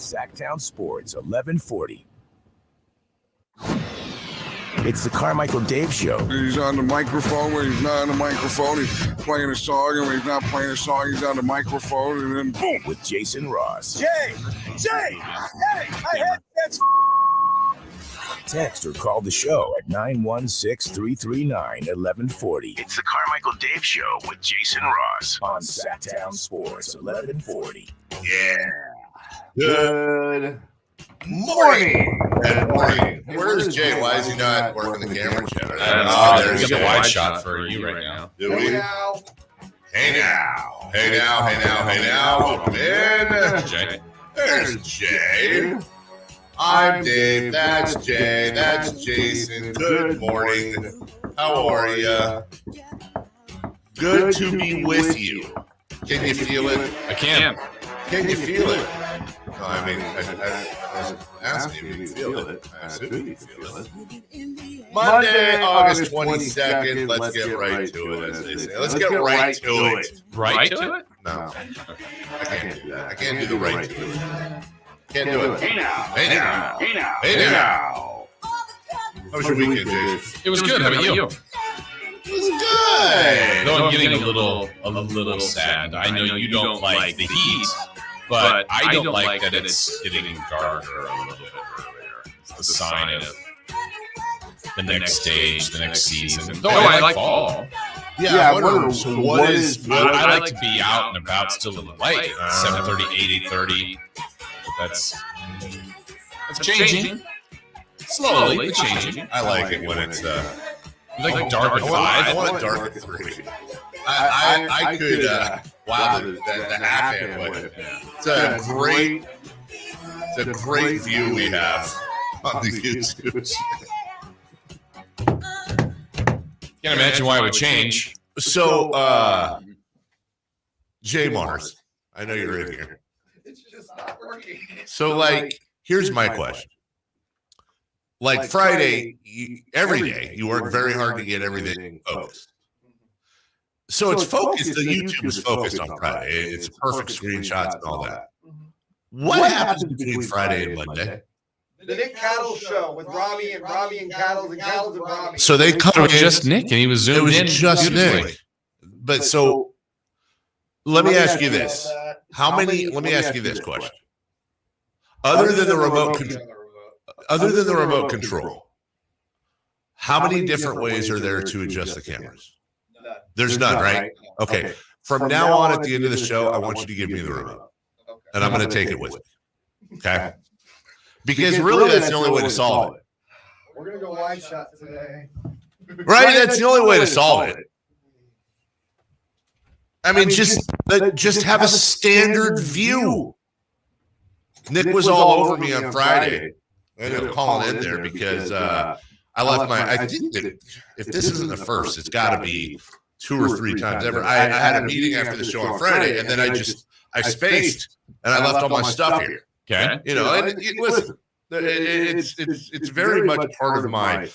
Sactown Sports 1140. It's the Carmichael Dave Show. He's on the microphone when he's not on the microphone. He's playing a song, and when he's not playing a song, he's on the microphone, and then boom. With Jason Ross. Hey, I had that. Text or call the show at 916-339-1140. It's the Carmichael Dave Show with Jason Ross on Sactown Sports 1140. Yeah. Good morning. Good morning. Where's Jay? Why is he not working the camera yet? I don't know. There's a wide shot for you right now. Do we? Hey now. Welcome in. Jay. There's Jay. I'm Dave. That's Jay. That's Jason. Good morning. How are ya? Good to be with you. Can you feel it? I can. Can you feel it? No, I mean, I was asking if you feel it. I assume you feel it. Monday, August 22nd. Let's get right to it, as they say. Let's get right to it. Right to it? No. I can't do that. I can't do the right to it. Can't do it. Hey now. How was your weekend, Jason? It was good. How about you? It was good. Though I'm getting a little sad. I know you don't like the heat, but I don't like that it's getting darker a little bit earlier. It's the sign of the next stage, the next season. Though I like fall. Yeah, so what is? I like to be out and about still in the light. 7:30, 8:30. That's changing. Slowly, but changing. I like it when it's you like dark at 5. I want it dark at 3. I could wow the half hand, but it's a great view we have on the YouTube. Can't imagine why it would change. So Jay Mars, I know you're in here. It's just not working. So, here's my question. Friday, every day, you work very hard to get everything focused. So it's focused, the YouTube is focused on Friday. It's perfect screenshots and all that. What happens between Friday and Monday? The Nick Cattle show with Robbie and Cattles and Robbie. So they cut It was just Nick, and he was zoomed in. It was just Nick. But so let me ask you this. Let me ask you this question. Other than the remote control, how many different ways are there to adjust the cameras? There's none, right? Okay. From now on, at the end of the show, I want you to give me the remote, and I'm going to take it with me. Okay? Because really, that's the only way to solve it. We're going to go wide shot today. Right? That's the only way to solve it. I mean, just have a standard view. Nick was all over me on Friday. I ended up calling in there because I left I think that if this isn't the first, it's got to be 2 or 3 times ever. I had a meeting after the show on Friday, and then I spaced, and I left all my stuff here. Okay. You know, and listen, it's very much part of my.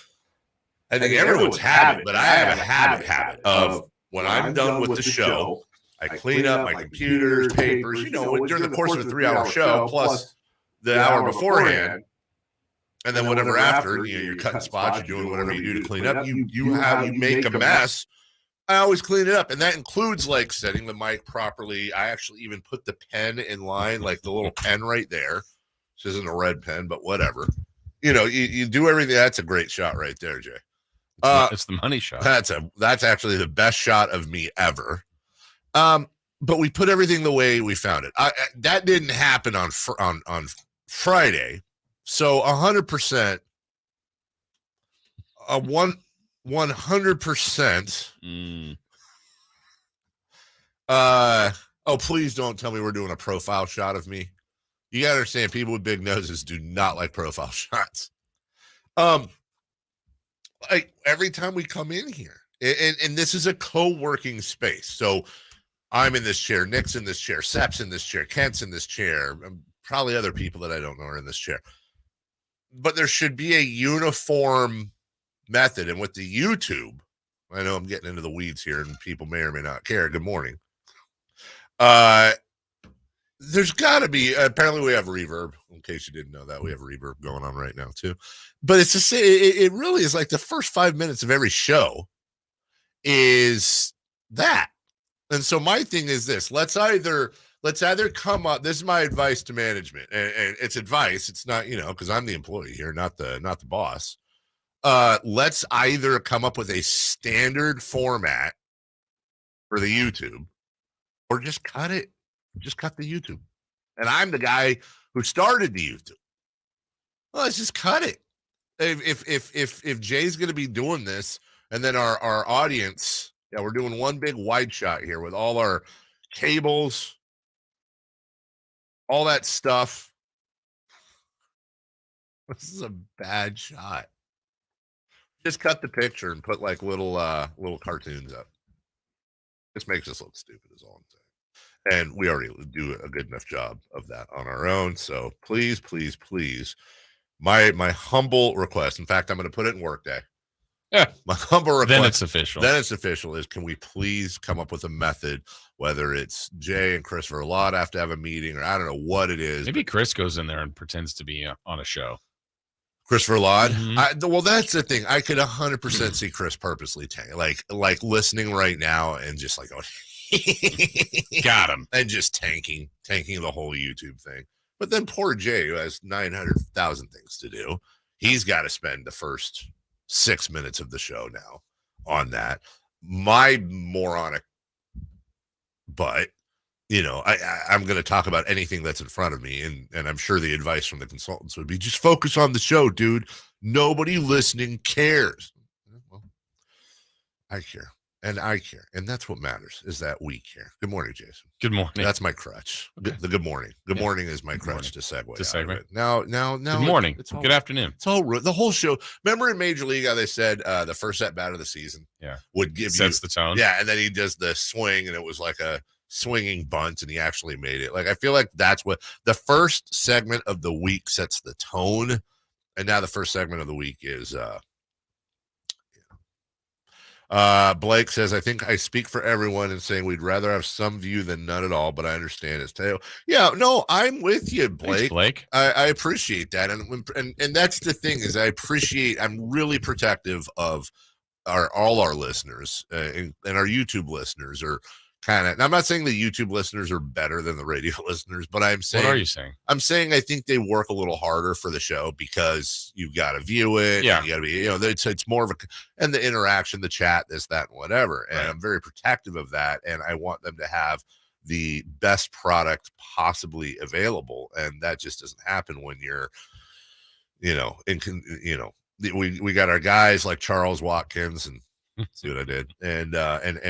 I think everyone's habit, but I have a habit of when I'm done with the show, I clean up my computers, papers. You know, during the course of a 3-hour show, plus the hour beforehand, and then whatever after. You know, you're cutting spots, you're doing whatever you do to clean up. You make a mess. I always clean it up, and that includes setting the mic properly. I actually even put the pen in line, the little pen right there. This isn't a red pen, but whatever. You know, you do everything. That's a great shot right there, Jay. It's the money shot. That's actually the best shot of me ever. But we put everything the way we found it. That didn't happen on Friday, so 100%. 100%. Oh, please don't tell me we're doing a profile shot of me. You gotta understand, people with big noses do not like profile shots. Every time we come in here, and this is a co-working space, so I'm in this chair, Nick's in this chair, Sep's in this chair, Kent's in this chair, probably other people that I don't know are in this chair. But there should be a uniform method, and with the YouTube, I know I'm getting into the weeds here, and people may or may not care. Good morning. there's got to be. Apparently, we have reverb. In case you didn't know that, we have reverb going on right now too. But it's just it really is like the first 5 minutes of every show is that. And so my thing is this: let's either come up. This is my advice to management, and it's advice. It's not, because I'm the employee here, not the boss. Let's either come up with a standard format for the YouTube, or just cut it. Just cut the YouTube. And I'm the guy who started the YouTube. Well, let's just cut it. If Jay's going to be doing this, and then our audience, we're doing one big wide shot here with all our cables, all that stuff. This is a bad shot. Just cut the picture and put like little cartoons up. This makes us look stupid is all I'm saying. And we already do a good enough job of that on our own. So please, please, please, my humble request. In fact, I'm going to put it in Workday. Yeah. My humble request. Then it's official. Is, can we please come up with a method, whether it's Jay and Chris Verlotte have to have a meeting, or I don't know what it is. Maybe Chris goes in there and pretends to be on a show. Chris Verlotte. Mm-hmm. Well, that's the thing. I could 100% see Chris purposely like listening right now and just like, got him, and just tanking the whole YouTube thing. But then poor Jay, who has 900,000 things to do, he's got to spend the first 6 minutes of the show now on that. My moronic butt, I'm going to talk about anything that's in front of me, and I'm sure the advice from the consultants would be just focus on the show, dude. Nobody listening cares. Well, I care. And I care. And that's what matters, is that we care. Good morning, Jason. Good morning. That's my crutch. Okay. The good morning. Good morning is my crutch to segue. Now. Good morning. Good afternoon. It's all the whole show. Remember in Major League how they said the first at bat of the season would give sets the tone. Yeah, and then he does the swing, and it was like a swinging bunt, and he actually made it. Like, I feel like that's what the first segment of the week sets the tone, and now the first segment of the week is Blake says, I think I speak for everyone in saying we'd rather have some view than none at all, but I understand his tale. Yeah, no, I'm with you, Blake. Thanks, Blake. I appreciate that. And that's the thing is I'm really protective of all our listeners and our YouTube listeners are kind of, I'm not saying the YouTube listeners are better than the radio listeners, but I'm saying, what are you saying? I'm saying I think they work a little harder for the show because you've got to view it. Yeah. You got to be, it's more of and the interaction, the chat, this, that, and whatever. And I'm very protective of that. And I want them to have the best product possibly available. And that just doesn't happen when you're, we got our guys like Charles Watkins and see what I did, and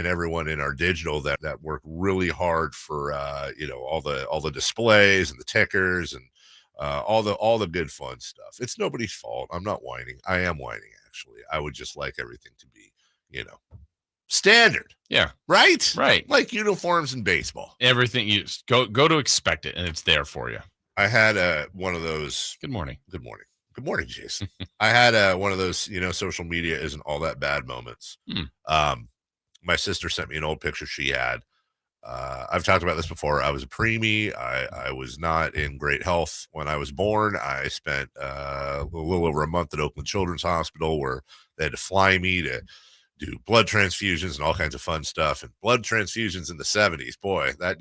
everyone in our digital that work really hard for all the displays and the tickers and all the good fun stuff. It's nobody's fault. I'm not whining. I am whining actually. I would just like everything to be standard. Yeah. Right. Like uniforms in baseball. Everything you go to expect it, and it's there for you. I had one of those. Good morning. Good morning, Jason. I had one of those, social media isn't all that bad moments. My sister sent me an old picture she had. I've talked about this before. I was a preemie. I was not in great health when I was born. I spent a little over a month at Oakland Children's Hospital where they had to fly me to do blood transfusions and all kinds of fun stuff. And blood transfusions in the 70s, boy, that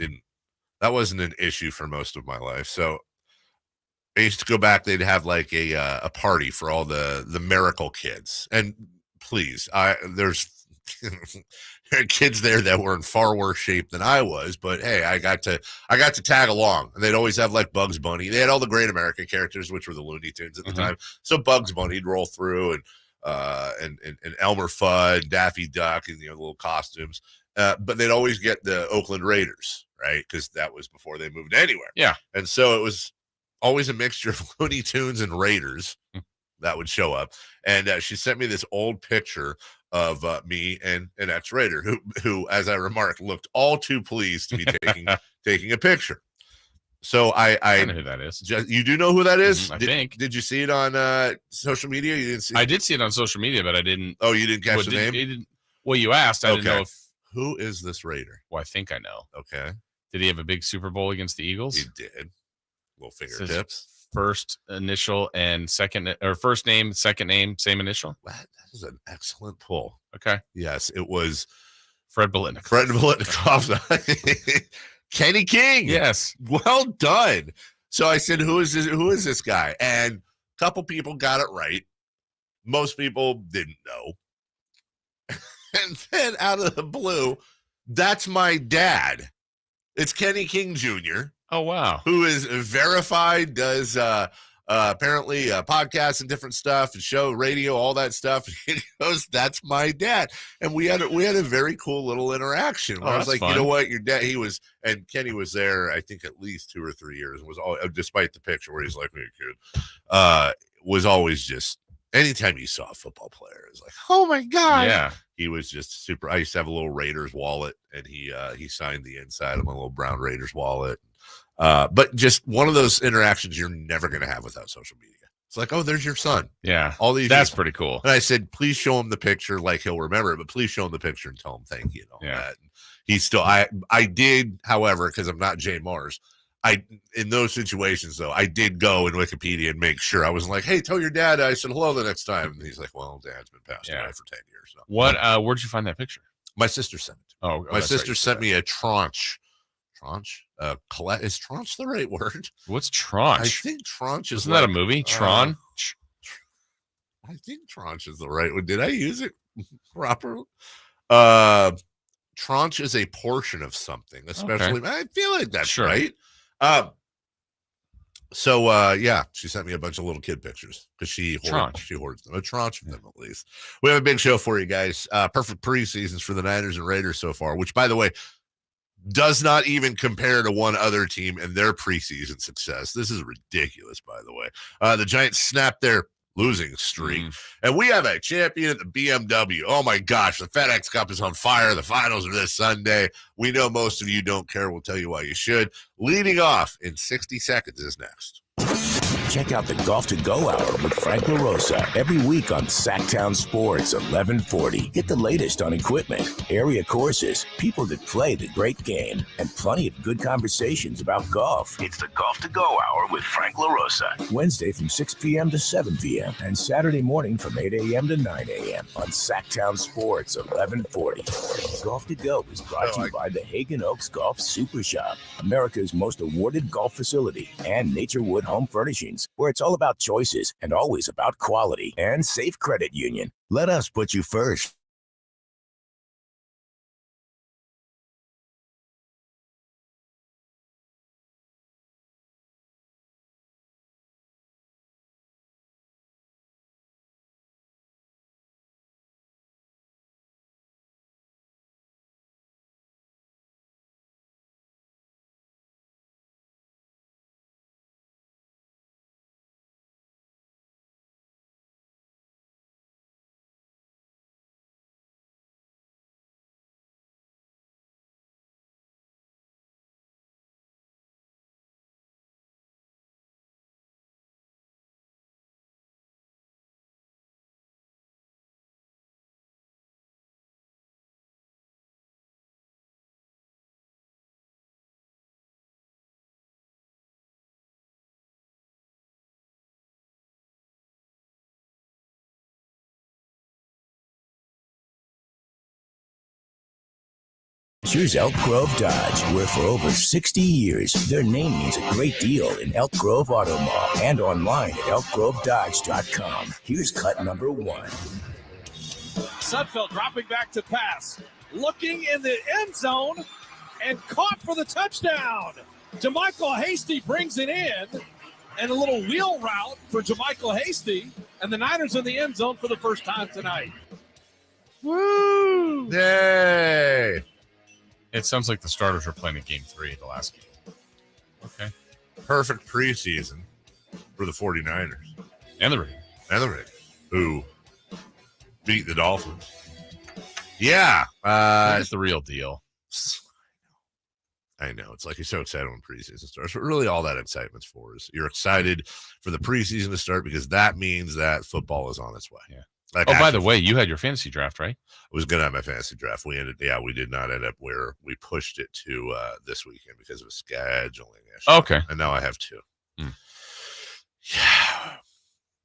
wasn't an issue for most of my life. So I used to go back. They'd have like a party for all the miracle kids. And please, there's kids there that were in far worse shape than I was. But hey, I got to tag along. And they'd always have like Bugs Bunny. They had all the Great American characters, which were the Looney Tunes at the time. So Bugs Bunny'd roll through and Elmer Fudd, Daffy Duck, and the little costumes. But they'd always get the Oakland Raiders, right? Because that was before they moved anywhere. Yeah. And so it was always a mixture of Looney Tunes and Raiders that would show up. And she sent me this old picture of me and an ex-Raider who, as I remarked, looked all too pleased to be taking a picture. So I know who that is. You do know who that is? I think. Did you see it on social media? You didn't see it? I did see it on social media, but I didn't. Oh, you didn't catch the name? Well, you asked. I didn't know if. Who is this Raider? Well, I think I know. Okay. Did he have a big Super Bowl against the Eagles? He did. Little fingertips. First initial and second, or first name, second name, same initial. That is an excellent pull. Okay. Yes, it was Fred Biletnikoff. Fred Biletnikoff. Kenny King. Yes. Well done. So I said, who is this guy? And a couple people got it right. Most people didn't know. And then out of the blue, that's my dad. It's Kenny King Jr. Oh, wow. Who is verified, does apparently podcasts and different stuff and show radio, all that stuff. He goes, that's my dad. And we had a very cool little interaction. Where I was like, fun. You know what, your dad, and Kenny was there, I think at least 2 or 3 years, was all, despite the picture where he's like, hey, kid, was always just, anytime you saw a football player, it was like, oh my God. Yeah. He was just super. I used to have a little Raiders wallet, and he signed the inside of my little brown Raiders wallet. But just one of those interactions you're never going to have without social media. It's like, oh, there's your son. Yeah. All these. That's years. pretty cool. And I said, please show him the picture, like he'll remember it, but please show him the picture and tell him thank you and all that. And he's still. I did, however, because I'm not Jay Mars. In those situations though, I did go in Wikipedia and make sure. I wasn't like, hey, tell your dad I said hello the next time. And he's like, well, dad's been passed away for 10 years. So. What? Where'd you find that picture? My sister sent it. Oh, my sister sent me a tranche. Is tranche the right word? What's tranche? I think tranche is. Isn't that a movie? Tron. I think tranche is the right one. Did I use it properly? Tranche is a portion of something, especially. Okay. I feel like that's right. She sent me a bunch of little kid pictures because she hoards them. A tranche of them at least. We have a big show for you guys. Perfect preseasons for the Niners and Raiders so far, which, by the way, does not even compare to one other team and their preseason success. This is ridiculous, by the way. The Giants snapped their losing streak, and we have a champion at the BMW. Oh my gosh, the FedEx Cup is on fire. The finals are this Sunday. We know most of you don't care. We'll tell you why you should. Leading off in 60 seconds is next. Check out the Golf to Go Hour with Frank LaRosa every week on Sactown Sports 1140. Get the latest on equipment, area courses, people that play the great game, and plenty of good conversations about golf. It's the Golf to Go Hour with Frank LaRosa. Wednesday from 6 p.m. to 7 p.m. and Saturday morning from 8 a.m. to 9 a.m. on Sactown Sports 1140. Golf to Go is brought to you by the Hagen Oaks Golf Super Shop, America's most awarded golf facility, and Naturewood Home Furnishings, where it's all about choices and always about quality, and Safe Credit Union. Let us put you first. Here's Elk Grove Dodge, where for over 60 years, their name means a great deal in Elk Grove Auto Mall and online at elkgrovedodge.com. Here's cut number 1. Sudfeld dropping back to pass, looking in the end zone, and caught for the touchdown. JaMycal Hasty brings it in, and a little wheel route for JaMycal Hasty, and the Niners in the end zone for the first time tonight. Woo! Yay! It sounds like the starters were playing in game 3 of the last game. Okay. Perfect preseason for the 49ers. And the Raiders. Who beat the Dolphins. Yeah. It's the real deal. I know. It's like you're so excited when preseason starts. But really all that excitement's for is you're excited for the preseason to start because that means that football is on its way. Yeah. Like, by the way, you had your fantasy draft, right? I was going to have my fantasy draft. We did not end up where we pushed it to this weekend because of a scheduling issue. Okay. And now I have 2. Yeah.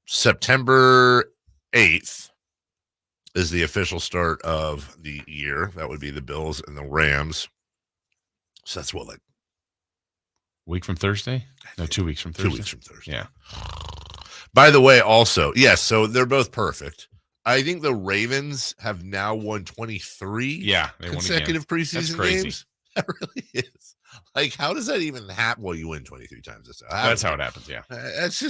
September 8th is the official start of the year. That would be the Bills and the Rams. So that's what, like, week from Thursday? No, 2 weeks from Thursday. 2 weeks from Thursday. Yeah. By the way, also, yes, so they're both perfect. I think the Ravens have now won 23 consecutive preseason games. That really is. Like, how does that even happen? Well, you win 23 times. That's how it happens, yeah. That's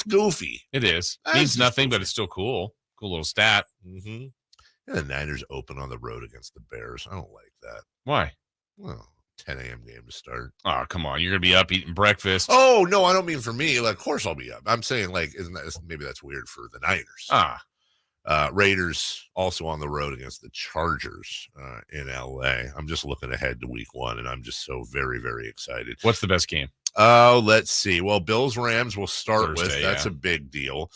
goofy. It is. Means nothing, but it's still cool. Cool little stat. Mm-hmm. And the Niners open on the road against the Bears. I don't like that. Why? Well, 10 a.m. game to start. Oh, come on. You're going to be up eating breakfast. Oh, no, I don't mean for me. Like, of course I'll be up. I'm saying, like, maybe that's weird for the Niners. Raiders also on the road against the Chargers in L.A. I'm just looking ahead to week 1, and I'm just so very, very excited. What's the best game? Let's see. Well, Bills-Rams we'll start Thursday, with. That's a big deal.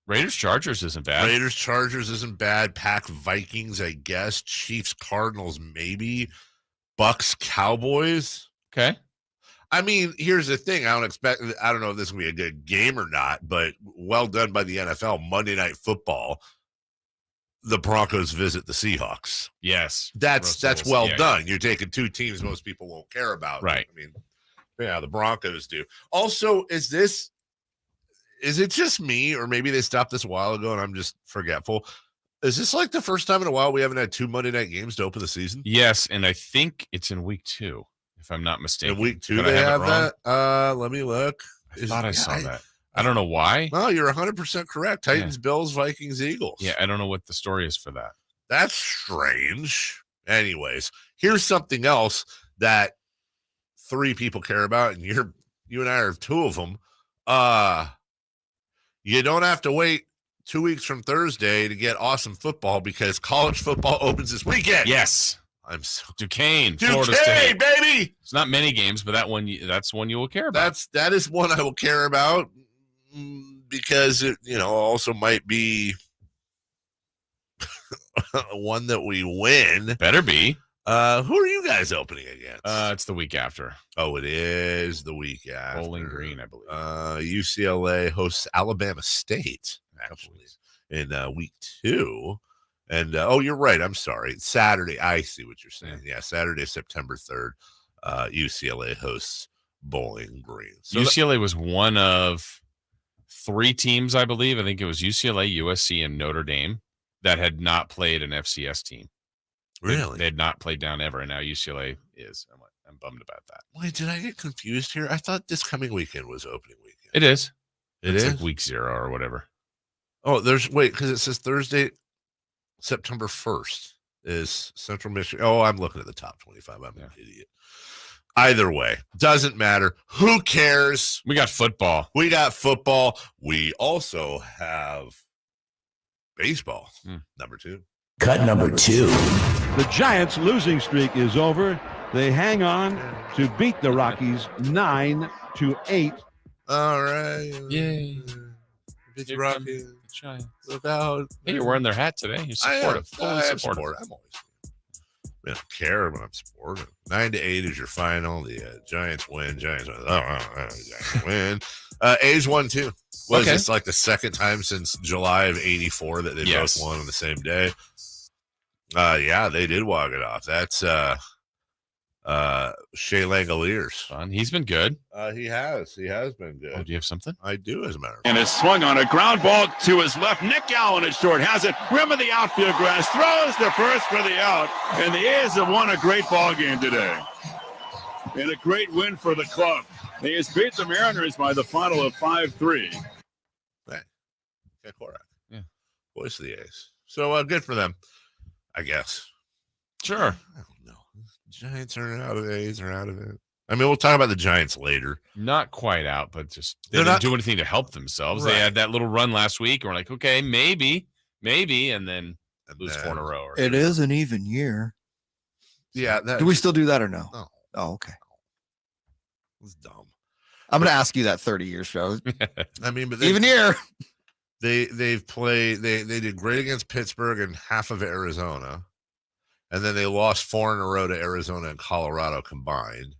Raiders-Chargers isn't bad. Raiders-Chargers isn't bad. Pack-Vikings, I guess. Chiefs-Cardinals, maybe. Bucks-Cowboys. Okay. I mean, here's the thing. I don't know if this is going to be a good game or not, but well done by the NFL. Monday Night Football. The Broncos visit the Seahawks. Yes. That's well done. You're taking 2 teams most people won't care about. Right. I mean, yeah, the Broncos do. Also, is it just me, or maybe they stopped this a while ago and I'm just forgetful? Is this like the first time in a while we haven't had 2 Monday night games to open the season? Yes, and I think it's in week 2, if I'm not mistaken. In week 2 they have that? Let me look. I thought I saw that. I don't know why. No, you're 100% correct. Titans, Bills, Vikings, Eagles. Yeah, I don't know what the story is for that. That's strange. Anyways, here's something else that 3 people care about, and you and I are 2 of them. You don't have to wait 2 weeks from Thursday to get awesome football because college football opens this weekend. Yes. I'm so Florida State, baby. It's not many games, but that's one you will care about. That is one I will care about because it, also might be one that we win. Better be. Who are you guys opening against? It's the week after. Oh, it is the week after. Bowling Green, I believe. UCLA hosts Alabama State actually in week 2. And you're right. I'm sorry. It's Saturday. I see what you're saying. Yeah, Saturday, September 3rd. UCLA hosts Bowling Green. So UCLA was one of 3 teams, I believe. I think it was UCLA, USC, and Notre Dame that had not played an FCS team. Really? They had not played down ever, and now UCLA is. I'm bummed about that. Wait, did I get confused here? I thought this coming weekend was opening weekend. It is. It's like week 0 or whatever. Oh, because it says Thursday, September 1st is Central Michigan. Oh, I'm looking at the top 25. I'm an idiot. Either way, doesn't matter. Who cares? We got football. We also have baseball. Number 2. Cut number 2. The Giants' losing streak is over. They hang on to beat the Rockies 9-8. All right. Yay. Beat the Rockies. Giants. Look out. Hey, you're wearing their hat today. You're supportive. Fully supportive. I'm always. I don't care when I'm supportive. 9-8 is your final. The Giants win. Giants win. A's won too. It's like the second time since July of '84 that they both won on the same day. Yeah, they did walk it off. That's Shea Langoliers. Fun. He's been good. He has been good. Oh, do you have something? I do, as a matter of fact. And is swung on a ground ball to his left. Nick Allen at short has it. Rim of the outfield grass. Throws to first for the out. And the A's have won a great ball game today. And a great win for the club. The A's beat the Mariners by the final of 5-3. Yeah. Voice of the A's. So good for them, I guess. Sure. I don't know. Giants are out of it. A's are out of it. I mean, we'll talk about the Giants later. Not quite out, but just they didn't do anything to help themselves. Right. They had that little run last week, and we're like, okay, maybe, and then lose 4 in a row. It is an even year. Yeah. Do we still do that or no? No. Oh, okay. It's dumb. I'm going to ask you that 30 years show. I mean, but even here. They've played. They did great against Pittsburgh and half of Arizona, and then they lost 4 in a row to Arizona and Colorado combined.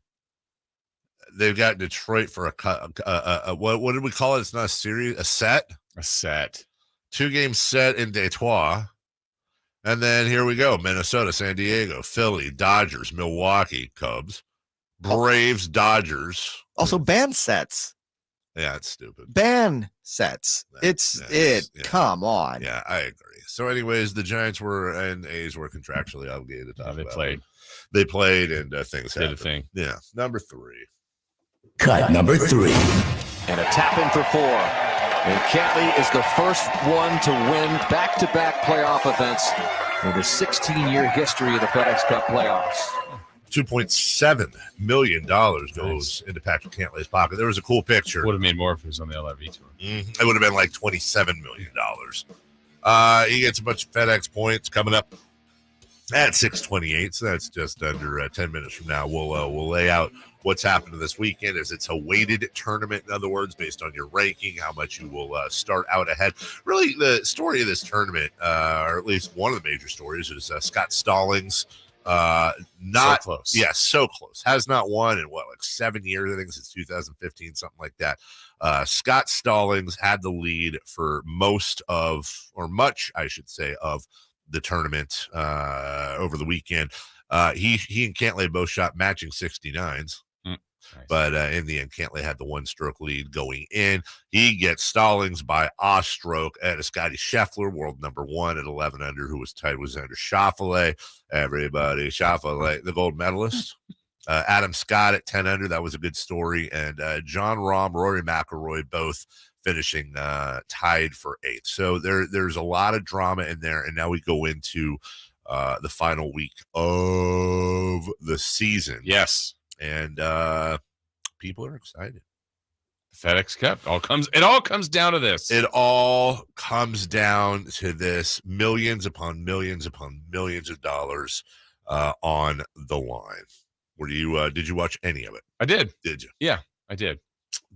They've got Detroit for a what did we call it? It's not a series, a set. A set. 2-game set in Detroit. And then here we go. Minnesota, San Diego, Philly, Dodgers, Milwaukee, Cubs, Braves, Dodgers. Also band sets. Yeah, it's stupid. Band sets. Come on. Yeah, I agree. So anyways, the Giants and A's were contractually obligated to talk they about played. it. They played and things Did happened. a thing. Yeah. Number 3. Cut number 3. And a tap in for 4. And Cantley is the first one to win back-to-back playoff events in the 16-year history of the Fedex Cup playoffs. $2.7 million goes into Patrick Cantley's pocket. There was a cool picture. Would have made more if it was on the LIV tour. It would have been like $27 million. He gets a bunch of FedEx points coming up at 6:28. So that's just under 10 minutes from now. We'll lay out what's happening this weekend, as it's a weighted tournament. In other words, based on your ranking, how much you will start out ahead. Really, the story of this tournament, or at least one of the major stories, is Scott Stallings. Not so close. Yeah, so close. Has not won in like 7 years. I think since 2015, something like that. Scott Stallings had the lead for much, I should say, of the tournament over the weekend. He and Cantley both shot matching 69s. Nice. But in the end, Cantley had the 1-stroke lead going in. He gets Stallings by a stroke at a Scotty Scheffler, world number 1 at 11 under, who was tied with Xander Schauffele. Everybody, Schauffele, the gold medalist. Adam Scott at 10 under. That was a good story. And John Rahm, Rory McIlroy, both finishing tied for 8th. So there's a lot of drama in there. And now we go into the final week of the season. Yes. And people are excited. FedEx Cup. It all comes down to this. It all comes down to this. Millions upon millions upon millions of dollars on the line. Did you watch any of it? I did. Did you? Yeah, I did.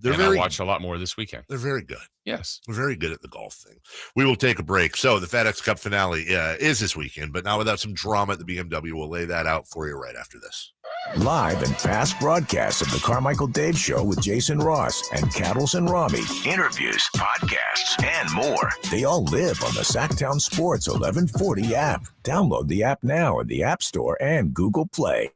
I watched a lot more this weekend. They're very good. Yes. We're very good at the golf thing. We will take a break. So the FedEx Cup finale is this weekend, but now without some drama at the BMW. We'll lay that out for you right after this. Live and past broadcasts of the Carmichael Dave Show with Jason Ross and Cattles and Rami. Interviews, podcasts, and more. They all live on the Sactown Sports 1140 app. Download the app now in the App Store and Google Play.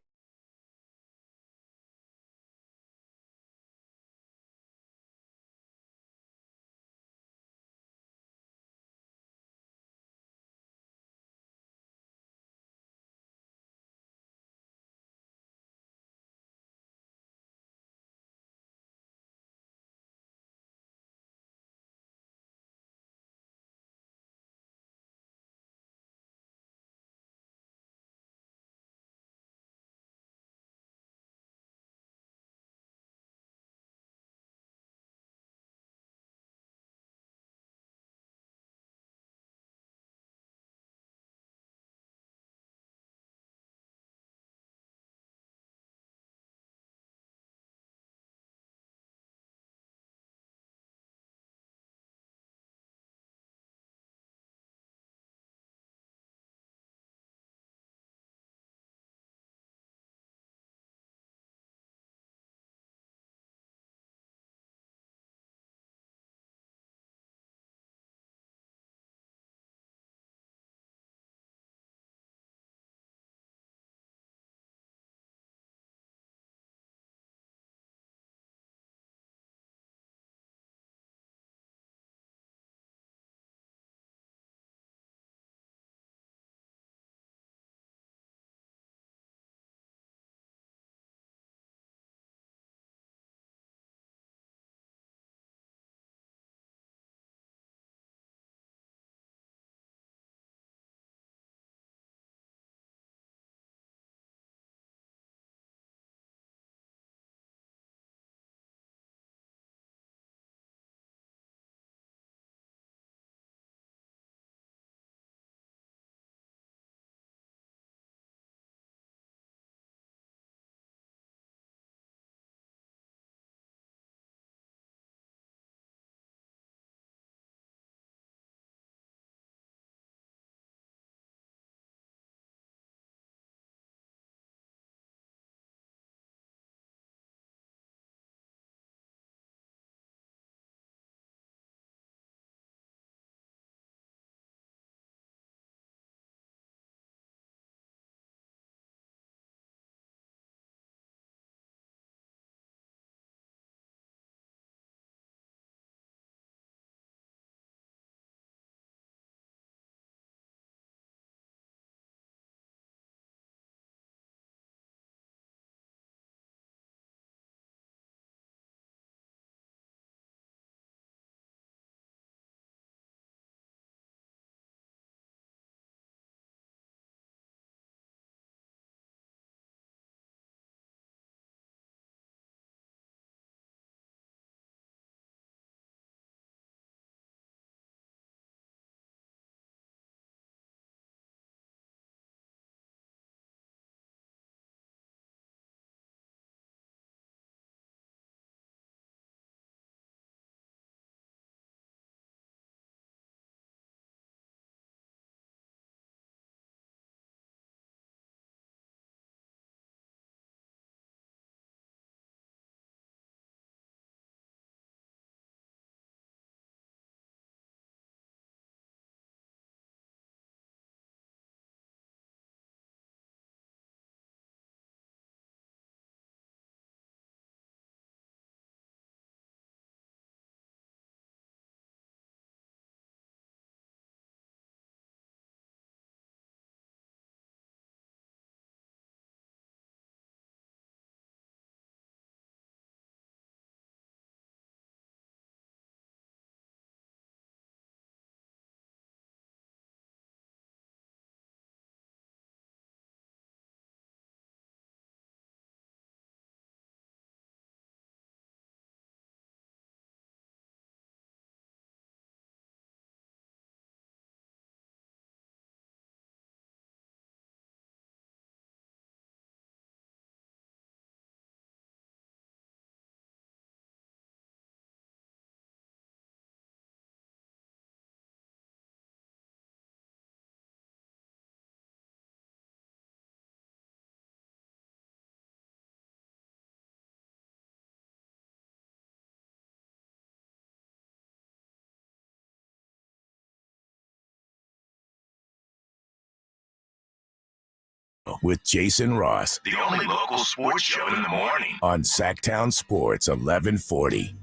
with Jason Ross The only local sports show in the morning. on Sactown Sports 1140.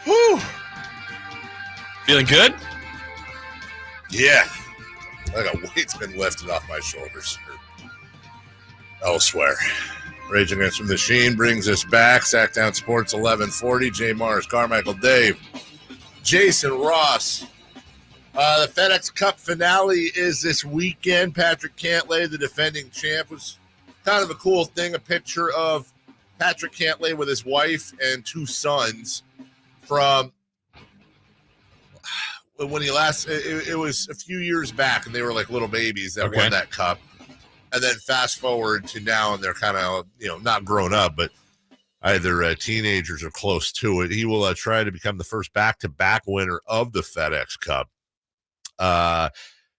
Whew. Feeling good? Yeah. Like a weight's been lifted off my shoulders. Elsewhere. Rage Against the Machine brings us back. Sactown Sports 1140. Jay Mars, Carmichael, Dave, Jason Ross. The Fedex Cup Finale is this weekend. Patrick Cantlay, the defending champ, was kind of a cool thing. A picture of Patrick Cantlay with his wife and two sons from when he last, it was a few years back, and they were like little babies that won that cup. And then fast forward to now, and they're kind of, not grown up, but either teenagers or close to it. He will try to become the first back-to-back winner of the FedEx Cup.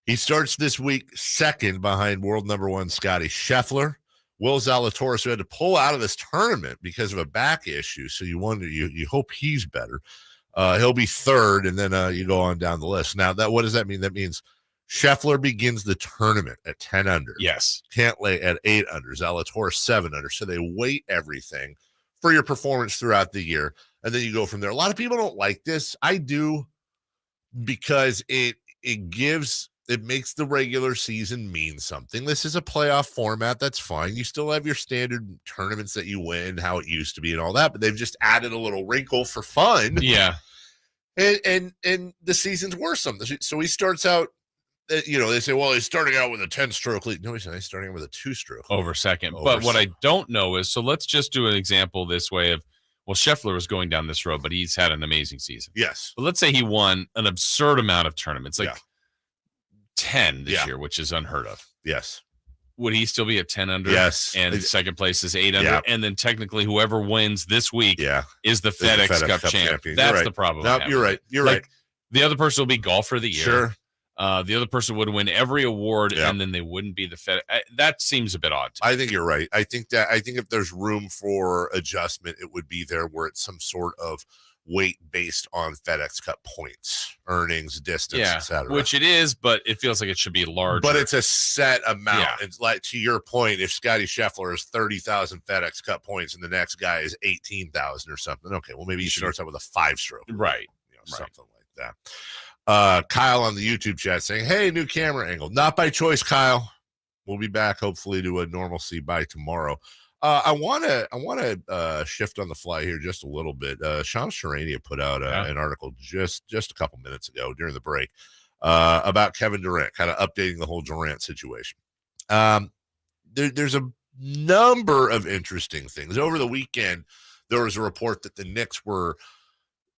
He starts this week second behind world number one Scotty Scheffler. Will Zalatoris, who had to pull out of this tournament because of a back issue, so you hope he's better. He'll be third, and then you go on down the list. Now, what does that mean? That means Scheffler begins the tournament at 10 under. Yes. Cantlay at 8 under. Zalatoris 7 under. So they weight everything for your performance throughout the year, and then you go from there. A lot of people don't like this. I do, because it makes the regular season mean something. This is a playoff format. That's fine. You still have your standard tournaments that you win, how it used to be and all that, but they've just added a little wrinkle for fun. Yeah. And the season's worrisome. So he starts out, they say, well, he's starting out with a 10-stroke lead. No, he's not. He's starting out with a 2-stroke over second. But what I don't know is, so let's just do an example this way of, well, Scheffler was going down this road, but he's had an amazing season. Yes. But let's say he won an absurd amount of tournaments, 10 this year, which is unheard of. Yes. Would he still be at 10 under? Yes. And second place is 8 under. Yeah. And then technically whoever wins this week is the FedEx Cup champion. That's the problem. No, you're right. You're right. The other person will be golfer of the year. Sure. The other person would win every award, and then they wouldn't be the Fed. That seems a bit odd to me. I think you're right. I think if there's room for adjustment, it would be there where it's some sort of weight based on FedEx Cup points, earnings, distance, etc. Which it is, but it feels like it should be larger. But it's a set amount. Yeah. It's like, to your point, if Scotty Scheffler has 30,000 FedEx Cup points and the next guy is 18,000 or something, okay, well, maybe he starts out with a 5-stroke. Right. Something like that. Kyle on the YouTube chat saying, hey, new camera angle. Not by choice, Kyle. We'll be back hopefully to a normalcy by tomorrow. I want to shift on the fly here just a little bit. Sean Sharania put out an article just a couple minutes ago during the break about Kevin Durant, kind of updating the whole Durant situation. There's a number of interesting things. Over the weekend, there was a report that the Knicks were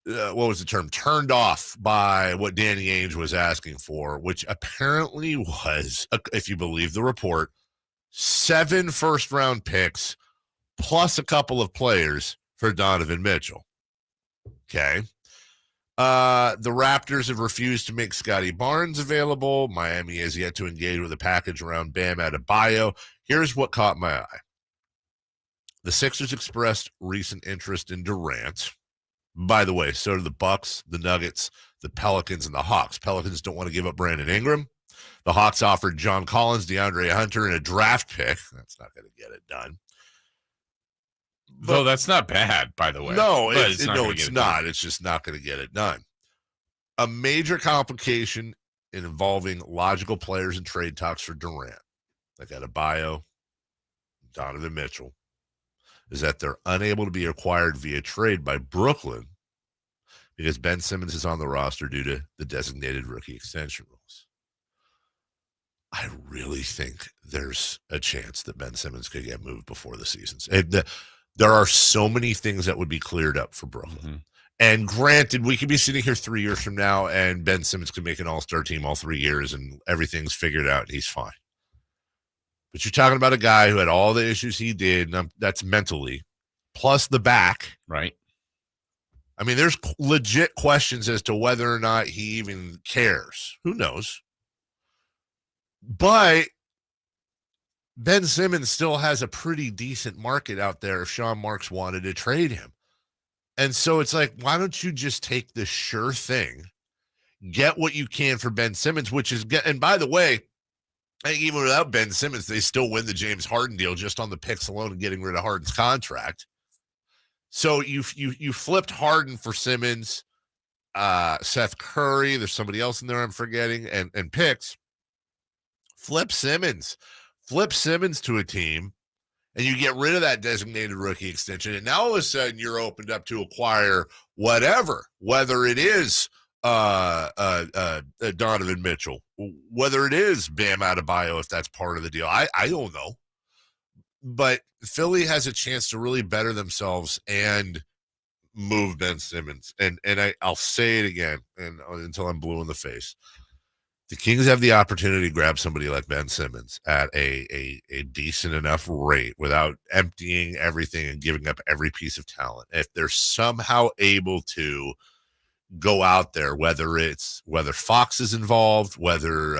what was the term? Turned off by what Danny Ainge was asking for, which apparently was, if you believe the report, 7 first-round picks plus a couple of players for Donovan Mitchell. Okay. The Raptors have refused to make Scotty Barnes available. Miami has yet to engage with a package around Bam Adebayo. Here's what caught my eye. The Sixers expressed recent interest in Durant. By the way, so do the Bucks, the Nuggets, the Pelicans, and the Hawks. Pelicans don't want to give up Brandon Ingram. The Hawks offered John Collins, DeAndre Hunter, and a draft pick. That's not going to get it done. Though that's not bad, by the way. No, it's not. It's just not going to get it done. A major complication involving logical players and trade talks for Durant, like Adebayo, Donovan Mitchell, is that they're unable to be acquired via trade by Brooklyn because Ben Simmons is on the roster due to the designated rookie extension rules. I really think there's a chance that Ben Simmons could get moved before the season's. There are so many things that would be cleared up for Brooklyn. Mm-hmm. And granted, we could be sitting here 3 years from now and Ben Simmons could make an all-star team all 3 years and everything's figured out and he's fine. But you're talking about a guy who had all the issues he did, and that's mentally, plus the back. Right. I mean, there's legit questions as to whether or not he even cares. Who knows? But Ben Simmons still has a pretty decent market out there if Sean Marks wanted to trade him. And so it's like, why don't you just take the sure thing get what you can for Ben Simmons, which is and by the way, I think even without Ben Simmons, they still win the James Harden deal just on the picks alone and getting rid of Harden's contract. So you flipped Harden for Simmons, Seth Curry. There's somebody else in there I'm forgetting, and picks. Flip Simmons to a team, and you get rid of that designated rookie extension. And now all of a sudden you're opened up to acquire whatever, whether it is Donovan Mitchell, whether it is Bam Adebayo, if that's part of the deal. I don't know. But Philly has a chance to really better themselves and move Ben Simmons. And I'll say it again until I'm blue in the face. The Kings have the opportunity to grab somebody like Ben Simmons at a decent enough rate without emptying everything and giving up every piece of talent. If they're somehow able to go out there, whether Fox is involved, whether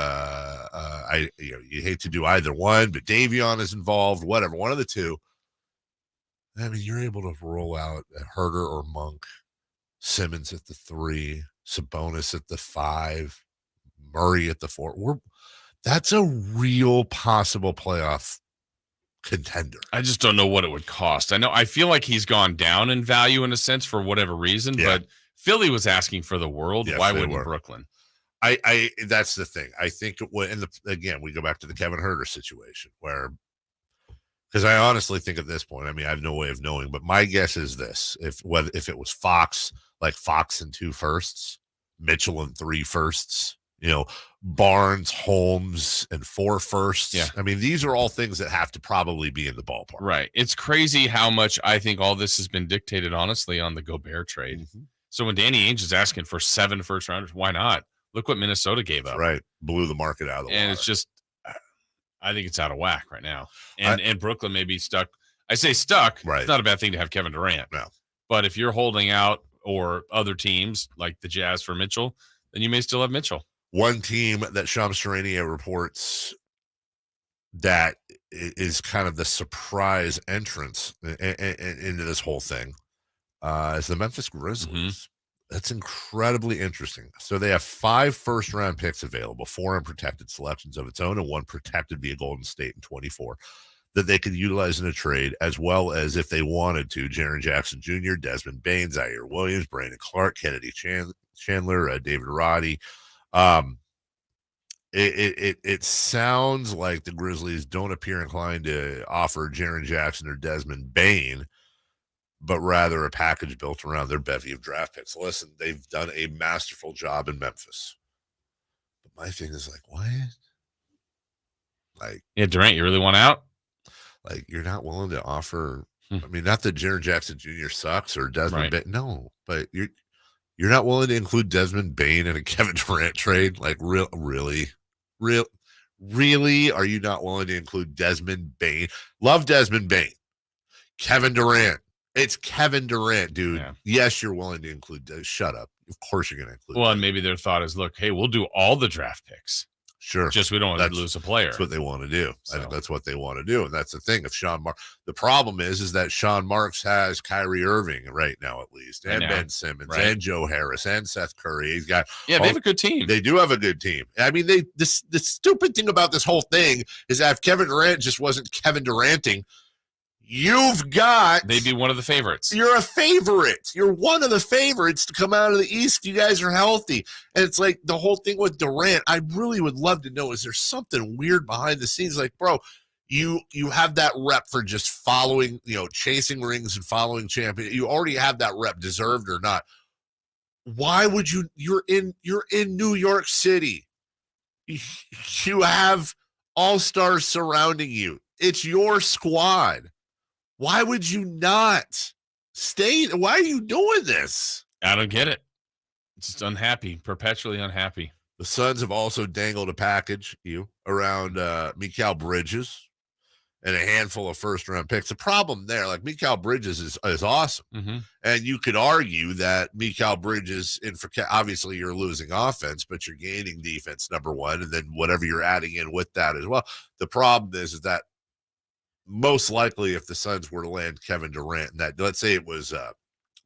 you hate to do either one, but Davion is involved, whatever, one of the two. I mean, you're able to roll out Herter or Monk, Simmons at the 3, Sabonis at the 5, Murray at the 4. That's a real possible playoff contender. I just don't know what it would cost. I feel like he's gone down in value in a sense for whatever reason, but Philly was asking for the world. Yes, why wouldn't Brooklyn? I that's the thing. I think again, we go back to the Kevin Herter situation because I honestly think at this point, I mean, I have no way of knowing, but my guess is this: if it was Fox, like Fox and 2 firsts, Mitchell and 3 firsts, Barnes, Holmes, and 4 firsts. Yeah. I mean, these are all things that have to probably be in the ballpark. Right. It's crazy how much I think all this has been dictated, honestly, on the Gobert trade. Mm-hmm. So when Danny Ainge is asking for 7 first rounders, why not? Look what Minnesota gave up. Right. Blew the market out of the water. And it's just, I think it's out of whack right now. And Brooklyn may be stuck. I say stuck. Right. It's not a bad thing to have Kevin Durant. No. But if you're holding out or other teams like the Jazz for Mitchell, then you may still have Mitchell. One team that Shams Charania reports that is kind of the surprise entrance into this whole thing is the Memphis Grizzlies. Mm-hmm. That's incredibly interesting. So they have 5 first-round picks available, 4 unprotected selections of its own and 1 protected via Golden State in 24 that they could utilize in a trade, as well as, if they wanted to, Jaren Jackson Jr., Desmond Bane, Zaire Williams, Brandon Clark, Kennedy Chandler, David Roddy. It sounds like the Grizzlies don't appear inclined to offer Jaren Jackson or Desmond Bane, but rather a package built around their bevy of draft picks. Listen, they've done a masterful job in Memphis. But my thing is like, what? Like, yeah, Durant, you really want out? Like, you're not willing to offer. I mean, not that Jaren Jackson Jr. sucks or Desmond Bane. No, but you're not willing to include Desmond Bane in a Kevin Durant trade? Like, really? Are you not willing to include Desmond Bane? Love Desmond Bane. Kevin Durant. It's Kevin Durant, dude. Yeah. Yes, you're willing to include. Shut up. Of course you're going to include. Well, and maybe their thought is, look, hey, we'll do all the draft picks. Sure. Just we don't want to lose a player. That's what they want to do. So. I think that's what they want to do. And that's the thing. If the problem is that Sean Marks has Kyrie Irving right now, at least, and Ben Simmons and Joe Harris and Seth Curry. He's got they have a good team. They do have a good team. I mean, the stupid thing about this whole thing is that if Kevin Durant just wasn't Kevin Duranting, they'd be one of the favorites. You're a favorite. You're one of the favorites to come out of the East. You guys are healthy. And it's like the whole thing with Durant, I really would love to know, is there something weird behind the scenes? Like, bro, you have that rep for just following, chasing rings and following champion. You already have that rep, deserved or not. Why would you're in New York City. You have all-stars surrounding you. It's your squad. Why would you not stay? Why are you doing this? I don't get it. Just unhappy, perpetually unhappy. The Suns have also dangled a package around Mikal Bridges and a handful of first-round picks. The problem there, like Mikal Bridges is awesome. Mm-hmm. And you could argue that Mikal Bridges, obviously you're losing offense, but you're gaining defense, number one, and then whatever you're adding in with that as well. The problem is that most likely, if the Suns were to land Kevin Durant, let's say it was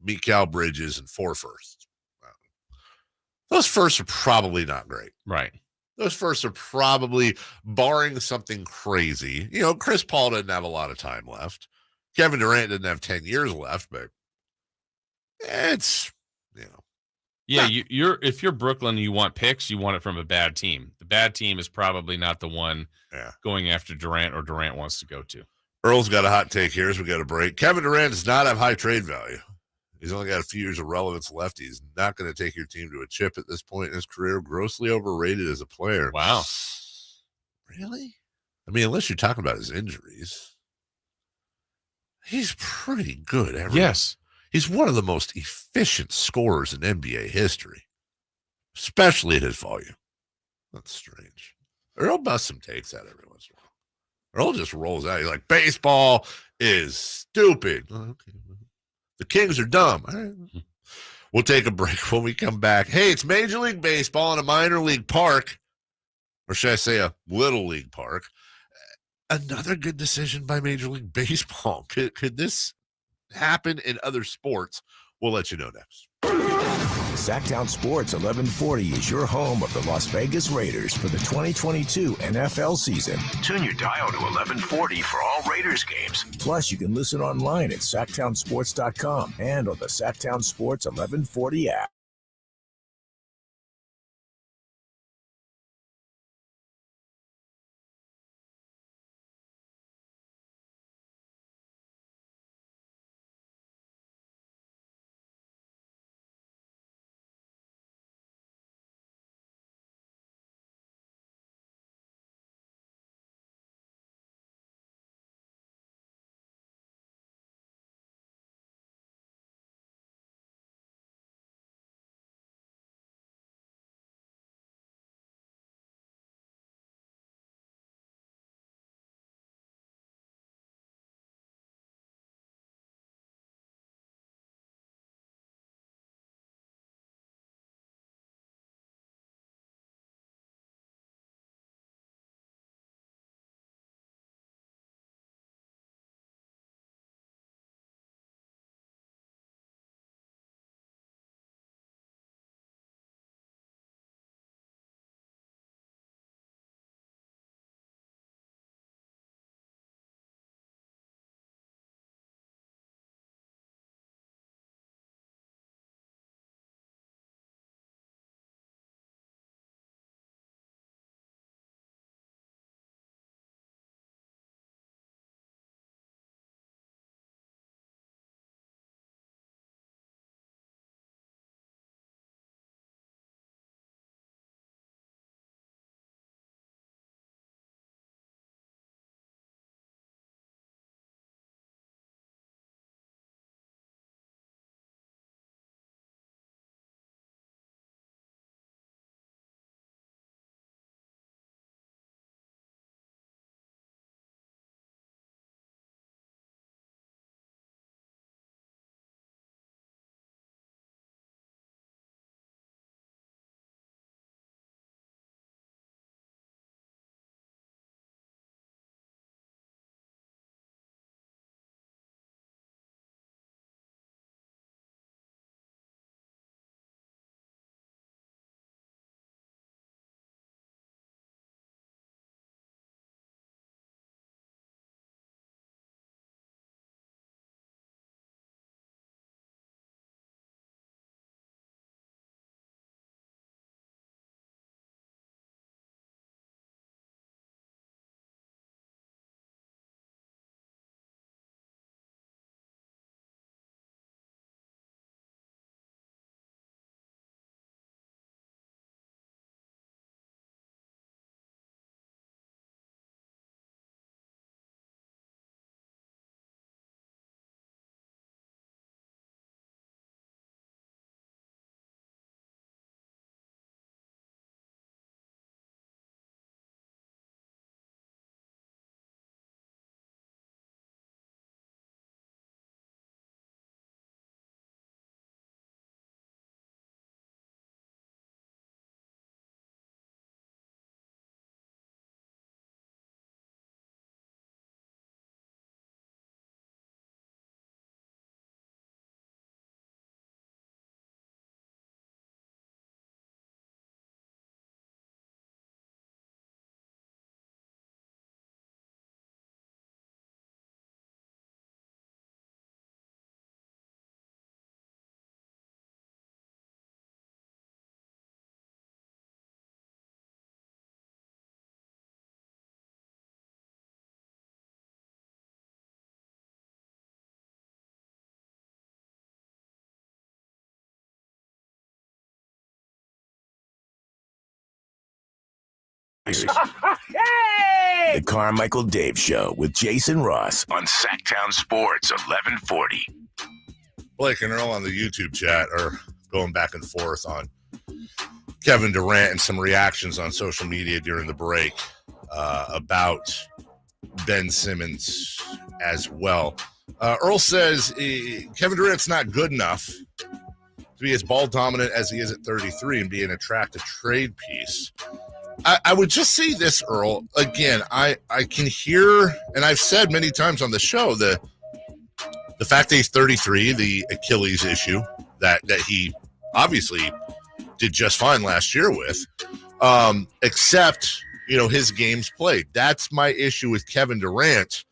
Mikal Bridges and 4 firsts. Those firsts are probably not great. Right. Those firsts are probably, barring something crazy. Chris Paul doesn't have a lot of time left. Kevin Durant doesn't have 10 years left, but it's, Yeah, if you're Brooklyn, you want picks, you want it from a bad team. The bad team is probably not the one going after Durant or Durant wants to go to. Earl's got a hot take here as we got a break. Kevin Durant does not have high trade value. He's only got a few years of relevance left. He's not going to take your team to a chip at this point in his career. Grossly overrated as a player. Wow. Really? I mean, unless you're talking about his injuries. He's pretty good. Yes. He's one of the most efficient scorers in NBA history, especially at his volume. That's strange. Earl busts some takes out every once in a while. Earl just rolls out. He's like, baseball is stupid. Okay. The Kings are dumb. All right. We'll take a break when we come back. Hey, it's Major League Baseball in a minor league park, or should I say a little league park. Another good decision by Major League Baseball. Could this happen in other sports? We'll let you know next. Sactown Sports 1140 is your home of the Las Vegas Raiders for the 2022 NFL season. Tune your dial to 1140 for all Raiders games. Plus, you can listen online at SactownSports.com and on the Sactown Sports 1140 app. The Carmichael Dave Show with Jason Ross on Sactown Sports 1140. Blake and Earl on the YouTube chat are going back and forth on Kevin Durant and some reactions on social media during the break about Ben Simmons as well. Earl says Kevin Durant's not good enough to be as ball dominant as he is at 33 and be an attractive trade piece. I would just say this, Earl. Again, I can hear, and I've said many times on the show, the fact that he's 33, the Achilles issue that he obviously did just fine last year with, except, his games played. That's my issue with Kevin Durant,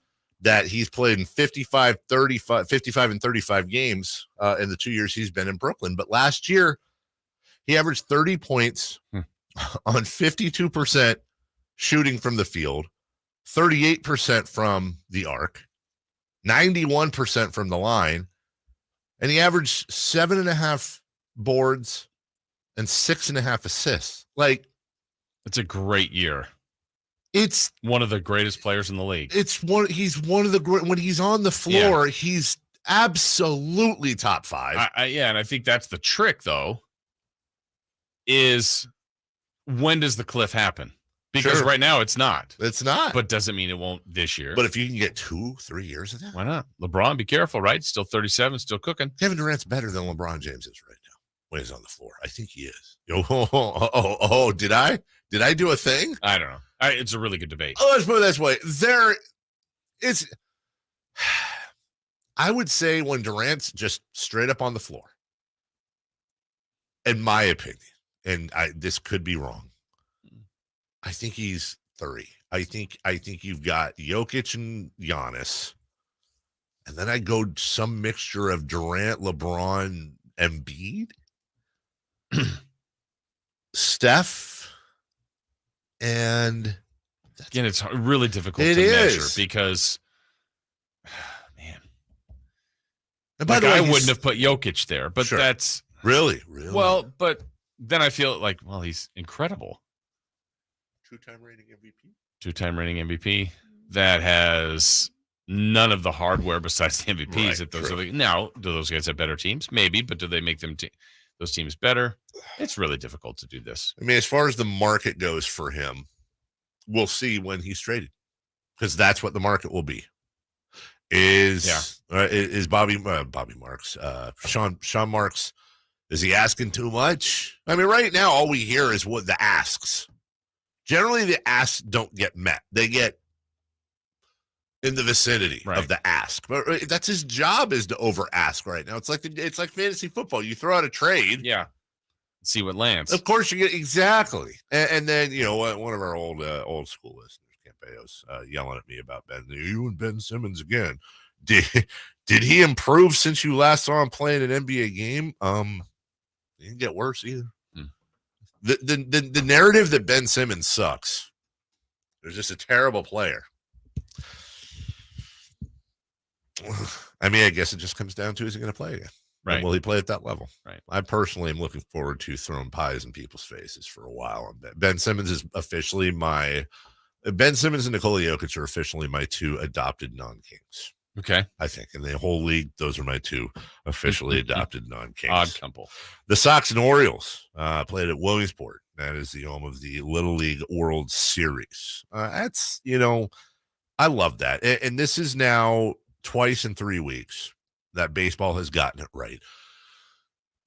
that he's played in 55 and 35 games in the 2 years he's been in Brooklyn. But last year, he averaged 30 points on 52% shooting from the field, 38% from the arc, 91% from the line, and he averaged 7.5 boards and 6.5 assists. It's a great year. It's one of the greatest players in the league. He's one of the great. When he's on the floor, he's absolutely top 5. And I think that's the trick, though, is when does the cliff happen? Because right now it's not. It's not. But doesn't mean it won't this year. But if you can get 2-3 years of that, why not? LeBron, be careful, right? Still 37, still cooking. Kevin Durant's better than LeBron James is right now when he's on the floor. I think he is. Did I do a thing? I don't know. It's a really good debate. Let's put it this way. I would say when Durant's just straight up on the floor, in my opinion, and this could be wrong, I think he's 30. I think you've got Jokic and Giannis, and then I go some mixture of Durant, LeBron, Embiid, Steph, and again, it's really difficult to measure because, man, and by the way, I wouldn't have put Jokic there, but that's really well. But then I feel like, well, he's incredible. Two-time reigning MVP that has none of the hardware besides the MVPs. Right, now, do those guys have better teams? Maybe, but do they make those teams better? It's really difficult to do this. I mean, as far as the market goes for him, we'll see when he's traded, because that's what the market will be. Is Bobby Marks, Sean Marks, is he asking too much? I mean, right now, all we hear is what the asks. Generally, the asks don't get met. They get in the vicinity of the ask. But that's his job, is to over ask right now. It's like fantasy football. You throw out a trade. Yeah. See what lands. Of course you get exactly. And then, one of our old school listeners, Campos, yelling at me about Ben. You and Ben Simmons again. Did he improve since you last saw him playing an NBA game? He didn't get worse either. The narrative that Ben Simmons sucks. There's just a terrible player. I mean, I guess it just comes down to, is he going to play again? Right. And will he play at that level? Right. I personally am looking forward to throwing pies in people's faces for a while. Ben Simmons is officially Ben Simmons and Nikola Jokic are officially my 2 adopted non-kings. Okay. I think in the whole league, those are my 2 officially adopted non-kings. Odd couple. The Sox and Orioles played at Williamsport. That is the home of the Little League World Series. That's, I love that. And this is now twice in 3 weeks that baseball has gotten it right.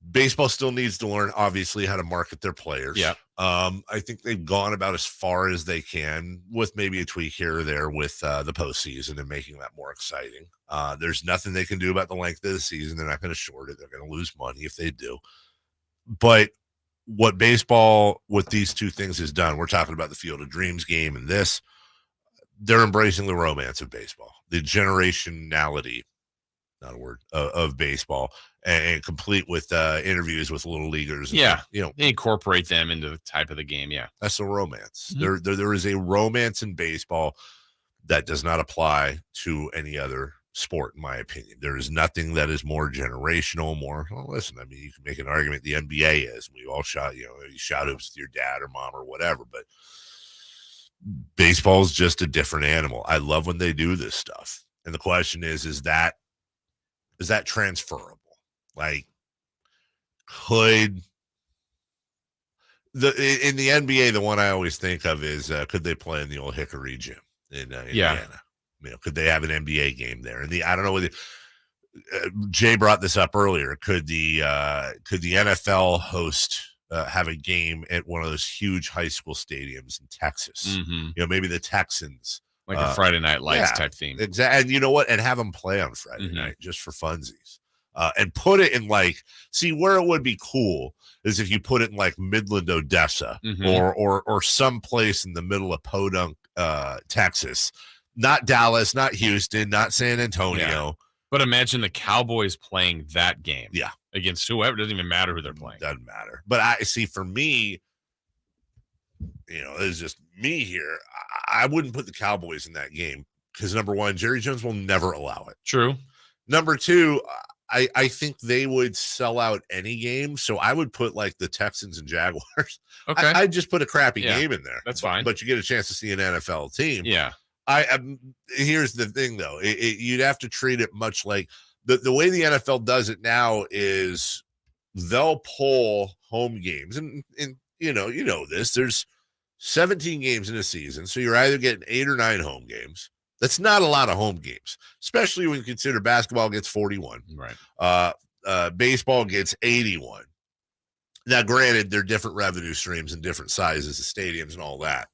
Baseball still needs to learn, obviously, how to market their players. Yeah. I think they've gone about as far as they can, with maybe a tweak here or there with the postseason and making that more exciting. There's nothing they can do about the length of the season. They're not going to short it. They're going to lose money if they do. But what baseball with these 2 things has done, we're talking about the Field of Dreams game and this, they're embracing the romance of baseball, the generationality, not a word, of baseball, and complete with interviews with little leaguers. Yeah. They incorporate them into the type of the game. Yeah. That's a romance. Mm-hmm. There is a romance in baseball that does not apply to any other sport, in my opinion. There is nothing that is more generational, listen, I mean, you can make an argument the NBA is. We all you shot hoops with your dad or mom or whatever, but baseball's just a different animal. I love when they do this stuff. And the question is that transferable? Like, could in the NBA, the one I always think of is could they play in the old Hickory Gym in Indiana? Could they have an NBA game there? And I don't know whether Jay brought this up earlier. Could the NFL host have a game at one of those huge high school stadiums in Texas? Maybe the Texans, like a Friday Night Lights type theme. Exactly. And you know what? And have them play on Friday night just for funsies. And put it in where it would be cool is if you put it in like Midland, Odessa, or someplace in the middle of Podunk, Texas, not Dallas, not Houston, not San Antonio. Yeah. But imagine the Cowboys playing that game. Yeah. Against whoever. It doesn't even matter who they're playing. Doesn't matter. But I see, for me, it's just me here. I wouldn't put the Cowboys in that game because, number one, Jerry Jones will never allow it. True. Number two, I think they would sell out any game. So I would put like the Texans and Jaguars. Okay. I'd just put a crappy game in there. That's fine. But you get a chance to see an NFL team. Yeah. Here's the thing, though. You'd have to treat it much like the way the NFL does it now is they'll pull home games. And you know this. There's 17 games in a season. So you're either getting 8 or 9 home games. That's not a lot of home games, especially when you consider basketball gets 41. Right. Baseball gets 81. Now, granted, they're different revenue streams and different sizes of stadiums and all that.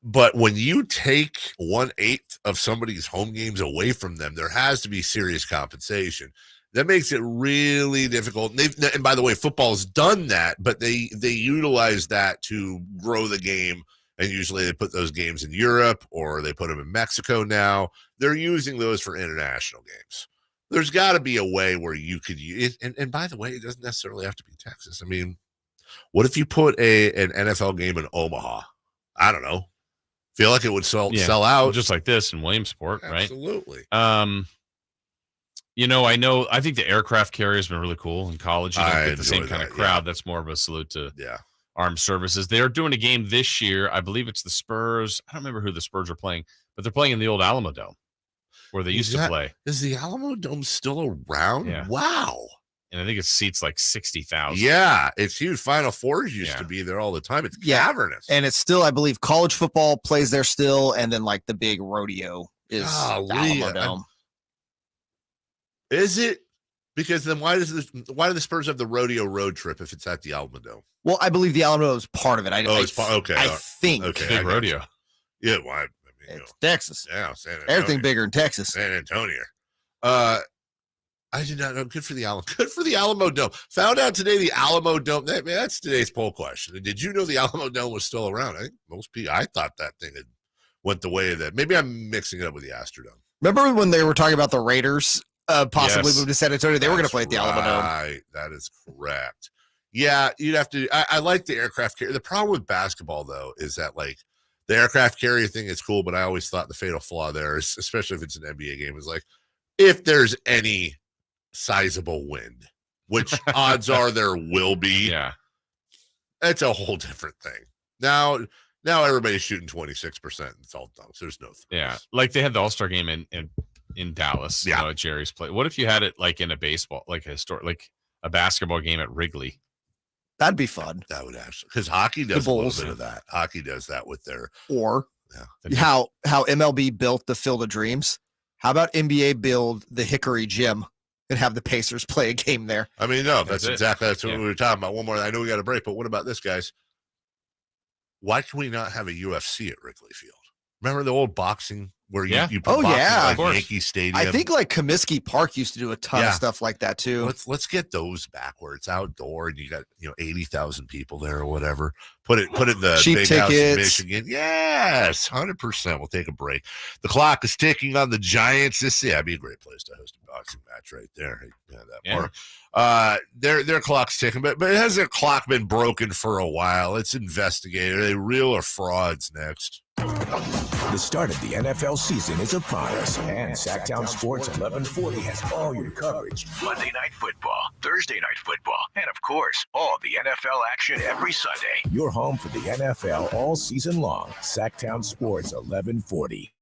But when you take 1/8 of somebody's home games away from them, there has to be serious compensation. That makes it really difficult. And by the way, football's done that, but they utilize that to grow the game. And usually they put those games in Europe or they put them in Mexico now. They're using those for international games. There's got to be a way where you could use it. And by the way, it doesn't necessarily have to be Texas. I mean, what if you put an NFL game in Omaha? I don't know. Feel like it would sell out. Just like this in Williamsport, right? Absolutely. I think the aircraft carrier has been really cool in college. You don't get the same kind of crowd. That's more of a salute to armed services. They're doing a game this year. I believe it's the Spurs. I don't remember who the Spurs are playing, but they're playing in the old Alamo Dome where they used to play. Is the Alamo Dome still around? Yeah. Wow. And I think it seats like 60,000. Yeah, it's huge. Final Fours used to be there all the time. It's cavernous. And it's still, I believe, college football plays there still, and then like the big rodeo is the Alamo Dome. Is it? Because then why do the Spurs have the rodeo road trip if it's at the Alamo Dome? Well, I believe the Alamo Dome is part of it. Okay. I think. Okay. Big rodeo. Yeah, well, it's Texas. Yeah, San Antonio. Everything bigger in Texas. San Antonio. I did not know. Good for the Alamo Dome. Found out today the Alamo Dome. That's today's poll question. Did you know the Alamo Dome was still around? I think most people. I thought that thing had went the way of that. Maybe I'm mixing it up with the Astrodome. Remember when they were talking about the Raiders possibly moved to San Antonio? They were going to play at the Alamo Dome. Right, that is correct. Yeah, you'd have to. I like the aircraft carrier. The problem with basketball, though, is that like the aircraft carrier thing is cool, but I always thought the fatal flaw there, is, especially if it's an NBA game, is like if there's any sizable wind, which odds are there will be. Yeah, that's a whole different thing. Now everybody's shooting 26%. It's all dunks. There's no threes. Yeah, like they had the All-Star game in Dallas. Yeah, at Jerry's place. What if you had it like in a baseball, like a basketball game at Wrigley? That'd be fun. That would actually, because hockey does a little bit of that. Hockey does that with their how MLB built the Field of Dreams. How about NBA build the Hickory Gym and have the Pacers play a game there? I mean, no, that's what Yeah. we were talking about. One more. I know we got a break, but what about this, guys? Why can we not have a UFC at Wrigley Field? Remember the old boxing where you put boxing like Yankee Stadium? I think like Comiskey Park used to do a ton of stuff like that too. Let's get those back where it's outdoor and you got 80,000 people there or whatever. Put it in the cheap big tickets. house in Michigan. Yes, 100%. We'll take a break. The clock is ticking on the Giants. That'd be a great place to host a boxing match right there. Their clock's ticking, but has their clock been broken for a while? It's investigated. Are they real or frauds? Next. The start of the NFL season is upon us, and Sactown Sports 1140 has all your coverage. Monday Night Football, Thursday Night Football, and of course, all the NFL action every Sunday. Your home for the NFL all season long. Sactown Sports 1140.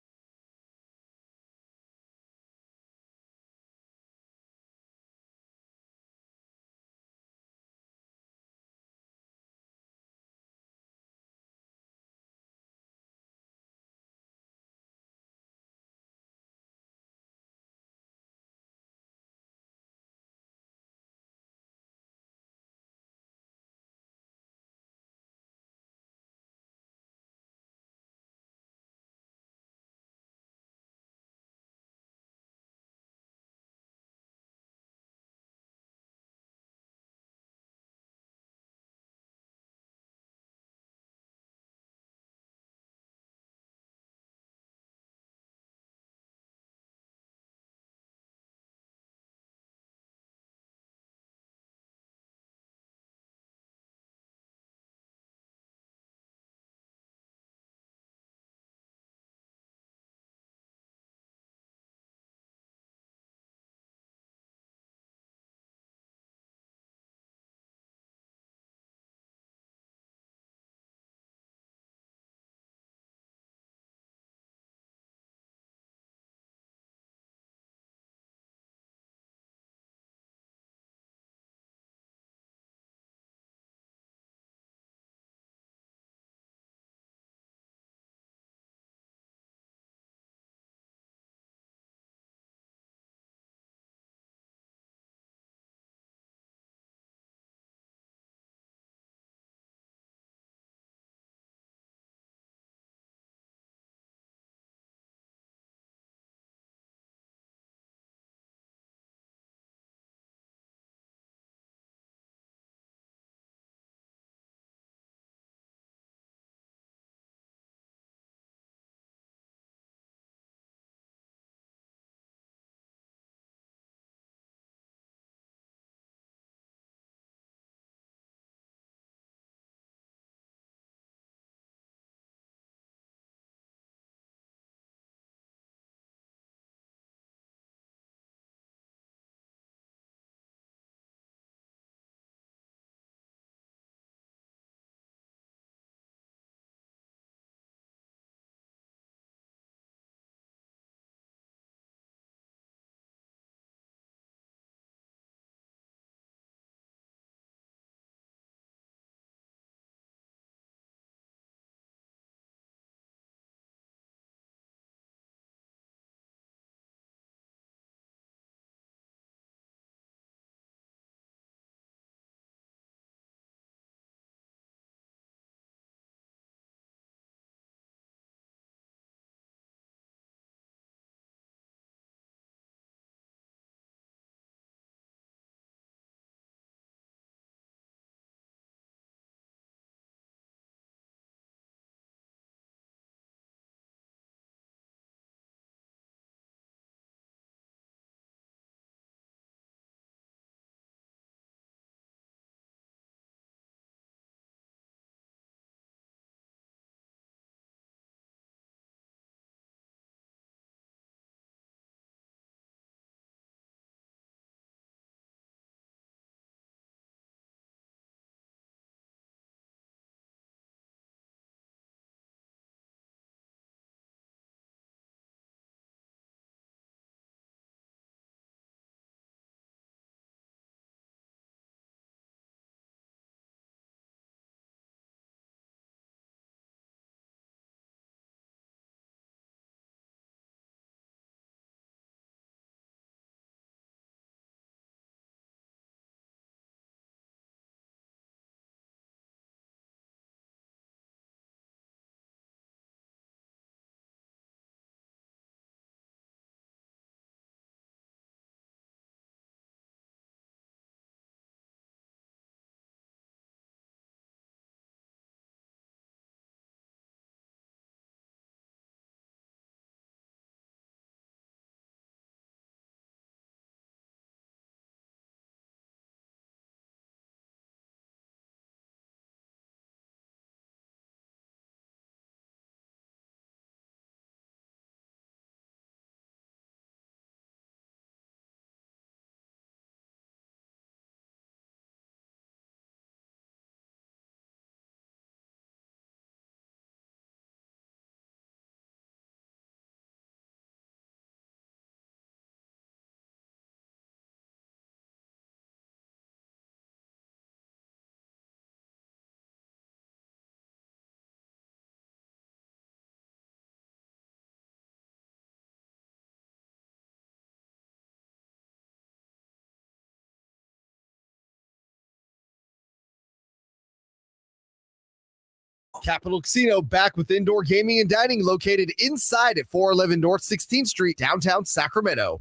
Capital Casino back with indoor gaming and dining located inside at 411 North 16th Street, downtown Sacramento.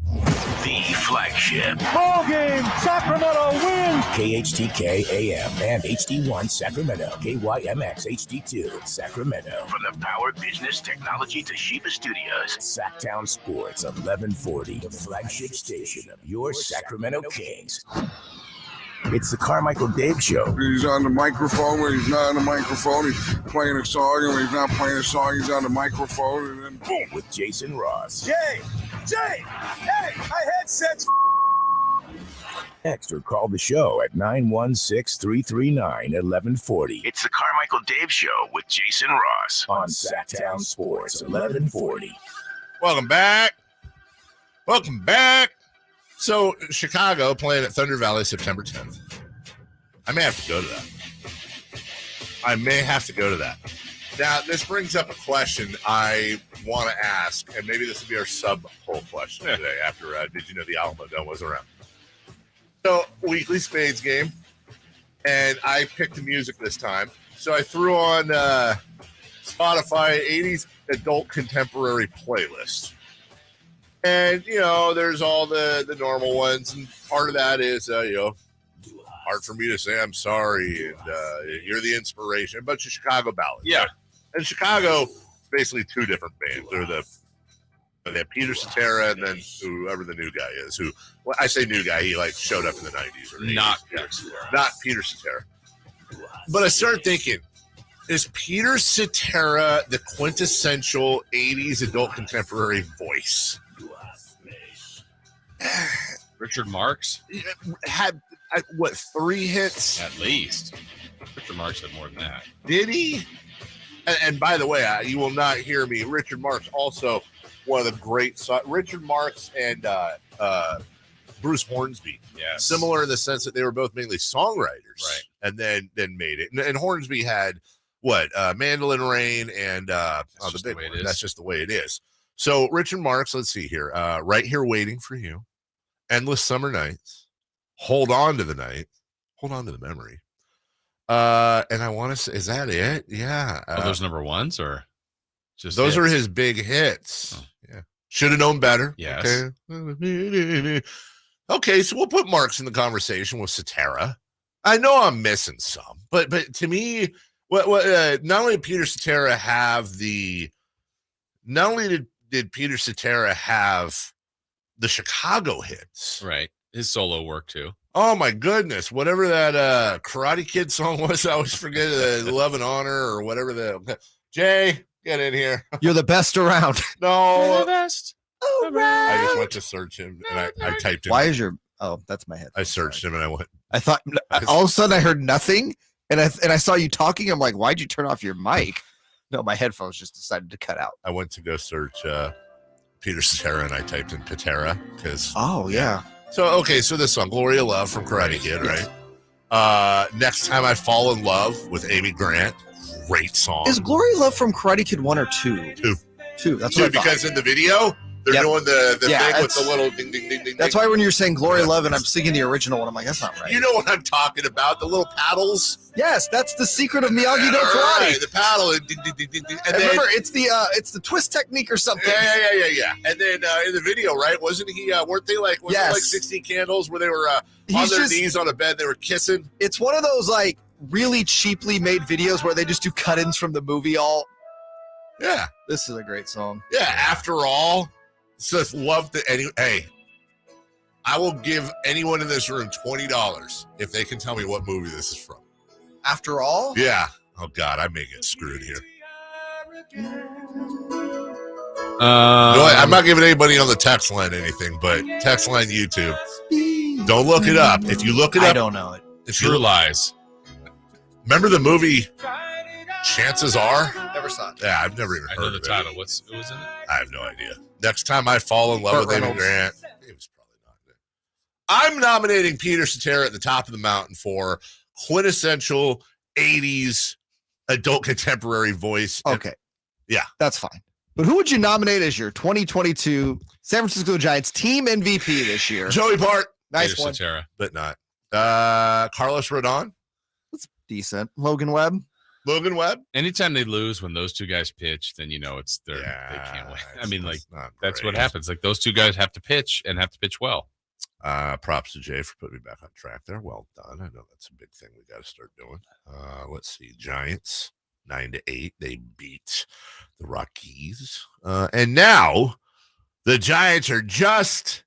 The flagship. Ball game. Sacramento wins. KHTK AM and HD1 Sacramento. KYMX HD2 Sacramento. From the Power Business Technology Toshiba Studios. Sactown Sports 1140, the flagship station of your Sacramento Kings. It's the Carmichael Dave Show. He's on the microphone when he's not on the microphone. He's playing a song, and when he's not playing a song, he's on the microphone, and then boom. With Jason Ross. Jay, hey, my headset's Text or call the show at 916-339-1140. It's the Carmichael Dave Show with Jason Ross. On Sactown Sports 1140. Welcome back. So, Chicago playing at Thunder Valley September 10th. I may have to go to that. Now, this brings up a question I want to ask, and maybe this will be our sub-poll question today after Did You Know the Alamo Dome was around? So, weekly Spades game, and I picked the music this time. So, I threw on Spotify 80s Adult Contemporary Playlist. And, there's all the normal ones. And part of that is, hard for me to say I'm sorry. And you're the inspiration. A bunch of Chicago ballads. Yeah. Right? And Chicago is basically two different bands. They have Peter Cetera and then whoever the new guy is. I say new guy. He showed up in the 90s. Or 80s. Not Peter Cetera. Not Peter Cetera. But I started thinking, is Peter Cetera the quintessential 80s adult contemporary voice? Richard Marx had 3 hits at least. Richard Marx had more than that. Did he? And by the way, you will not hear me. Richard Marx also one of the great Richard Marx and Bruce Hornsby. Yes. Similar in the sense that they were both mainly songwriters, right? And then made it. And Hornsby had Mandolin Rain and That's just the way it is. That's just the way it is. So Richard Marx, let's see here. Right Here Waiting for You. Endless Summer Nights. Hold On to the Night. Hold On to the Memory. And I want to say, is that it? Yeah. Are those number ones or just those hits? are his big hits. Oh. Yeah. Should have known better. Yes. Okay, so we'll put Marx in the conversation with Cetera. I know I'm missing some, but to me, what not only did Peter Cetera have not only did Peter Cetera have the Chicago hits, right? His solo work too. Oh my goodness! Whatever that Karate Kid song was, I always forget Love and Honor or whatever Jay, get in here. You're the best around. No, the best. I just went to search him and I typed in. Why is your? Oh, that's my head. I searched him and I went. I thought all of a sudden I heard nothing, and I saw you talking. I'm like, why'd you turn off your mic? No, my headphones just decided to cut out. I went to go search Peter Cetera and I typed in Patera because. Oh yeah. So this song Gloria Love from Karate Kid, right? Next Time I Fall in Love with Amy Grant, great song. Is Gloria Love from Karate Kid 1 or 2? 2. That's what I thought. Because in the video they're doing the thing with the little ding ding ding ding. That's why when you're saying Gloria Love and I'm singing the original one, I'm like, that's not right. You know what I'm talking about? The little paddles. Yes, that's the secret of Miyagi No Karate. Right, the paddle and ding ding ding ding ding. And remember, it's the twist technique or something. Yeah. And then in the video, right? Wasn't he? Weren't they like 16 candles where they were on their knees on a bed? They were kissing. It's one of those really cheaply made videos where they just do cut-ins from the movie. Yeah, this is a great song. Yeah, After All. So love the hey, I will give anyone in this room $20 if they can tell me what movie this is from. After All? Yeah. Oh God, I may get screwed here. I'm not giving anybody on the text line anything, but text line YouTube. Don't look it up. If you look it up, I don't know it. True Lies. Remember the movie Chances Are? Never saw it. Yeah, I've never even heard I know the of title. it. Who was in it? I have no idea. Next Time I Fall in Love with Amy Grant. It was probably not good. I'm nominating Peter Cetera at the top of the mountain for quintessential 80s adult contemporary voice. Okay. Yeah. That's fine. But who would you nominate as your 2022 San Francisco Giants team MVP this year? Joey Bart. Nice Peter one. Cetera. But not. Carlos Rodon. That's decent. Logan Webb. Logan Webb? Anytime they lose when those two guys pitch, then you know they can't win. I mean, like that's what happens. Like those two guys have to pitch and have to pitch well. Props to Jay for putting me back on track there. Well done. I know that's a big thing we got to start doing. Let's see. Giants 9-8. They beat the Rockies. And now the Giants are just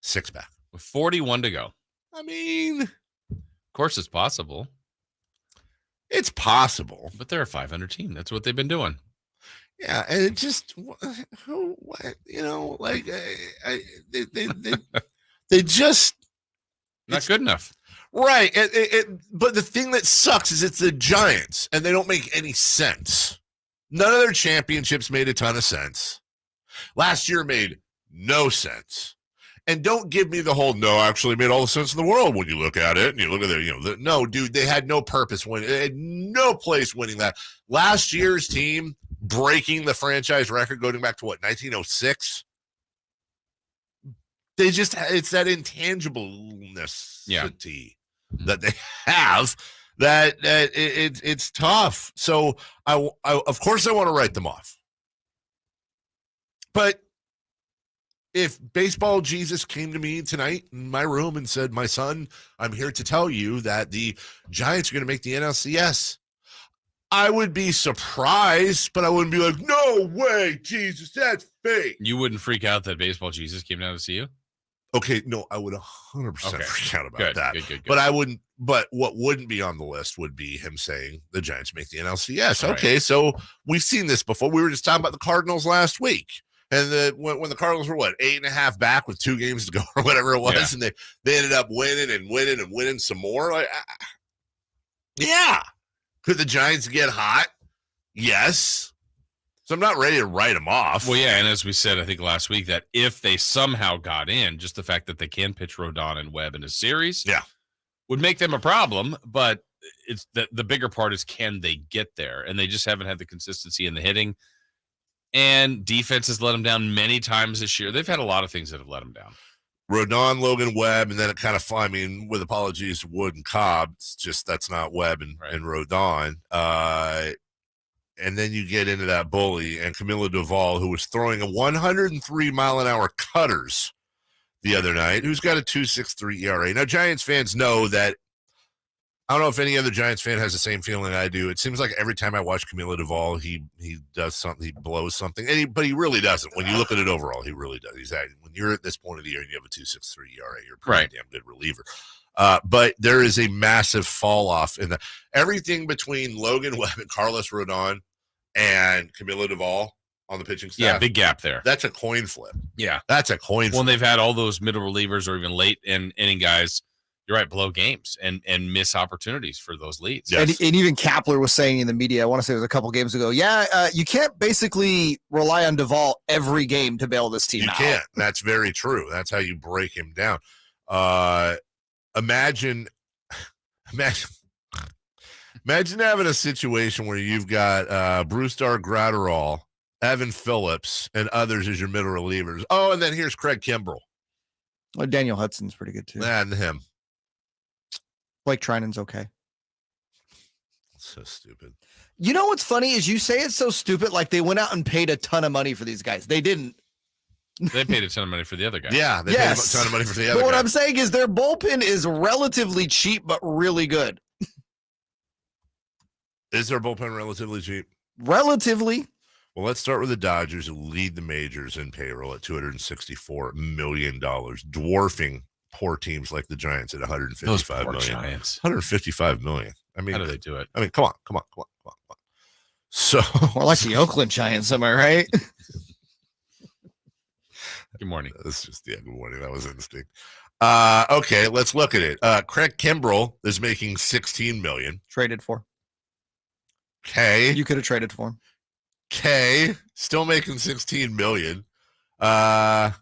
6 back. With 41 to go. I mean, of course it's possible. It's possible. But they're a 500 team. That's what they've been doing. Yeah, and it just, they just not good enough. Right. But the thing that sucks is it's the Giants, and they don't make any sense. None of their championships made a ton of sense. Last year made no sense. And don't give me the whole actually made all the sense in the world when you look at it and you look at it, no, dude, they had no purpose winning. They had no place winning that. Last year's team breaking the franchise record going back to 1906. They just, it's that intangibleness that they have that it's tough. So I of course I want to write them off. But if baseball Jesus came to me tonight in my room and said, my son, I'm here to tell you that the Giants are going to make the NLCS, I would be surprised, but I wouldn't be like, no way, Jesus, that's fake. You wouldn't freak out that baseball Jesus came down to see you? Okay, no, I would 100% freak out about that. Good. But I wouldn't. But what wouldn't be on the list would be him saying the Giants make the NLCS. Right. Okay, so we've seen this before. We were just talking about the Cardinals last week. And when the Cardinals were 8.5 back with 2 games to go or whatever it was, and they ended up winning some more. Like, yeah, could the Giants get hot? Yes. So I'm not ready to write them off. Well, yeah, and as we said, I think last week, that if they somehow got in, just the fact that they can pitch Rodon and Webb in a series, would make them a problem. But it's the bigger part is, can they get there? And they just haven't had the consistency in the hitting. And defense has let them down many times this year. They've had a lot of things that have let them down. Rodon, Logan Webb, and then it kind of, I mean, with apologies to Wood and Cobb, it's just that's not Webb and Rodon. And then you get into that bully and Camilo Doval, who was throwing a 103-mile-an-hour cutters the other night, who's got a 2.63 ERA. Now, Giants fans know that. I don't know if any other Giants fan has the same feeling I do. It seems like every time I watch Camilo Doval, he does something, he blows something, but he really doesn't. When you look at it overall, he really does. When you're at this point of the year and you have a 2.63 ERA, you're a pretty damn good reliever. But there is a massive fall off in everything between Logan Webb and Carlos Rodon and Camilo Doval on the pitching staff. Yeah, big gap there. That's a coin flip. Yeah, that's a coin flip. Well, they've had all those middle relievers or even late inning guys. You're right, blow games and miss opportunities for those leads. Yes. And even Kapler was saying in the media, I want to say it was a couple games ago, you can't basically rely on Doval every game to bail this team out. You can't. That's very true. That's how you break him down. Imagine having a situation where you've got Brusdar Graterol, Evan Phillips, and others as your middle relievers. Oh, and then here's Craig Kimbrell. Well, Daniel Hudson's pretty good too. And him. Blake Trinan's okay. So stupid. You know what's funny is you say it's so stupid, like they went out and paid a ton of money for these guys. They didn't. They paid a ton of money for the other guy. Yeah, they paid a ton of money for the other guy. But what I'm saying is their bullpen is relatively cheap, but really good. Is their bullpen relatively cheap? Relatively. Well, let's start with the Dodgers, who lead the majors in payroll at $264 million, dwarfing poor teams like the Giants at $155 million. Giants. $155 million. I mean, how do they do it? I mean, come on. So more like the Oakland Giants, am I right? Good morning. That's just good morning. That was instinct. Okay, let's look at it. Craig Kimbrell is making $16 million. Traded for. Okay. You could have traded for him. Okay. Still making $16 million. Come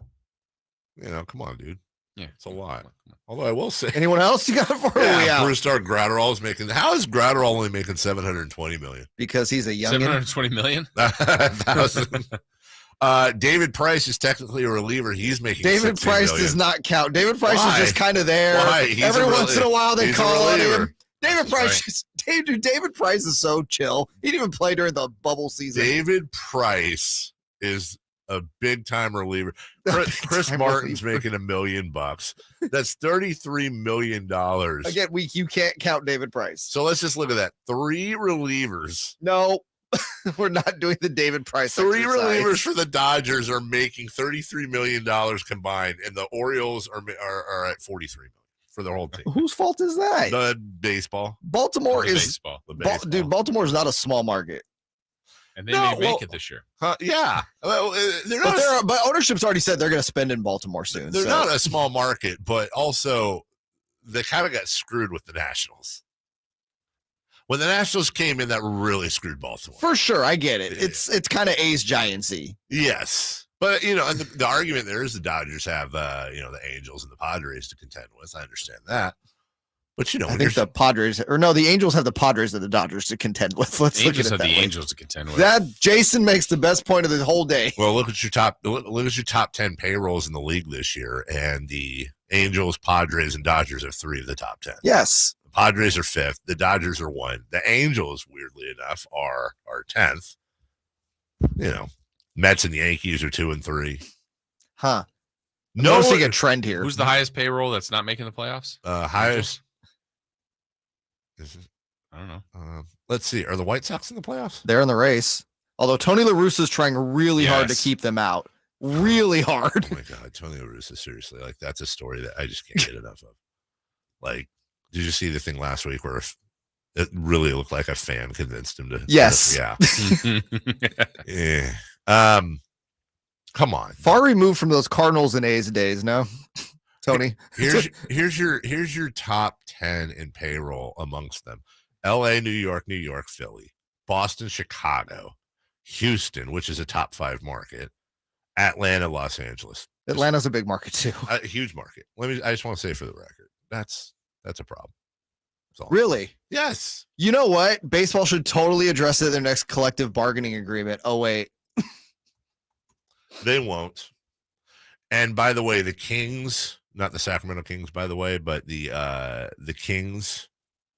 on, dude. Yeah, it's a lot. Although I will say, anyone else you got it for? Brusdar Graterol is making. How is Graterol only making $720 million? Because he's a young. $720 million. David Price is technically a reliever. He's making. David Price does not count. David Price is just kind of there. Why? Every once in a while they call on him. David Price David Price is so chill. He didn't even play during the bubble season. David Price is a big-time reliever. Chris Martin's making $1 million. That's $33 million. Again, you can't count David Price. So let's just look at that. 3 relievers. No, we're not doing the David Price. 3 exercise. relievers for the Dodgers are making $33 million combined, and the Orioles are at $43 million for their whole team. Whose fault is that? The baseball. Baltimore is baseball. Dude, Baltimore is not a small market. And they may make it this year. Yeah. Well, but ownership's already said they're going to spend in Baltimore soon. They're not a small market, but also they kind of got screwed with the Nationals. When the Nationals came in, that really screwed Baltimore. For sure, I get it. It's kind of A's Giantsy. Yes. But, and the argument there is the Dodgers have, the Angels and the Padres to contend with. I understand that. But, I think the Padres, the Angels have the Padres and the Dodgers to contend with. Let's look at it that way. Angels to contend with. That Jason makes the best point of the whole day. Well, look at your top 10 payrolls in the league this year, and the Angels, Padres, and Dodgers are 3 of the top 10. Yes. The Padres are 5th. The Dodgers are 1. The Angels, weirdly enough, are 10th. Mets and Yankees are 2 and 3. Huh. No, noticing a trend here. Who's the highest payroll that's not making the playoffs? Highest. I don't know. Let's see. Are the White Sox in the playoffs? They're in the race. Although Tony La Russa is trying really hard to keep them out. Really hard. Oh my God, Tony La Russa, seriously. Like, that's a story that I just can't get enough of. Like, did you see the thing last week where it really looked like a fan convinced him to? Yes. Yeah. Yeah. Come on. Far removed from those Cardinals and A's days, no? Tony. Here's your top 10 in payroll amongst them. LA, New York, Philly, Boston, Chicago, Houston, which is a top 5 market, Atlanta, Los Angeles. Atlanta's a big market too. A huge market. I just want to say for the record, that's a problem. Really? Yes. You know what? Baseball should totally address it in their next collective bargaining agreement. Oh, wait. They won't. And by the way, the Kings, not the Sacramento Kings, by the way, but the Kings.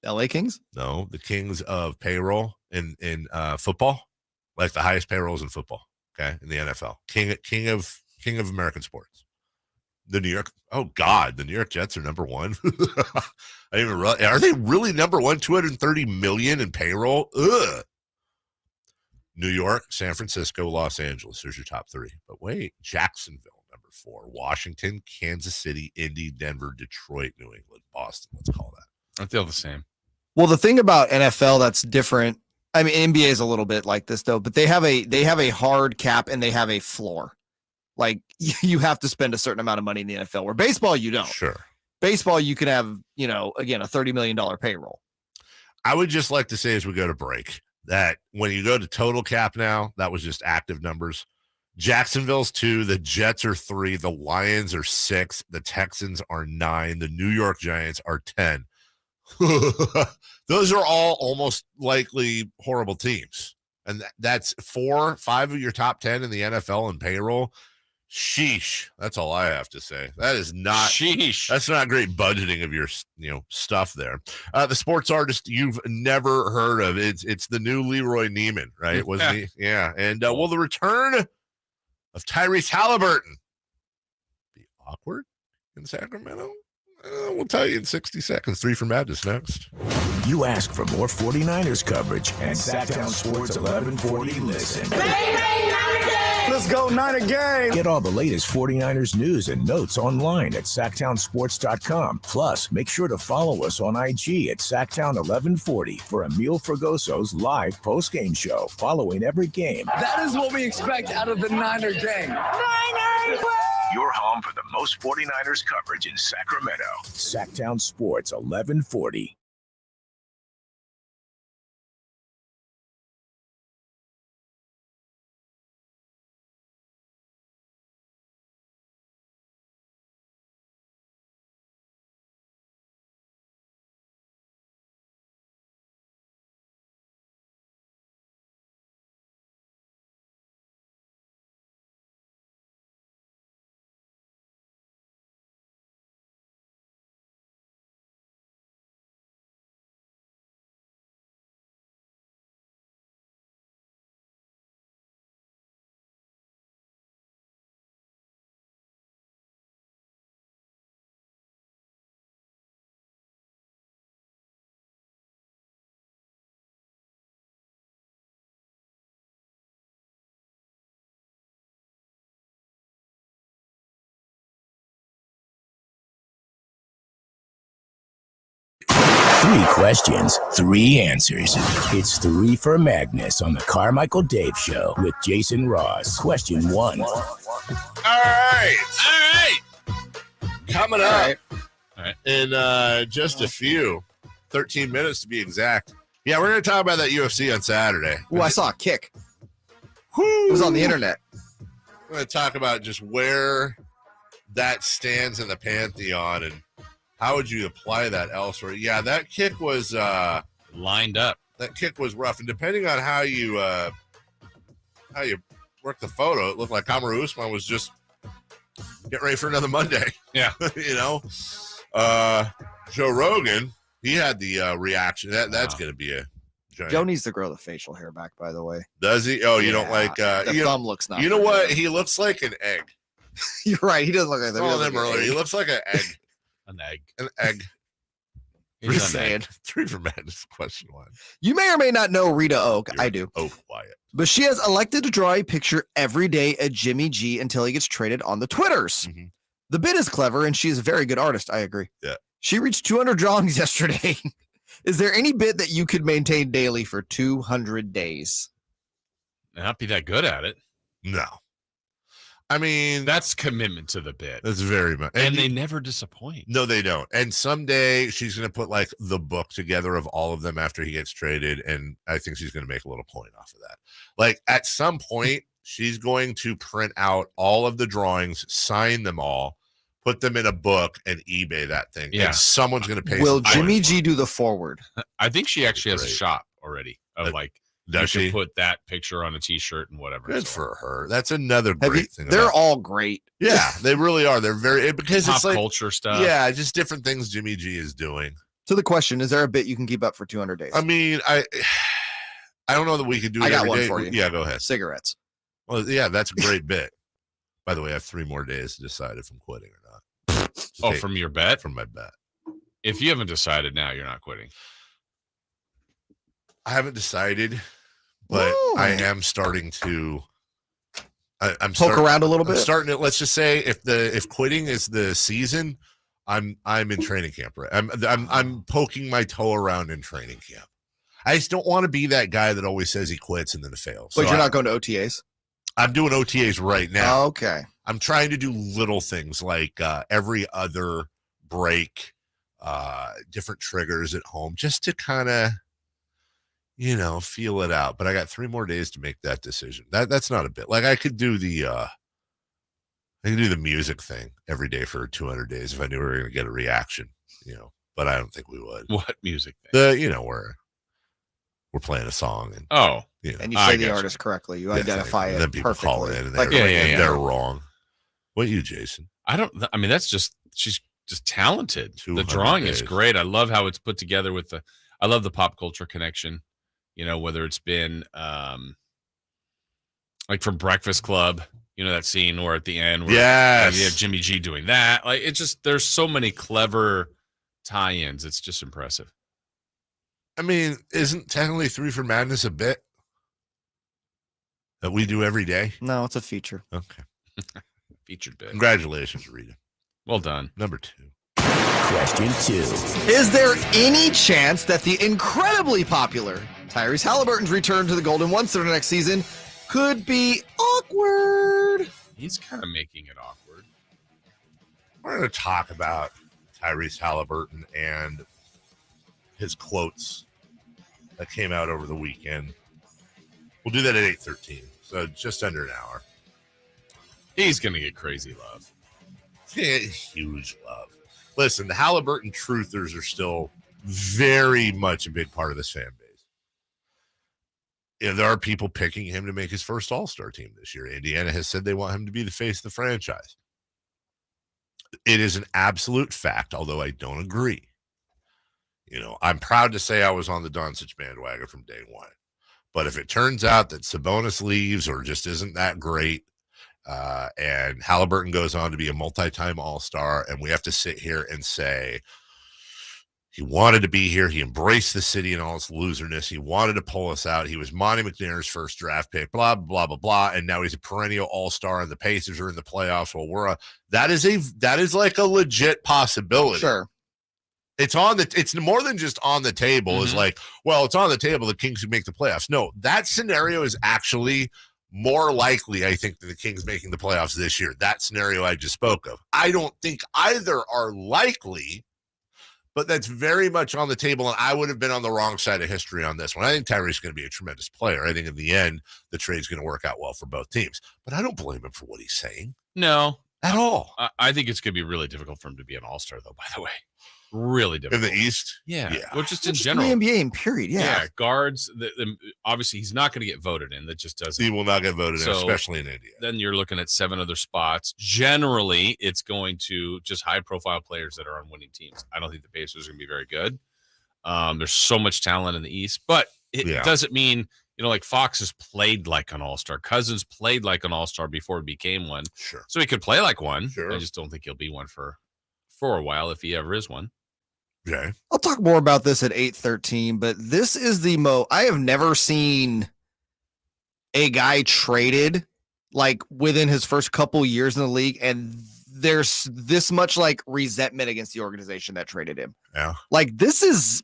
LA Kings? No, the Kings of payroll in football, like the highest payrolls in football, okay, in the NFL. King of American sports. The New York Jets are number 1. Are they really number 1? 230 million in payroll? Ugh. New York, San Francisco, Los Angeles. There's your top 3. But wait, Jacksonville, number 4. Washington, Kansas City, Indy, Denver, Detroit, New England, Boston. Let's call that. I feel the same. Well, the thing about NFL that's different, I mean, NBA is a little bit like this though, but they have a hard cap and they have a floor. Like, you have to spend a certain amount of money in the NFL, where baseball, you don't. Sure. Baseball, you can have, again, a $30 million payroll. I would just like to say as we go to break that when you go to total cap now, that was just active numbers. Jacksonville's 2, the Jets are 3, the Lions are 6, the Texans are 9, the New York Giants are 10. Those are all almost likely horrible teams. And that's 4, 5 of your top 10 in the NFL in payroll. Sheesh. That's all I have to say. That is not sheesh. That's not great budgeting of your stuff there. The sports artist you've never heard of. It's the new Leroy Neiman, right? Wasn't he? Yeah. And will the return of Tyrese Halliburton be awkward in Sacramento? We'll tell you in 60 seconds. 3 for Madness next. You ask for more 49ers coverage, and Sactown Sports 1140 listen. Let's go, Niner gang! Get all the latest 49ers news and notes online at SactownSports.com. Plus, make sure to follow us on IG at Sactown1140 for Emil Fragoso's live post-game show following every game. That is what we expect out of the Niner gang. Niners! Your home for the most 49ers coverage in Sacramento. Sactown Sports 1140. 3 questions, 3 answers. It's 3 for Magnus on the Carmichael Dave Show with Jason Ross. Question 1. All right. Coming up in just a few, 13 minutes to be exact. Yeah, we're going to talk about that UFC on Saturday. Oh, I saw a kick. It was on the internet. We're going to talk about just where that stands in the pantheon and how would you apply that elsewhere. Yeah, that kick was lined up. That kick was rough, and depending on how you work the photo, it looked like Kamaru Usman was just getting ready for another Monday. Yeah, Joe Rogan, he had the reaction. That's going to be a giant. Joe needs to grow the facial hair back, by the way. Does he? Oh, you don't like the thumb looks not. You know what? He looks like an egg. You're right. He doesn't look like that. I saw him earlier. He looks like an egg. An egg. An egg. Just saying. 3 for Madness. Question 1. You may or may not know Rita Oak. I do. Oak Wyatt. But she has elected to draw a picture every day at Jimmy G until he gets traded on the Twitters. Mm-hmm. The bit is clever, and she is a very good artist. I agree. Yeah. She reached 200 drawings yesterday. Is there any bit that you could maintain daily for 200 days? Not be that good at it. No. I mean, that's commitment to the bit. That's very much. And they never disappoint. No, they don't. And someday she's going to put like the book together of all of them after he gets traded. And I think she's going to make a little point off of that. Like at some point, she's going to print out all of the drawings, sign them all, put them in a book, and eBay that thing. Yeah. And someone's going to pay. Will Jimmy G do the forward? I think she actually has a shop already of like, does you she can put that picture on a t-shirt and whatever. Good for her. That's another great thing. They're all great. Yeah, they really are. They're very, because Pop it's like culture stuff. Yeah, just different things Jimmy G is doing. So the question, is there a bit you can keep up for 200 days? I mean, I don't know that we could do it. I got every one day. for you. Yeah, go ahead. Cigarettes. Well, yeah, that's a great bit. By the way, I have 3 more days to decide if I'm quitting or not. From your bet? From my bet. If you haven't decided now, you're not quitting. I haven't decided, but I am starting to. I'm poke around a little bit. I'm starting to. Let's just say if quitting is the season, I'm in training camp. Right, I'm poking my toe around in training camp. I just don't want to be that guy that always says he quits and then it fails. But you're not going to OTAs? I'm doing OTAs right now. Okay. I'm trying to do little things like every other break, different triggers at home, just to kind of, feel it out. But I got 3 more days to make that decision. That's not a bit. Like I could do the music thing every day for 200 days if I knew we were going to get a reaction, but I don't think we would. What music thing? Where we're playing a song and and you say the artist correctly. You identify it then people perfectly. call in and Like, they're wrong. What you, Jason? I mean, she's just talented. The 200 drawing days. is great. I love how it's put together with I love the pop culture connection, whether it's been like from Breakfast Club, that scene where at the end where you have Jimmy G doing that. Like it's just, there's so many clever tie-ins. It's just impressive. I mean, isn't technically 3 for Madness a bit that we do every day? No, it's a feature. Okay. Featured bit. Congratulations, Rita. Well done. Number 2. Question 2. Is there any chance that the incredibly popular Tyrese Halliburton's return to the Golden One Center next season could be awkward? He's kind of making it awkward. We're going to talk about Tyrese Halliburton and his quotes that came out over the weekend. We'll do that at 8:13, so just under an hour. He's going to get crazy love. Huge love. Listen, the Halliburton truthers are still very much a big part of this fan base. There are people picking him to make his first All-Star team this year. Indiana has said they want him to be the face of the franchise. It is an absolute fact, although I don't agree. I'm proud to say I was on the Doncic bandwagon from day one. But if it turns out that Sabonis leaves or just isn't that great, and Halliburton goes on to be a multi-time All-Star, and we have to sit here and say he wanted to be here, he embraced the city and all its loserness, he wanted to pull us out, he was Monty McNair's first draft pick, blah, blah, blah, blah, and now he's a perennial All-Star, and the Pacers are in the playoffs. Well, that is like a legit possibility. Sure. It's more than just on the table. It's like, well, it's on the table. The Kings would make the playoffs. No, that scenario is actually more likely, I think, than the Kings making the playoffs this year. That scenario I just spoke of. I don't think either are likely, but that's very much on the table, and I would have been on the wrong side of history on this one. I think Tyree's going to be a tremendous player. I think in the end, the trade's going to work out well for both teams. But I don't blame him for what he's saying. No. At all. I think it's going to be really difficult for him to be an all-star, though, by the way. Really difficult. In the East? Yeah. Yeah. Well, just in general. The NBA in period, yeah. Guards, obviously, he's not going to get voted in. That just doesn't. He will not get voted in, especially in India. Then you're looking at 7 other spots. Generally, it's going to just high-profile players that are on winning teams. I don't think the Pacers are going to be very good. There's so much talent in the East, but it doesn't mean, like Fox has played like an all-star. Cousins played like an all-star before he became one. Sure. So he could play like one. Sure. I just don't think he'll be one for a while if he ever is one. Okay. I'll talk more about this at 8:13, but this is I have never seen a guy traded like within his first couple years in the league, and there's this much like resentment against the organization that traded him. Yeah. Like this is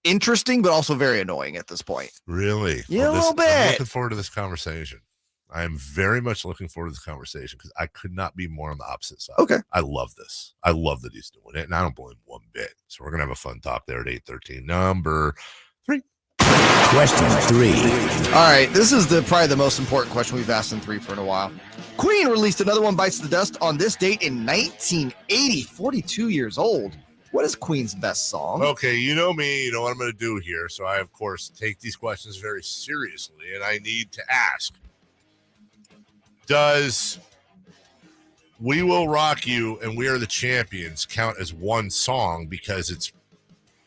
interesting, but also very annoying at this point. Really? Yeah, a little bit. I'm looking forward to this conversation. I am very much looking forward to this conversation because I could not be more on the opposite side. Okay. I love this. I love that he's doing it, and I don't blame him one bit. So we're going to have a fun talk there at 8:13. Number 3. Question 3. All right, this is probably the most important question we've asked in 3 for a while. Queen released another one bites the dust on this date in 1980, 42 years old. What is Queen's best song? Okay, you know me, you know what I'm going to do here. So I, of course, take these questions very seriously, and I need to ask, does We Will Rock You and We Are the Champions count as one song because it's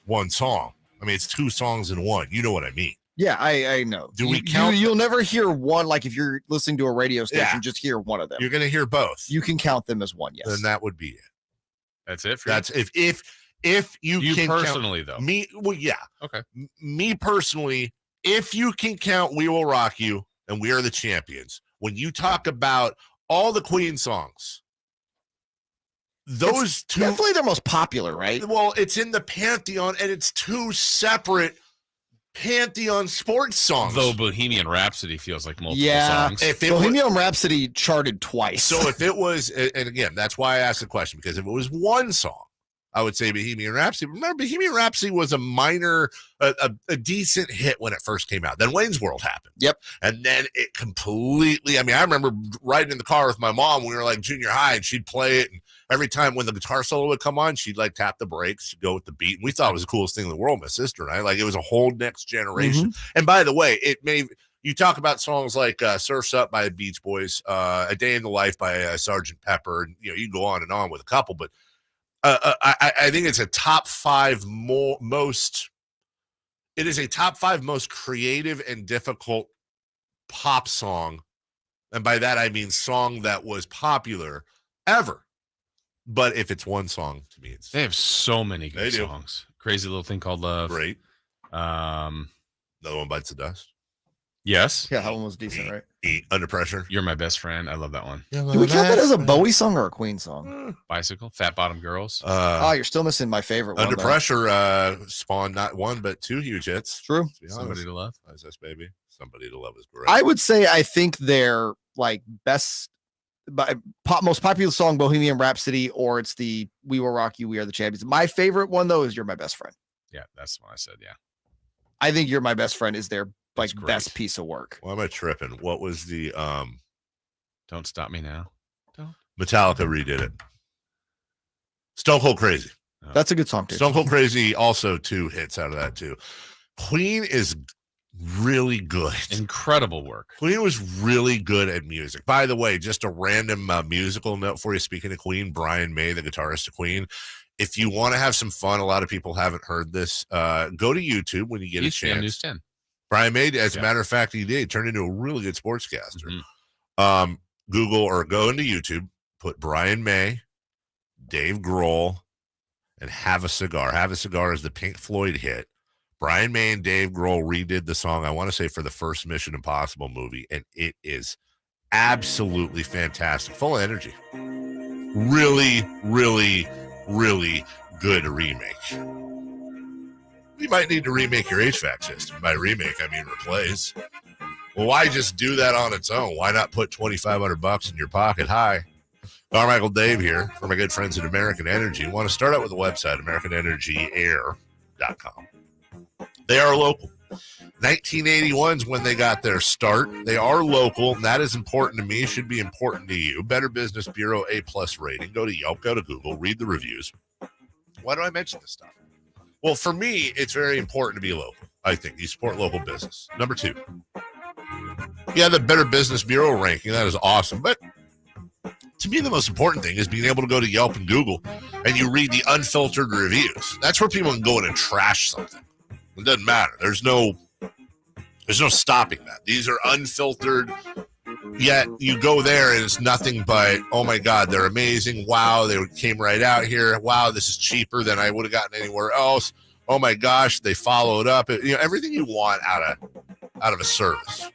one song? I mean, it's 2 songs in one. You know what I mean. Yeah, I know. Do we count? You'll never hear one, like if you're listening to a radio station, just hear one of them. You're going to hear both. You can count them as one, yes. Then that would be it. That's it for That's if you can personally count, though. Me, well, yeah. Okay. Me personally, if you can count We Will Rock You and We Are the Champions, when you talk about all the Queen songs, those 2 definitely their most popular, right? Well, it's in the Pantheon, and it's 2 separate Pantheon sports songs. Though Bohemian Rhapsody feels like multiple songs. If it Bohemian Rhapsody charted twice. So if it was, and again, that's why I asked the question, because if it was one song, I would say Bohemian Rhapsody. Remember, Bohemian Rhapsody was a minor, a decent hit when it first came out. Then Wayne's World happened. Yep. And then it completely, I mean, I remember riding in the car with my mom when we were like junior high, and she'd play it. And every time when the guitar solo would come on, she'd like tap the brakes, go with the beat. And we thought it was the coolest thing in the world, my sister and I. Like, it was a whole next generation. And by the way, you talk about songs like Surf's Up by the Beach Boys, A Day in the Life by Sgt. Pepper, and you can go on and on with a couple, but I think it's a top 5 most. It is a top 5 most creative and difficult pop song, and by that I mean song that was popular ever. But if it's one song, to me, they have so many good songs. Crazy Little Thing Called Love. Great. Another One Bites the Dust. Yes. Yeah, that one was decent, right? Under Pressure. You're My Best Friend. I love that one. Do we count that as a Bowie song or a Queen song? Bicycle. Fat Bottom Girls. You're still missing my favorite one. Under Pressure spawned not 1 but 2 huge hits. True. Somebody to Love. How's this, baby? Somebody to Love is great. I would say I think their like best, most popular song, Bohemian Rhapsody, or it's the We Will Rock You, We Are the Champions. My favorite one though is You're My Best Friend. Yeah, that's what I said. Yeah. I think You're My Best Friend is their like best piece of work. Why am I tripping? What was the Don't Stop Me Now? Don't. Metallica redid it. Stone Cold Crazy. That's a good song too. Stone Cold Crazy also 2 hits out of that too. Queen is really good. Incredible work. Queen was really good at music. By the way, just a random musical note for you. Speaking of Queen, Brian May, the guitarist of Queen. If you want to have some fun, a lot of people haven't heard this. Go to YouTube when you get a chance. News 10. Brian May, as a matter of fact, he did turn into a really good sportscaster. Google or go into YouTube, put Brian May, Dave Grohl, and Have a Cigar. Have a Cigar is the Pink Floyd hit. Brian May and Dave Grohl redid the song, I want to say, for the first Mission Impossible movie, and it is absolutely fantastic. Full of energy. Really, really really good remake. You might need to remake your HVAC system. By remake, I mean replace. Well, why just do that on its own? Why not put $2,500 in your pocket? Hi, Carmichael Dave here for my good friends at American Energy. I want to start out with the website, AmericanEnergyAir.com. They are local. 1981 is when they got their start. They are local, and that is important to me. It should be important to you. Better Business Bureau A+ rating. Go to Yelp, go to Google, read the reviews. Why do I mention this stuff? Well, for me, it's very important to be local. I think you support local business. Number 2, yeah, the Better Business Bureau ranking. That is awesome. But to me, the most important thing is being able to go to Yelp and Google and you read the unfiltered reviews. That's where people can go in and trash something. It doesn't matter. There's no stopping that. These are unfiltered, yet you go there and it's nothing but, oh my God, they're amazing. Wow, they came right out here. Wow, this is cheaper than I would have gotten anywhere else. Oh my gosh, they followed up. Everything you want out of a service.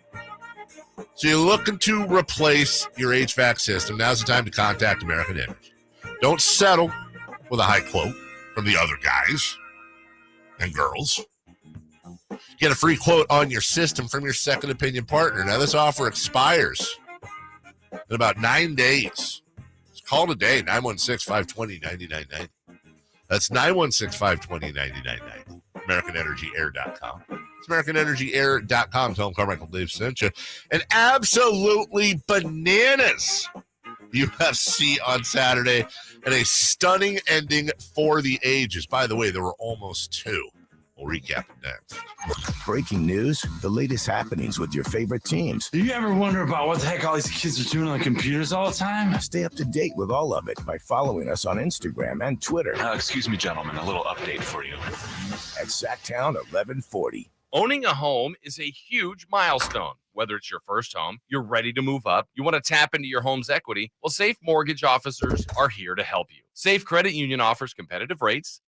So you're looking to replace your HVAC system. Now's the time to contact American Energy. Don't settle with a high quote from the other guys and girls. Get a free quote on your system from your second opinion partner. Now, this offer expires in about 9 days. Just call today, 916-520-9990. That's 916-520-9990. AmericanEnergyAir.com. It's AmericanEnergyAir.com. Tell them Carmichael Dave sent you. And absolutely bananas UFC on Saturday and a stunning ending for the ages. By the way, there were almost 2. We'll recap it next. Breaking news, the latest happenings with your favorite teams. Do you ever wonder about what the heck all these kids are doing on computers all the time? Stay up to date with all of it by following us on Instagram and Twitter. Excuse me, gentlemen, a little update for you. At Sactown 1140. Owning a home is a huge milestone. Whether it's your first home, you're ready to move up, you want to tap into your home's equity, well, Safe Mortgage officers are here to help you. Safe Credit Union offers competitive rates.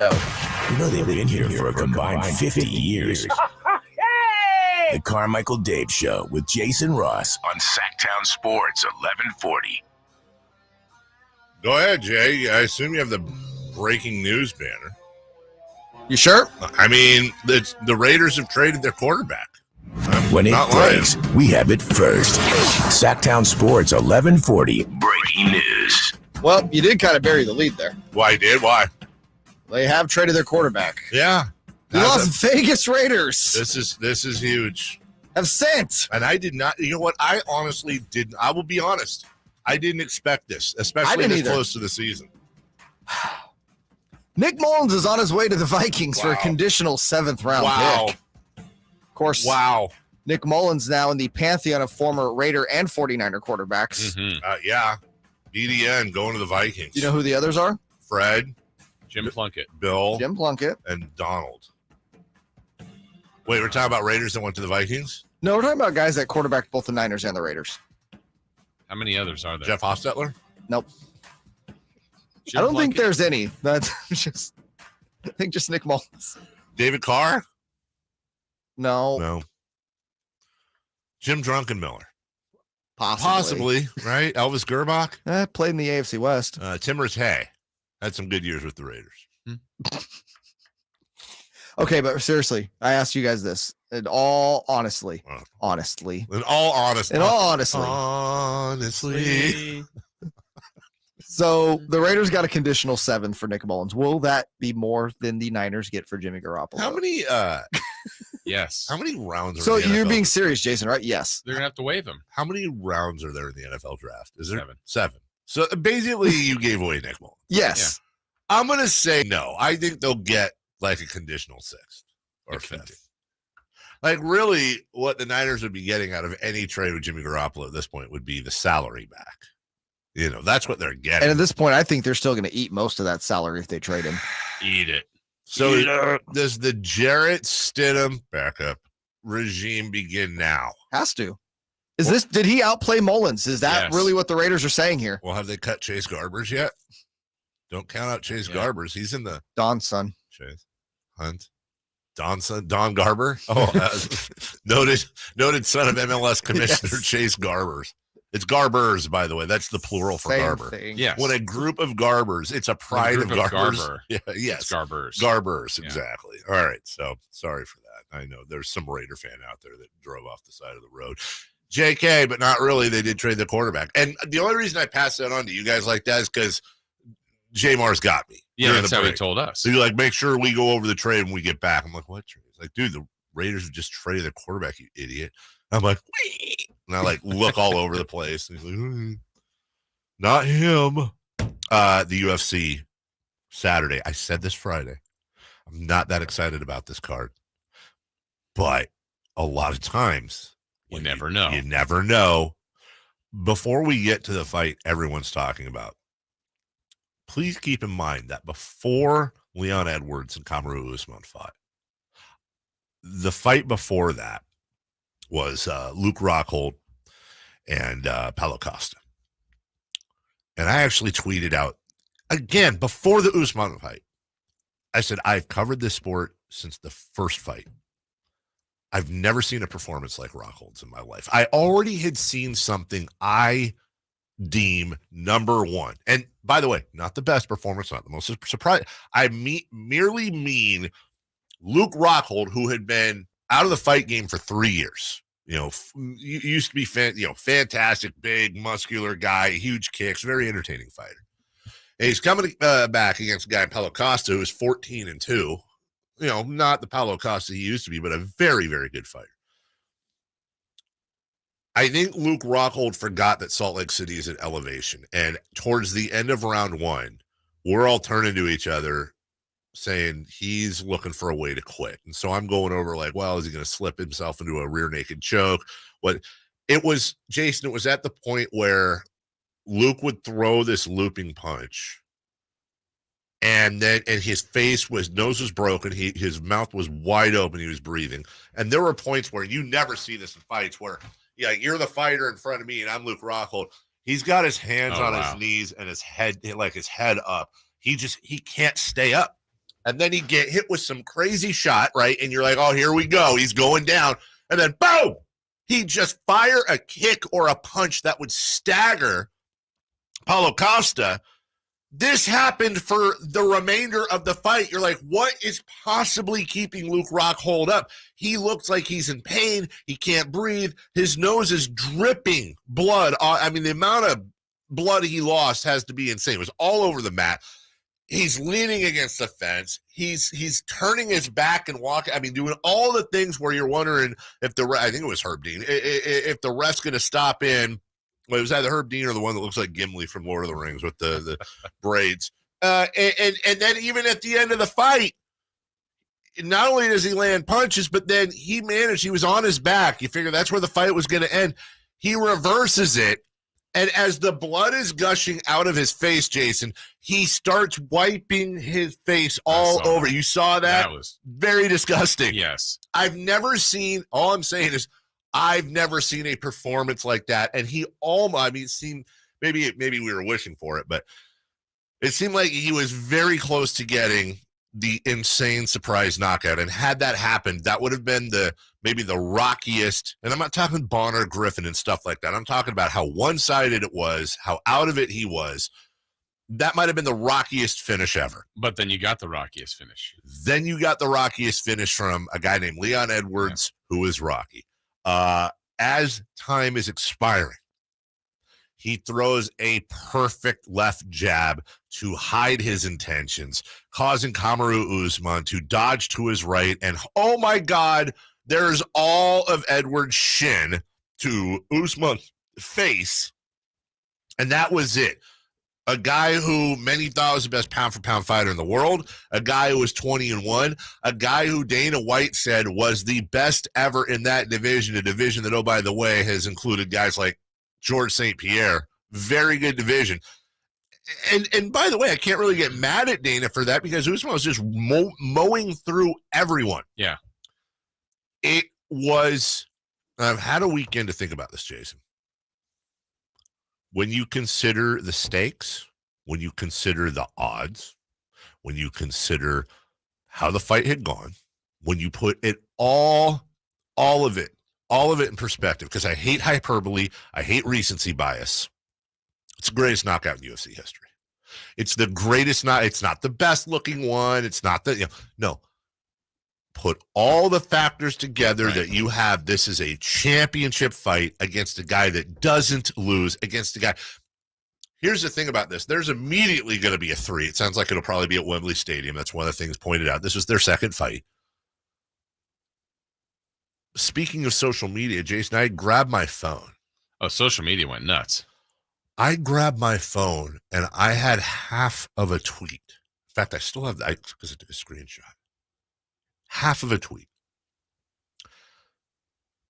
You know they've been here for a combined 50 years. The Carmichael Dave Show with Jason Ross On Sactown Sports 1140. Go ahead, Jay. I assume you have the breaking news banner. You sure? I mean, the Raiders have traded their quarterback. When it breaks, we have it first. Sactown Sports 1140. Breaking news. Well, you did kind of bury the lead there. Why did? Why? They have traded their quarterback. Yeah. The Las Vegas Raiders. This is huge. Have sent. And I did not, you know what? I honestly didn't. I will be honest. I didn't expect this, especially this close to the season. Nick Mullins is on his way to the Vikings for a conditional 7th round pick. Of course. Wow. Nick Mullins now in the pantheon of former Raider and 49er quarterbacks. Yeah. BDN going to the Vikings. You know who the others are? Fred. Jim Plunkett. Bill. Jim Plunkett. And Donald. Wait, we're talking about Raiders that went to the Vikings? No, we're talking about guys that quarterbacked both the Niners and the Raiders. How many others are there? Jeff Hostetler? Nope. Jim I don't think Plunkett? there's any. That's just, I think just Nick Mullins. David Carr? No. No. Jim Drunkenmiller? Possibly. Right? Elvis Gerbach? Played in the AFC West. Timmer's Hay. Had some good years with the Raiders. Okay, but seriously, I asked you guys this. In all honestly. In all honesty. So the Raiders got a conditional 7 for Nick Mullins. Will that be more than the Niners get for Jimmy Garoppolo? How many Yes. How many rounds are So in the you're NFL? being serious, Jason, right? Yes. They're gonna have to waive him. How many rounds are there in the NFL draft? Is there 7? 7. So basically, you gave away Nick Mullins. Yes. I'm going to say no. I think they'll get like a conditional 6th or 5th. Like, really, what the Niners would be getting out of any trade with Jimmy Garoppolo at this point would be the salary back. You know, that's what they're getting. And at this point, I think they're still going to eat most of that salary if they trade him. Eat it. So does the Jarrett Stidham backup regime begin now? Has to. Did he outplay Mullins? Is that really what the Raiders are saying here? Well, have they cut Chase Garbers yet? Don't count out Chase Garbers. He's in the Don's son. Chase Hunt. Don's son, Don Garber. Oh, noted son of MLS Commissioner Chase Garbers. It's Garbers, by the way. That's the plural for Same Garber. thing. Yes. When a group of Garbers, it's a pride of Garbers. Garber. Yeah, yes. It's Garbers. Garbers, Yeah. exactly. All right. So sorry for that. I know there's some Raider fan out there that drove off the side of the road. JK, but not really. They did trade the quarterback. And the only reason I passed that on to you guys like that is because J-Mar's got me. Yeah, that's how he told us. So you're like, make sure we go over the trade when we get back. I'm like, what trade? He's like, dude, the Raiders have just traded their quarterback, you idiot. I'm like, wee! And I like look all over the place. And he's like, not him. The UFC Saturday. I said this Friday. I'm not that excited about this card. But a lot of times, you never know. You never know. Before we get to the fight everyone's talking about, please keep in mind that before Leon Edwards and Kamaru Usman fought, the fight before that was Luke Rockhold and Paulo Costa. And I actually tweeted out, again, before the Usman fight, I said, I've covered this sport since the first fight. I've never seen a performance like Rockhold's in my life. I already had seen something I deem number one. And by the way, not the best performance, not the most surprising. I merely mean Luke Rockhold, who had been out of the fight game for 3 years. You know, used to be fantastic, big, muscular guy, huge kicks, very entertaining fighter. And he's coming back against a guy, Paulo Costa, who is 14-2. You know, not the Paulo Costa he used to be, but a very, very good fighter. I think Luke Rockhold forgot that Salt Lake City is at elevation. And towards the end of round one, we're all turning to each other saying he's looking for a way to quit. And so I'm going over like, well, is he going to slip himself into a rear naked choke? It was, Jason, it was at the point where Luke would throw this looping punch. And his nose was broken. His mouth was wide open. He was breathing. And there were points where you never see this in fights where, yeah, you're the fighter in front of me and I'm Luke Rockhold. He's got his hands on his knees and his head up. He can't stay up. And then he get hit with some crazy shot, right? And you're like, oh, here we go. He's going down. And then boom, he just fire a kick or a punch that would stagger Paulo Costa. This happened for the remainder of the fight. You're like, what is possibly keeping Luke Rockhold up? He looks like he's in pain. He can't breathe. His nose is dripping blood. I mean, the amount of blood he lost has to be insane. It was all over the mat. He's leaning against the fence. He's turning his back and walking. I mean, doing all the things where you're wondering if I think it was Herb Dean, if the ref's going to stop in. Well, it was either Herb Dean or the one that looks like Gimli from Lord of the Rings with the braids. And then even at the end of the fight, not only does he land punches, but then he was on his back. You figure that's where the fight was going to end. He reverses it. And as the blood is gushing out of his face, Jason, he starts wiping his face all over. You saw that? That was very disgusting. Yes. I've never seen a performance like that. And it seemed, maybe we were wishing for it, but it seemed like he was very close to getting the insane surprise knockout. And had that happened, that would have been maybe the rockiest. And I'm not talking Bonner, Griffin and stuff like that. I'm talking about how one-sided it was, how out of it he was. That might have been the rockiest finish ever. But then you got the rockiest finish. Then you got the rockiest finish from a guy named Leon Edwards, who is Rocky. As time is expiring, he throws a perfect left jab to hide his intentions, causing Kamaru Usman to dodge to his right. And oh my God, There's all of Edwards' shin to Usman's face, and that was it. A guy who many thought was the best pound-for-pound fighter in the world, a guy who was 20-1, a guy who Dana White said was the best ever in that division, a division that, oh, by the way, has included guys like George St. Pierre. Very good division. And by the way, I can't really get mad at Dana for that because Usman was just mowing through everyone. Yeah. It was I've had a weekend to think about this, Jason. When you consider the stakes, when you consider the odds, when you consider how the fight had gone, when you put it all of it in perspective, because I hate hyperbole, I hate recency bias. It's the greatest knockout in UFC history. It's the greatest it's not the best looking one. It's not the, no. Put all the factors together that you have. This is a championship fight against a guy that doesn't lose, against a guy. Here's the thing about this. There's immediately going to be a 3. It sounds like it'll probably be at Wembley Stadium. That's one of the things pointed out. This was their second fight. Speaking of social media, Jason, I grabbed my phone. Oh, social media went nuts. I grabbed my phone and I had half of a tweet. In fact, I still have that because I took a screenshot. Half of a tweet.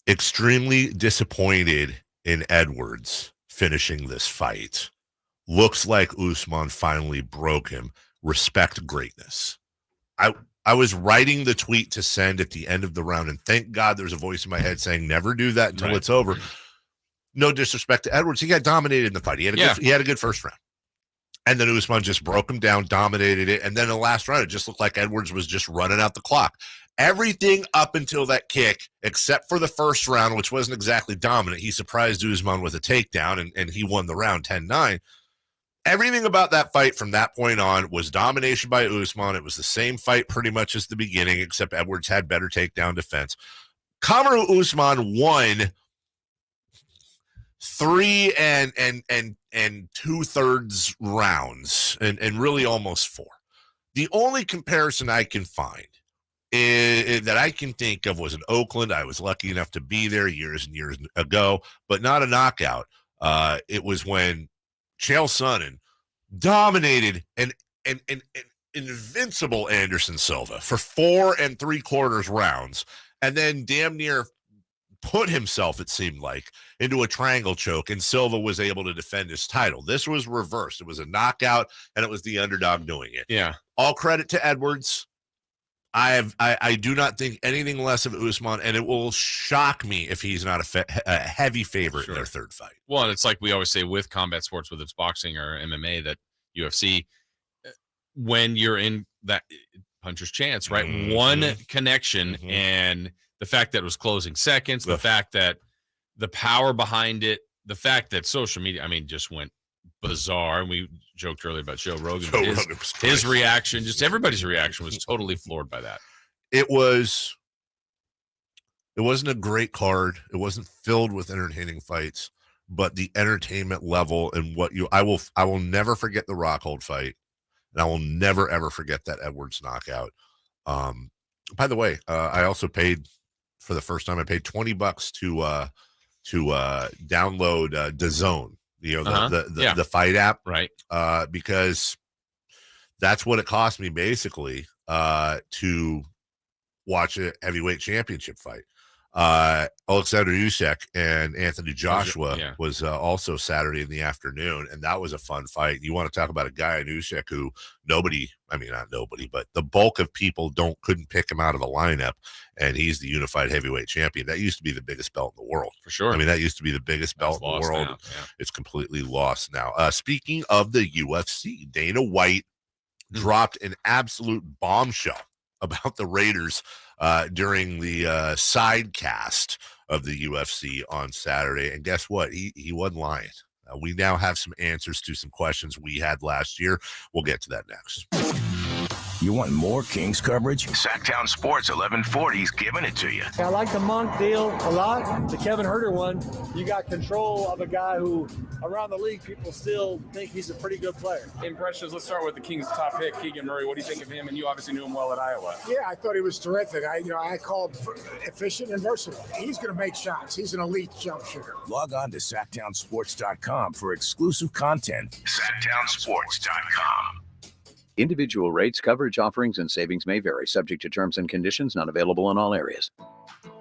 Extremely disappointed in Edwards finishing this fight. Looks like Usman finally broke him. Respect greatness. I was writing the tweet to send at the end of the round, and thank God there's a voice in my head saying never do that until it's over. No disrespect to Edwards. He got dominated in the fight. He had a good first round. And then Usman just broke him down, dominated it. And then in the last round, it just looked like Edwards was just running out the clock. Everything up until that kick, except for the first round, which wasn't exactly dominant. He surprised Usman with a takedown, and he won the round 10-9. Everything about that fight from that point on was domination by Usman. It was the same fight pretty much as the beginning, except Edwards had better takedown defense. Kamaru Usman won 3 and 2/3 rounds, and really almost 4. The only comparison I can find that I can think of was in Oakland. I was lucky enough to be there years and years ago, but not a knockout. It was when Chael Sonnen dominated an invincible Anderson Silva for 4 3/4 rounds, and then damn near put himself, it seemed like, into a triangle choke, and Silva was able to defend his title. This was reversed. It was a knockout, and it was the underdog doing it. Yeah. All credit to Edwards. I do not think anything less of Usman, and it will shock me if he's not a heavy favorite in their third fight. Well, and it's like we always say with combat sports, whether it's boxing or MMA, that UFC, when you're in that puncher's chance, right? Mm-hmm. One connection, and the fact that it was closing seconds, the fact that the power behind it, the fact that social media, just went bizarre. And we joked earlier about Joe Rogan. His reaction, just everybody's reaction, was totally floored by that. It wasn't a great card. It wasn't filled with entertaining fights, but the entertainment level and I will never forget the Rockhold fight, and I will never ever forget that Edwards knockout. By the way, I also paid for the first time. I paid $20 to download DAZN. The fight app, right? Because that's what it cost me basically to watch a heavyweight championship fight. Alexander Usyk and Anthony Joshua was also Saturday in the afternoon, and that was a fun fight. You want to talk about a guy in Usyk who not nobody, but the bulk of people couldn't pick him out of a lineup, and he's the unified heavyweight champion. That used to be the biggest belt in the world. For sure. That used to be the biggest belt in the world. It's completely lost now. Speaking of the UFC, Dana White dropped an absolute bombshell about the Raiders during the sidecast of the UFC on Saturday. And guess what? He wasn't lying. We now have some answers to some questions we had last year. We'll get to that next. You want more Kings coverage? Sactown Sports 1140 is giving it to you. I like the Monk deal a lot. The Kevin Huerter one, you got control of a guy who, around the league, people still think he's a pretty good player. Impressions, let's start with the Kings' top pick, Keegan Murray. What do you think of him? And you obviously knew him well at Iowa. Yeah, I thought he was terrific. I called efficient and versatile. He's going to make shots. He's an elite jump shooter. Log on to SactownSports.com for exclusive content. SactownSports.com. Individual rates, coverage offerings, and savings may vary, subject to terms and conditions, not available in all areas.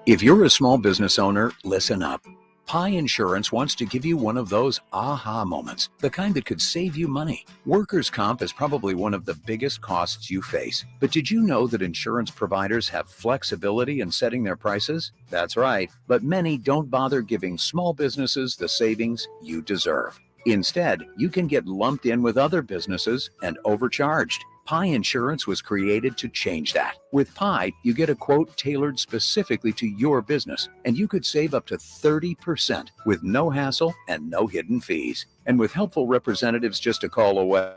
If you're a small business owner, listen up. Pi Insurance wants to give you one of those aha moments, the kind that could save you money. Workers' comp is probably one of the biggest costs you face. But did you know that insurance providers have flexibility in setting their prices? That's right, but many don't bother giving small businesses the savings you deserve. Instead, you can get lumped in with other businesses and overcharged. Pi Insurance was created to change that. With Pi, you get a quote tailored specifically to your business, and you could save up to 30% with no hassle and no hidden fees. And with helpful representatives just a call away.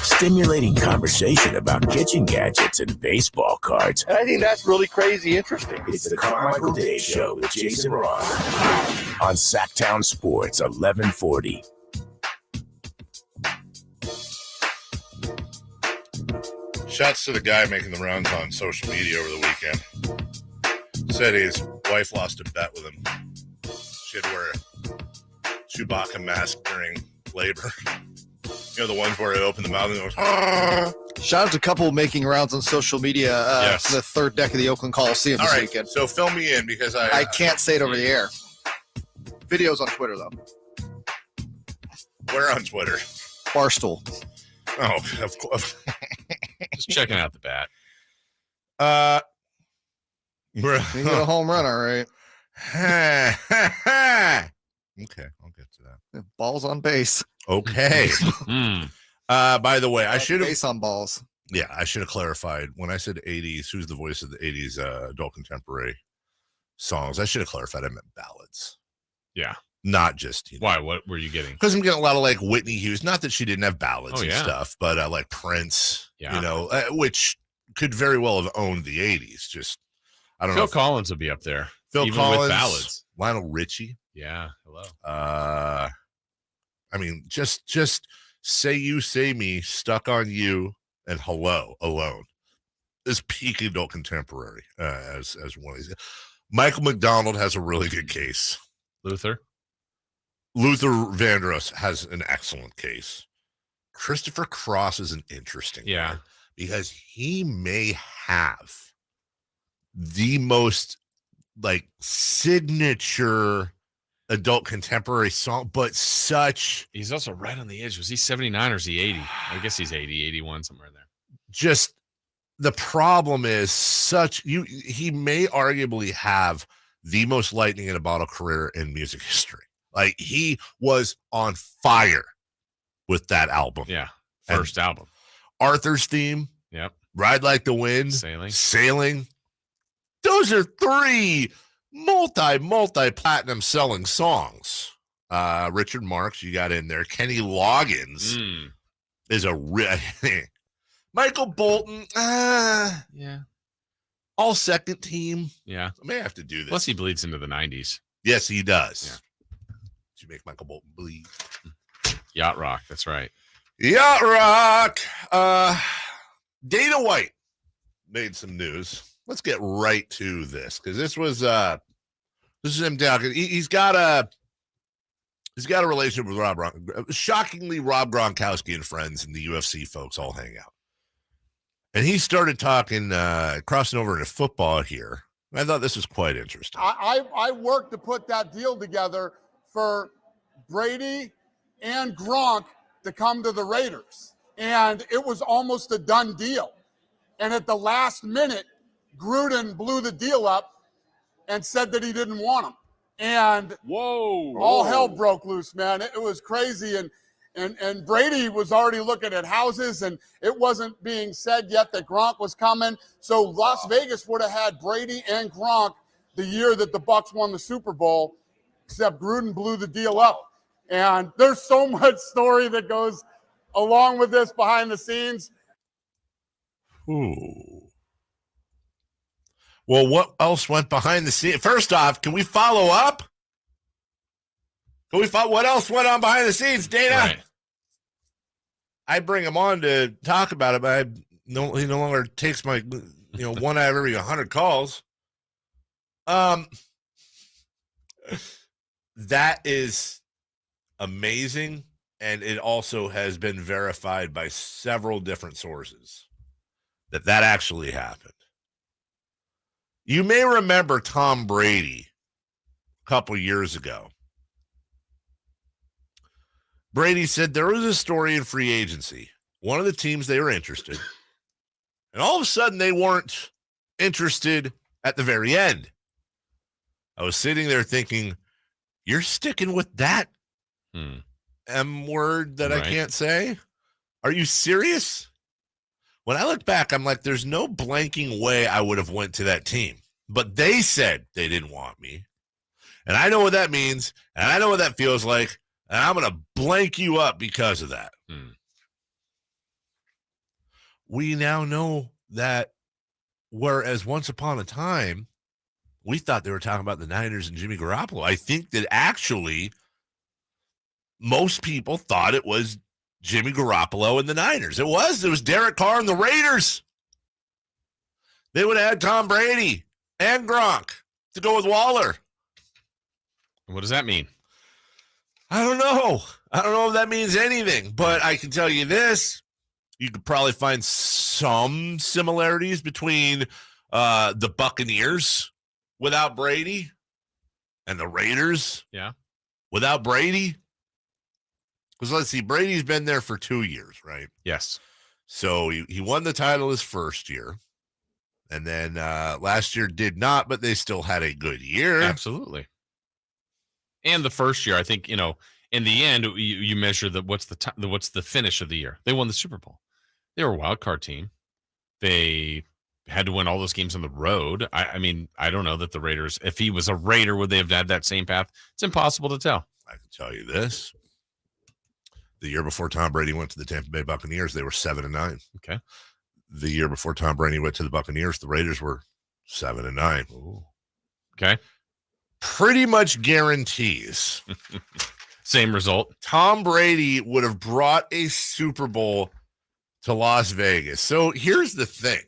Stimulating conversation about kitchen gadgets and baseball cards. And I think that's really crazy interesting. It's the Carmichael Day Show with Jason Ross on Sactown Sports 1140. Shouts to the guy making the rounds on social media over the weekend. Said his wife lost a bet with him. She had to wear a Chewbacca mask during labor. You know, the ones where it opened the mouth and goes, ah. Shout out to a couple making rounds on social media. Yes. The third deck of the Oakland Coliseum this weekend. So fill me in because I can't say it over the air. Videos on Twitter, though. Where on Twitter? Barstool. Oh, of course. Just checking out the bat. You hit a home run, all right. Okay, I'll get to that. Balls on base. Okay. By the way, I should have base on balls. Yeah, I should have clarified when I said 80s. Who's the voice of the 80s adult contemporary songs? I should have clarified. I meant ballads. Yeah, not just. Why? What were you getting? Because I'm getting a lot of like Whitney Hughes. Not that she didn't have ballads and yeah. stuff, but like Prince. Yeah. You know, which could very well have owned the 80s. Just I don't know. Phil Collins will be up there. Phil even Collins, with ballads. Lionel Richie. Yeah. Hello. I mean, just Say You, Say Me, Stuck on You, and Hello alone is peak adult contemporary as one of these. Michael McDonald has a really good case. Luther Vandross has an excellent case. Christopher Cross is an interesting one because he may have the most like signature adult contemporary song, but he's also right on the edge. Was he 79 or is he 80? I guess he's 80, 81, somewhere there. Just the problem is he may arguably have the most lightning in a bottle career in music history. Like he was on fire with that album. Yeah. First album. Arthur's Theme. Yep. Ride Like the Wind. Sailing. Those are three multi-platinum selling songs. Richard Marx, you got in there. Kenny Loggins is a Michael Bolton. Yeah. All second team. Yeah. I may have to do this. Plus he bleeds into the 90s. Yes, he does. Yeah. You make Michael Bolton bleed. Yacht Rock. That's right. Yacht Rock. Dana White made some news. Let's get right to this because this is him down. He's got a relationship with Rob shockingly, Rob Gronkowski and friends and the UFC folks all hang out. And he started talking, crossing over into football here. I thought this was quite interesting. I worked to put that deal together for Brady and Gronk to come to the Raiders. And it was almost a done deal. And at the last minute, Gruden blew the deal up and said that he didn't want him. And all hell broke loose, man. It was crazy. And Brady was already looking at houses, and it wasn't being said yet that Gronk was coming. So Las Vegas would have had Brady and Gronk the year that the Bucs won the Super Bowl, except Gruden blew the deal up. And there's so much story that goes along with this behind the scenes. Ooh. Well, what else went behind the scenes? First off, can we follow up? What else went on behind the scenes, Dana? Right. I bring him on to talk about it, but he no longer takes my, one out of every 100 calls. That is amazing, and it also has been verified by several different sources that actually happened. You may remember Tom Brady a couple years ago. Brady said there was a story in free agency. One of the teams, they were interested. And all of a sudden, they weren't interested at the very end. I was sitting there thinking, you're sticking with that M word that I can't say? Are you serious? When I look back, I'm like, there's no blanking way I would have went to that team. But they said they didn't want me. And I know what that means. And I know what that feels like. And I'm going to blank you up because of that. We now know that whereas once upon a time, we thought they were talking about the Niners and Jimmy Garoppolo. I think that actually most people thought it was Jimmy Garoppolo and the Niners. It was Derek Carr and the Raiders. They would have had Tom Brady and Gronk to go with Waller. What does that mean? I don't know. I don't know if that means anything, but I can tell you this. You could probably find some similarities between the Buccaneers without Brady and the Raiders without Brady. Because let's see, Brady's been there for 2 years, right? Yes. So he won the title his first year. And then last year did not, but they still had a good year. Absolutely. And the first year, I think, in the end, you measure what's the finish of the year. They won the Super Bowl. They were a wild card team. They had to win all those games on the road. I mean, I don't know that the Raiders, if he was a Raider, would they have had that same path? It's impossible to tell. I can tell you this. The year before Tom Brady went to the Tampa Bay Buccaneers, they were 7-9. Okay. The year before Tom Brady went to the Buccaneers, the Raiders were 7-9. Ooh. Okay. Pretty much guarantees. Same result. Tom Brady would have brought a Super Bowl to Las Vegas. So here's the thing.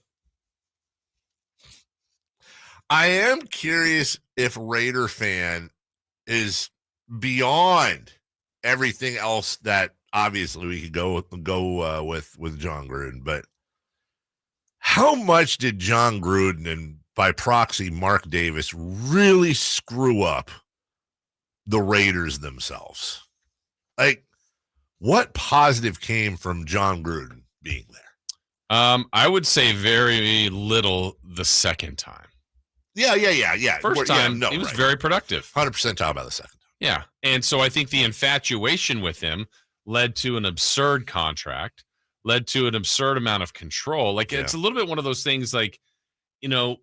I am curious if Raider fan is beyond everything else that obviously we could go with John Gruden, but how much did John Gruden and by proxy Mark Davis really screw up the Raiders themselves? Like, what positive came from John Gruden being there? I would say very little the second time. Yeah. First time, he was very productive. 100% talking about the second time. Yeah. And so I think the infatuation with him led to an absurd contract, led to an absurd amount of control. Like, it's a little bit one of those things like,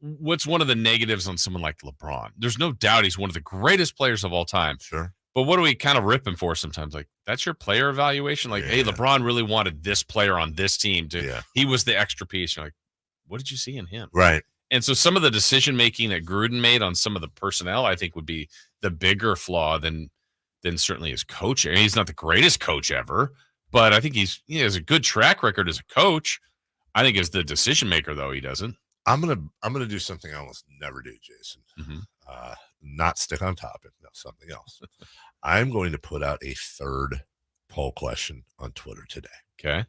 what's one of the negatives on someone like LeBron? There's no doubt he's one of the greatest players of all time. Sure. But what do we kind of rip him for sometimes? Like, that's your player evaluation? Like, hey, LeBron really wanted this player on this team. He was the extra piece. You're like, what did you see in him? Right. And so some of the decision-making that Gruden made on some of the personnel, I think, would be the bigger flaw than certainly his coach. I mean, he's not the greatest coach ever, but I think he has a good track record as a coach. I think as the decision-maker, though, he doesn't. I'm gonna do something I almost never do, Jason. Mm-hmm. Not stick on topic. No, something else. I'm going to put out a third poll question on Twitter today. Okay.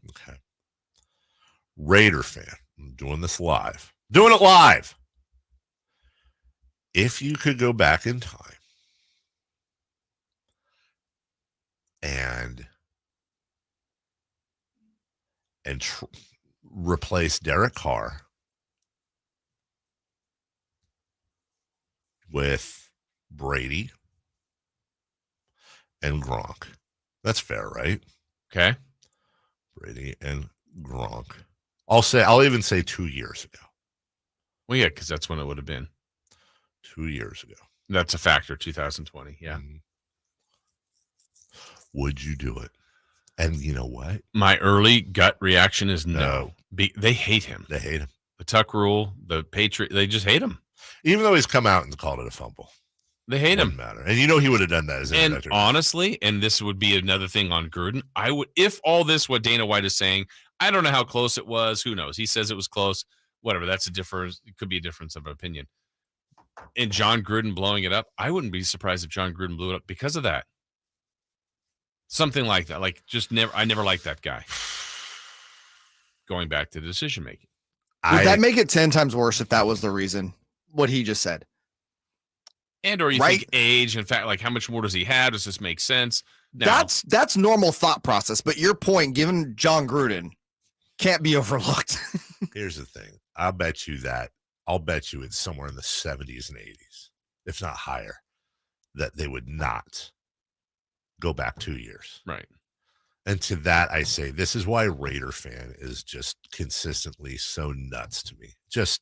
Raider fan, I'm doing this live. Doing it live. If you could go back in time and replace Derek Carr with Brady and Gronk. That's fair, right? Okay. Brady and Gronk. I'll even say 2 years ago. Well, yeah, because that's when it would have been. 2 years ago. That's a factor, 2020. Yeah. Would you do it? And you know what? My early gut reaction is no. They hate him. They hate him. The Tuck rule, the Patriot, they just hate him. Even though he's come out and called it a fumble. They hate him. Matter. And he would have done that as an And introductor. honestly, and this would be another thing on Gruden, I would, if all this, what Dana White is saying, I don't know how close it was. Who knows? He says it was close. Whatever. That's a difference. It could be a difference of opinion. And John Gruden blowing it up, I wouldn't be surprised if John Gruden blew it up because of that. Something like that. Like, I never liked that guy. Going back to decision making. Would that make it 10 times worse if that was the reason? What he just said. And or you think age, in fact, like how much more does he have? Does this make sense? Now, That's normal thought process. But your point, given John Gruden, can't be overlooked. Here's the thing. I'll bet you it's somewhere in the 70s and 80s, if not higher, that they would not go back 2 years. Right. And to that, I say, this is why Raider fan is just consistently so nuts to me. Just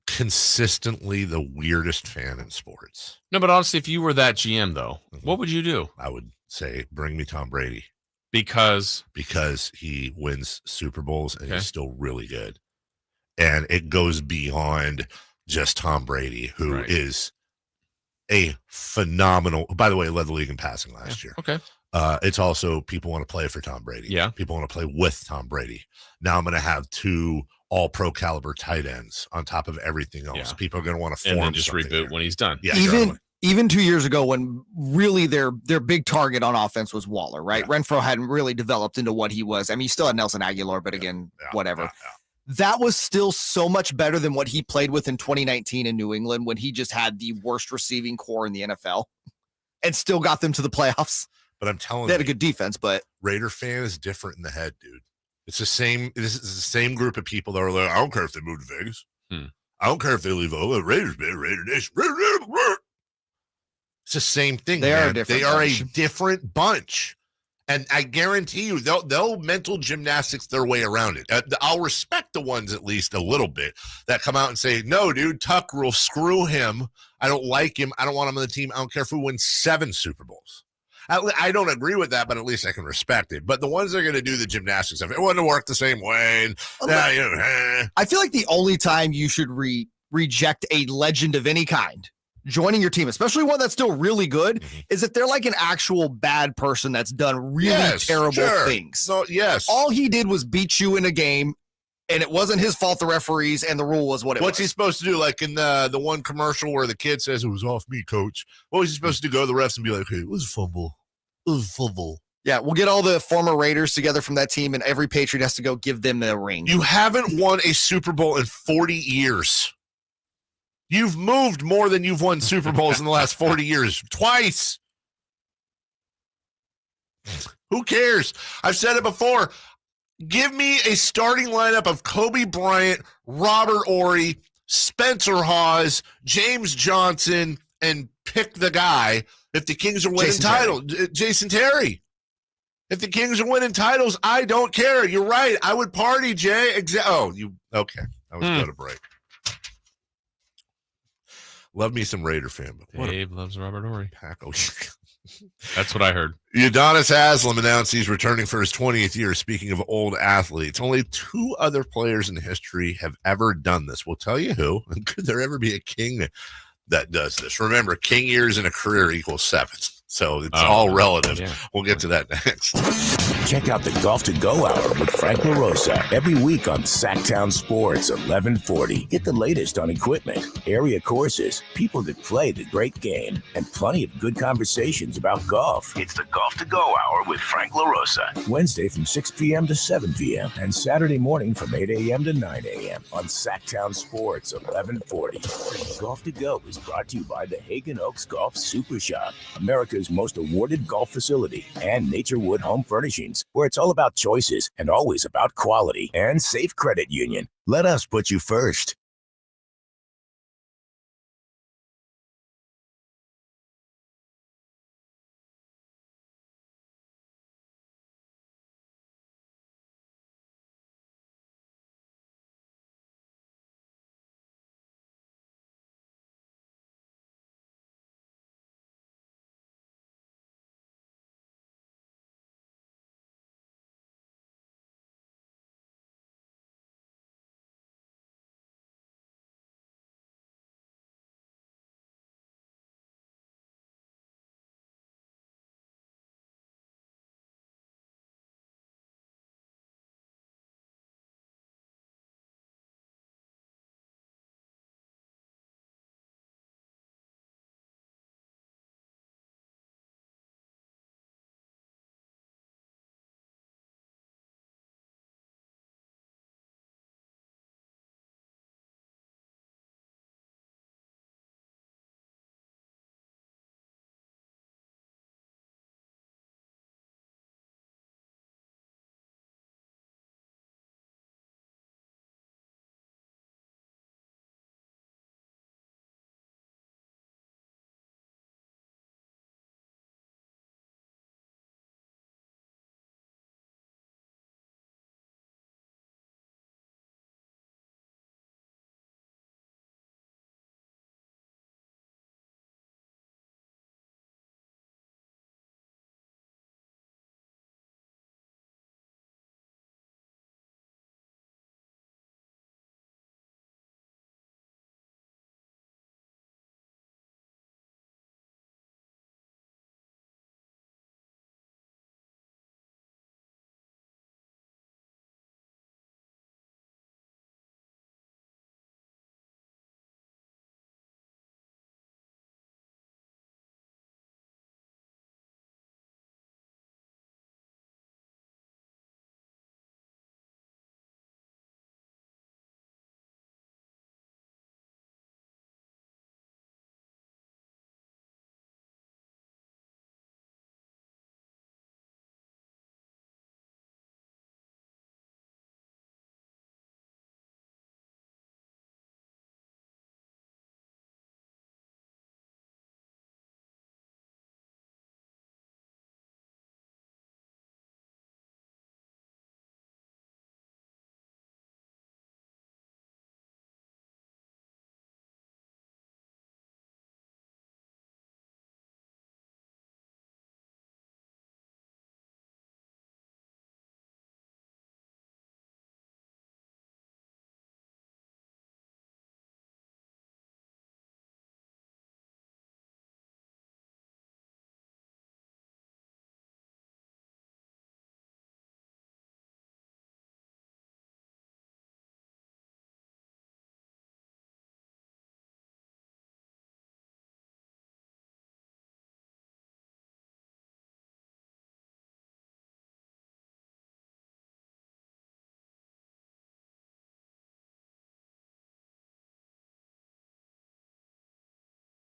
consistently the weirdest fan in sports. No, but honestly, if you were that GM, though, what would you do? I would say, bring me Tom Brady. Because he wins Super Bowls and he's still really good. And it goes beyond just Tom Brady, who is a phenomenal, by the way, led the league in passing last year. Okay. It's also people want to play for Tom Brady. Yeah. People want to play with Tom Brady. Now I'm going to have 2 all-pro caliber tight ends on top of everything else. Yeah. People are going to want to form and then just something reboot here. when he's done. Yeah, even 2 years ago when really their big target on offense was Waller, right? Yeah. Renfro hadn't really developed into what he was. I mean, you still had Nelson Aguilar, but again, whatever. Yeah. That was still so much better than what he played with in 2019 in New England when he just had the worst receiving core in the NFL and still got them to the playoffs. But I'm telling you, they had a good defense, but Raider fan is different in the head, dude. It's the same. This is the same group of people that are like, I don't care if they move to Vegas. I don't care if they leave. Oh, Raiders, man, Raider Nation. It's the same thing. They are a different bunch. And I guarantee you, they'll mental gymnastics their way around it. I'll respect the ones at least a little bit that come out and say, no, dude, Tuck rule, screw him. I don't like him. I don't want him on the team. I don't care if we win 7 Super Bowls. I don't agree with that, but at least I can respect it. But the ones that are going to do the gymnastics of it wouldn't work the same way. And, I feel like the only time you should reject a legend of any kind joining your team, especially one that's still really good, is if they're like an actual bad person that's done really terrible things. So, yes. All he did was beat you in a game, and it wasn't his fault, the referees, and the rule was what it was. What's he supposed to do? Like in the one commercial where the kid says, it was off me, coach. What was he supposed to do? Go to the refs and be like, hey, it was a fumble. It was a fumble. Yeah, we'll get all the former Raiders together from that team, and every Patriot has to go give them the ring. You haven't won a Super Bowl in 40 years. You've moved more than you've won Super Bowls in the last 40 years. Twice. Who cares? I've said it before. Give me a starting lineup of Kobe Bryant, Robert Horry, Spencer Hawes, James Johnson, and pick the guy if the Kings are winning titles. Jason Terry. If the Kings are winning titles, I don't care. You're right. I would party, Jay. Okay. I was going to break. Love me some Raider fan. Dave loves Robert Horry. That's what I heard. Udonis Haslem announced he's returning for his 20th year. Speaking of old athletes, only 2 other players in history have ever done this. We'll tell you who. Could there ever be a King that does this? Remember, King years in a career equals 7. So it's all relative. Yeah. We'll get to that next. Check out the Golf to Go Hour with Frank LaRosa every week on Sactown Sports 1140. Get the latest on equipment, area courses, people that play the great game, and plenty of good conversations about golf. It's the Golf to Go Hour with Frank LaRosa. Wednesday from 6 p.m. to 7 p.m. and Saturday morning from 8 a.m. to 9 a.m. on Sactown Sports 1140. Golf to Go is brought to you by the Hagen Oaks Golf Super Shop, America's most awarded golf facility, and Naturewood Home Furnishings, where it's all about choices and always about quality, and Safe Credit Union. Let us put you first.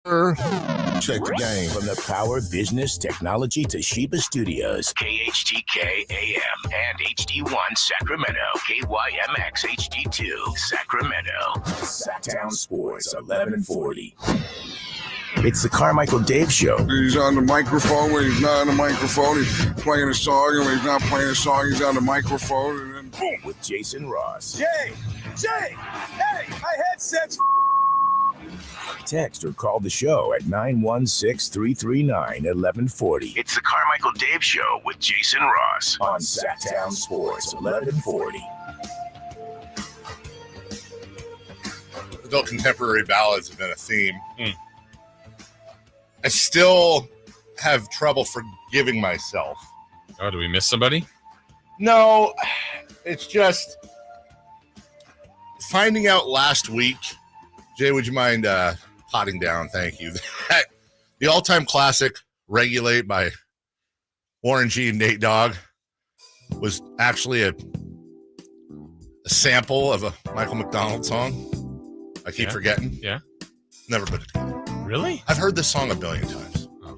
Check the game. From the Power Business Technology Toshiba Studios. KHTK AM and HD1 Sacramento. KYMX HD2 Sacramento. Sactown Sports 1140. It's the Carmichael Dave Show. He's on the microphone when he's not on the microphone. He's playing a song, and when he's not playing a song, he's on the microphone, and then boom. With Jason Ross. Jay, hey, my headset's Text or call the show at 916-339-1140. It's the Carmichael Dave Show with Jason Ross on Sactown Sports 1140. Adult contemporary ballads have been a theme. I still have trouble forgiving myself. Oh, do we miss somebody? No, it's just finding out last week. Jay, would you mind potting down? Thank you. The all-time classic, Regulate by Warren G and Nate Dogg, was actually a sample of a Michael McDonald song. I keep forgetting. Yeah. Never put it together. Really? I've heard this song a billion times. Oh.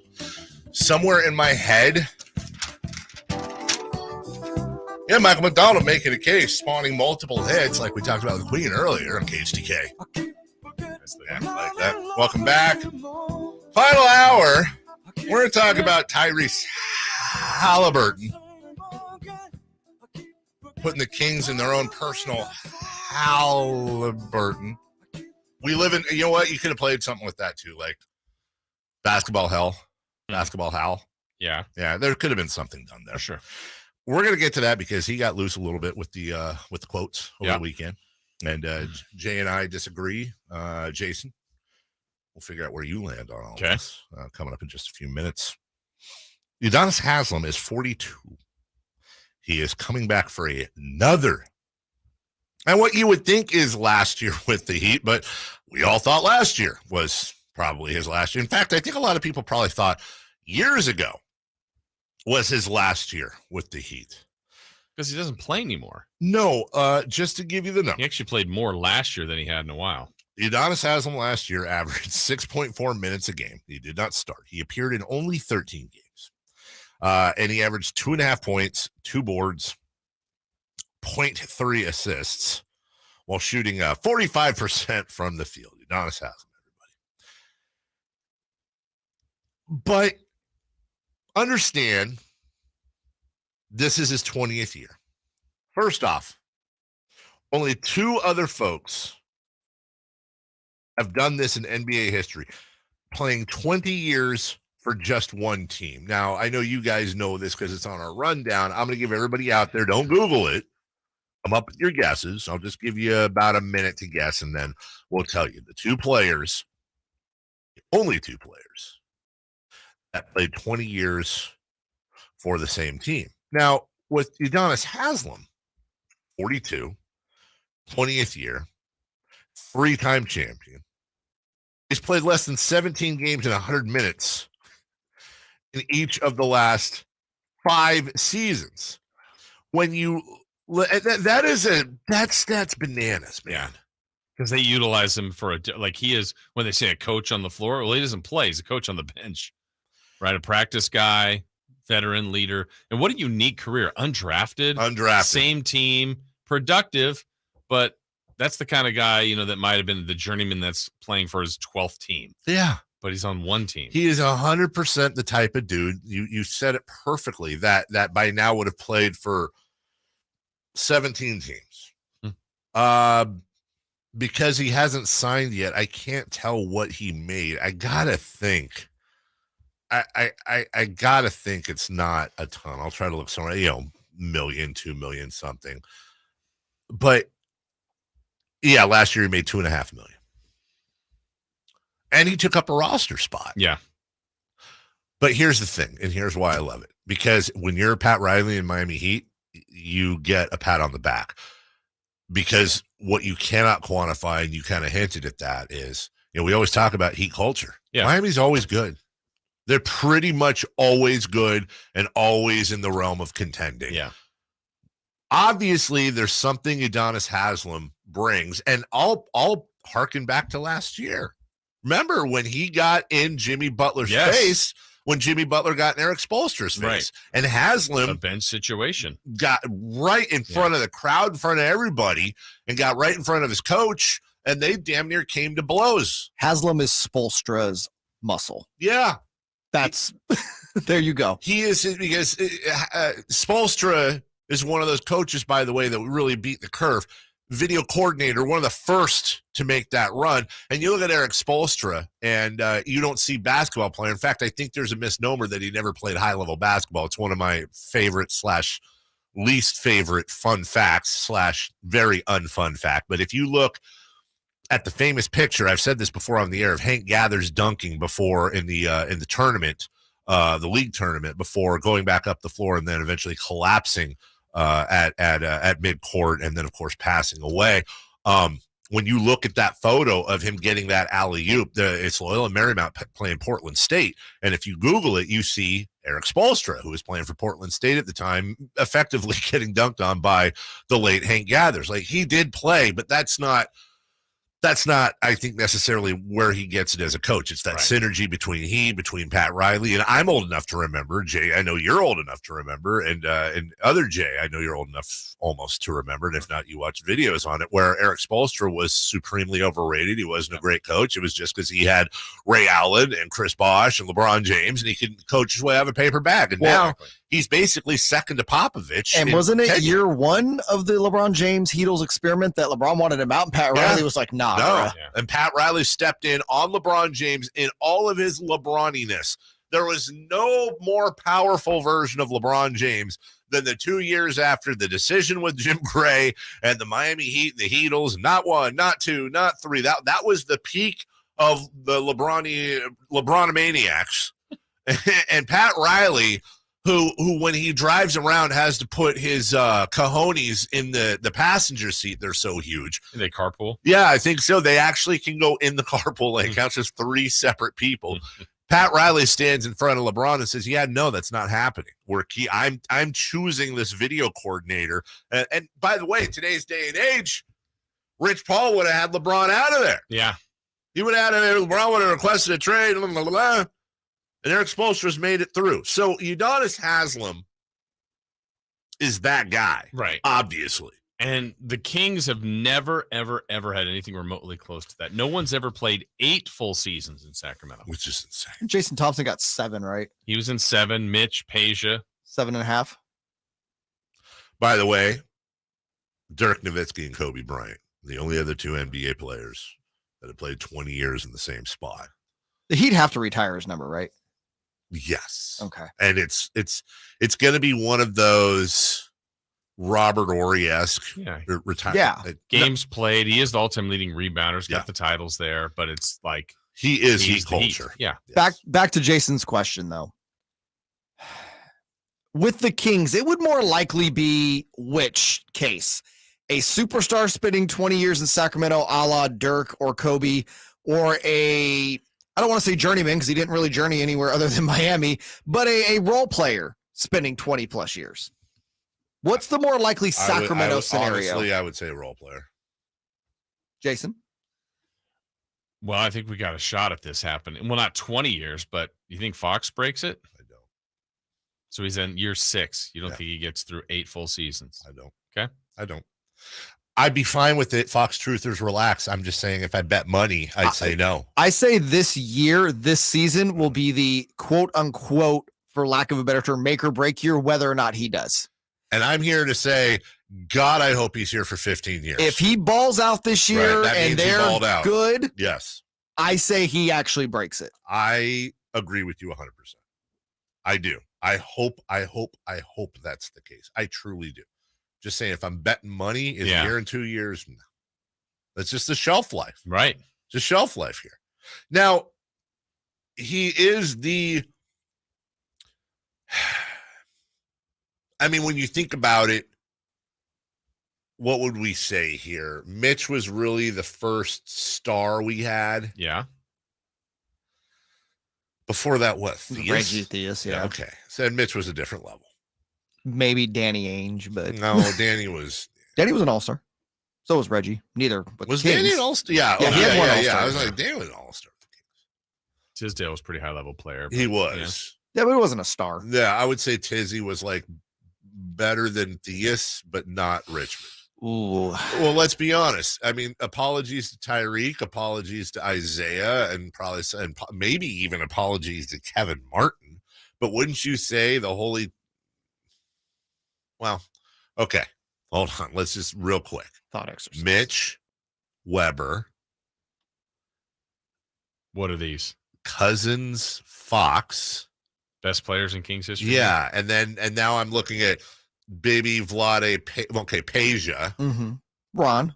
Somewhere in my head. Yeah, Michael McDonald making a case, spawning multiple hits like we talked about with Queen earlier on KHTK. Yeah, like that. Welcome back. Final hour. We're going to talk about Tyrese Halliburton putting the Kings in their own personal Halliburton. We live in, you know what? You could have played something with that too, like basketball hell, basketball hal. Yeah. Yeah, there could have been something done there. Sure. We're going to get to that because he got loose a little bit with the quotes over the weekend. And Jay and I disagree. Jason, we'll figure out where you land on all this coming up in just a few minutes. Udonis Haslem is 42. He is coming back for another. And what you would think is last year with the Heat, but we all thought last year was probably his last year. In fact, I think a lot of people probably thought years ago was his last year with the Heat. Because he doesn't play anymore. No, just to give you the number. He actually played more last year than he had in a while. Udonis Haslem last year averaged 6.4 minutes a game. He did not start. He appeared in only 13 games. And he averaged 2.5 points, 2 boards, 0.3 assists, while shooting 45% from the field. Udonis Haslem, everybody. But understand, this is his 20th year. First off, only 2 other folks have done this in NBA history, playing 20 years for just one team. Now, I know you guys know this because it's on our rundown. I'm going to give everybody out there, don't Google it. Come up with your guesses. I'll just give you about a minute to guess, and then we'll tell you the 2 players, only 2 players, that played 20 years for the same team. Now, with Udonis Haslem, 42, 20th year, 3-time champion. He's played less than 17 games in 100 minutes in each of the last 5 seasons. When you that's bananas, man. Yeah. Because they utilize him for he is, when they say a coach on the floor, well, he doesn't play. He's a coach on the bench, right? A practice guy, veteran leader. And what a unique career. Undrafted. Same team, productive, but that's the kind of guy, that might have been the journeyman that's playing for his 12th team. Yeah. But he's on one team. He is 100% the type of dude. You said it perfectly, that by now would have played for 17 teams. Because he hasn't signed yet, I can't tell what he made. I gotta think. I gotta think it's not a ton. I'll try to look somewhere, million, 2 million something. But yeah, last year he made $2.5 million. And he took up a roster spot. Yeah. But here's the thing, and here's why I love it. Because when you're Pat Riley in Miami Heat, you get a pat on the back. Because what you cannot quantify, and you kind of hinted at that, is, we always talk about Heat culture. Yeah. Miami's always good. They're pretty much always good and always in the realm of contending. Yeah. Obviously, there's something Udonis Haslem brings, and I'll harken back to last year. Remember when he got in Jimmy Butler's face, when Jimmy Butler got in Eric Spoelstra's face, and Haslem, a bench situation, got right in front of the crowd, in front of everybody, and got right in front of his coach, and they damn near came to blows. Haslem is Spoelstra's muscle. Yeah. That's there you go. He is, because Spoelstra is one of those coaches, by the way, that really beat the curve. Video coordinator, one of the first to make that run. And you look at Eric Spoelstra, and you don't see basketball player. In fact, I think there's a misnomer that he never played high-level basketball. It's one of my favorite / least favorite fun facts / very unfun fact. But if you look at the famous picture, I've said this before on the air, of Hank Gathers dunking before in the tournament, the league tournament, before going back up the floor and then eventually collapsing at midcourt, and then of course passing away. When you look at that photo of him getting that alley-oop, it's Loyola Marymount playing Portland State, and if you Google it, you see Eric Spoelstra, who was playing for Portland State at the time, effectively getting dunked on by the late Hank Gathers. Like, he did play, but that's not, I think, necessarily where he gets it as a coach. It's that synergy between Pat Riley, and I'm old enough to remember, Jay, I know you're old enough to remember, and other Jay, I know you're old enough almost to remember, and if not, you watch videos on it, where Eric Spoelstra was supremely overrated. He wasn't a great coach. It was just because he had Ray Allen and Chris Bosh and LeBron James, and he could coach his way out of a paper bag. And now he's basically second to Popovich. And wasn't it year one of the LeBron James Heatles experiment that LeBron wanted him out, and Pat Riley was like, nah. No. And Pat Riley stepped in on LeBron James in all of his LeBroniness. There was no more powerful version of LeBron James than the 2 years after the decision with Jim Gray and the Miami Heat and the Heatles. Not one, not two, not three. That was the peak of the LeBronomaniacs. And Pat Riley, who when he drives around has to put his cojones in the passenger seat. They're so huge. They carpool? Yeah, I think so. They actually can go in the carpool lane. Counts as 3 separate people. Pat Riley stands in front of LeBron and says, yeah, no, that's not happening. I'm choosing this video coordinator. And by the way, today's day and age, Rich Paul would have had LeBron out of there. Yeah. He would have had LeBron would have requested a trade, blah, blah, blah. And Eric Spoelstra's made it through. So Udonis Haslem is that guy, right? Obviously. And the Kings have never, ever, ever had anything remotely close to that. No one's ever played 8 full seasons in Sacramento, which is insane. Jason Thompson got 7, right? He was in 7. Mitch, Peja, 7.5. By the way, Dirk Nowitzki and Kobe Bryant, the only other 2 NBA players that have played 20 years in the same spot. He'd have to retire his number, right? Yes. Okay. And it's going to be one of those Robert Horry-esque retirement. Yeah. Games played. He is the all-time leading rebounder. Got the titles there, but it's like he's Heat culture. Yeah. Yes. Back to Jason's question though. With the Kings, it would more likely be which case? A superstar spending 20 years in Sacramento, a la Dirk or Kobe, or I don't want to say journeyman because he didn't really journey anywhere other than Miami, but a role player spending 20 plus years. What's the more likely Sacramento scenario? Honestly, I would say a role player. Jason? Well, I think we got a shot at this happening. Well, not 20 years, but you think Fox breaks it? I don't. So he's in year 6. You don't think he gets through 8 full seasons? I don't. Okay. I don't. I'd be fine with it. Fox truthers, relax. I'm just saying if I bet money, I'd say no. I say this season will be the quote unquote, for lack of a better term, make or break year, whether or not he does. And I'm here to say, God, I hope he's here for 15 years. If he balls out this year and they're good, yes, I say he actually breaks it. I agree with you 100%. I do. I hope that's the case. I truly do. Just saying, if I'm betting money, is a year and 2 years? No. That's just the shelf life. Right. Just shelf life here. Now, he is I mean, when you think about it, what would we say here? Mitch was really the first star we had. Yeah. Before that, what? Theus? Reggie Theus, yeah. Okay. Said Mitch was a different level. Maybe Danny Ainge, but no, Danny was an all-star. So was Reggie. Neither. But was Kings. Danny an all-star? Yeah. Yeah, he had one all-star. I was like, Danny was an all-star with the Tisdale was a pretty high level player. He was. Yeah, but he wasn't a star. Yeah, I would say Tizzy was like better than Theus, but not Richmond. Ooh. Well, let's be honest. I mean, apologies to Tyreek, apologies to Isaiah, and maybe even apologies to Kevin Martin. But wouldn't you say the holy? Well, okay. Hold on. Let's just real quick. Thought exercise. Mitch Weber. What are these? Cousins, Fox. Best players in Kings history? Yeah. And now I'm looking at Baby Vlade, Peja. Mm-hmm. Ron.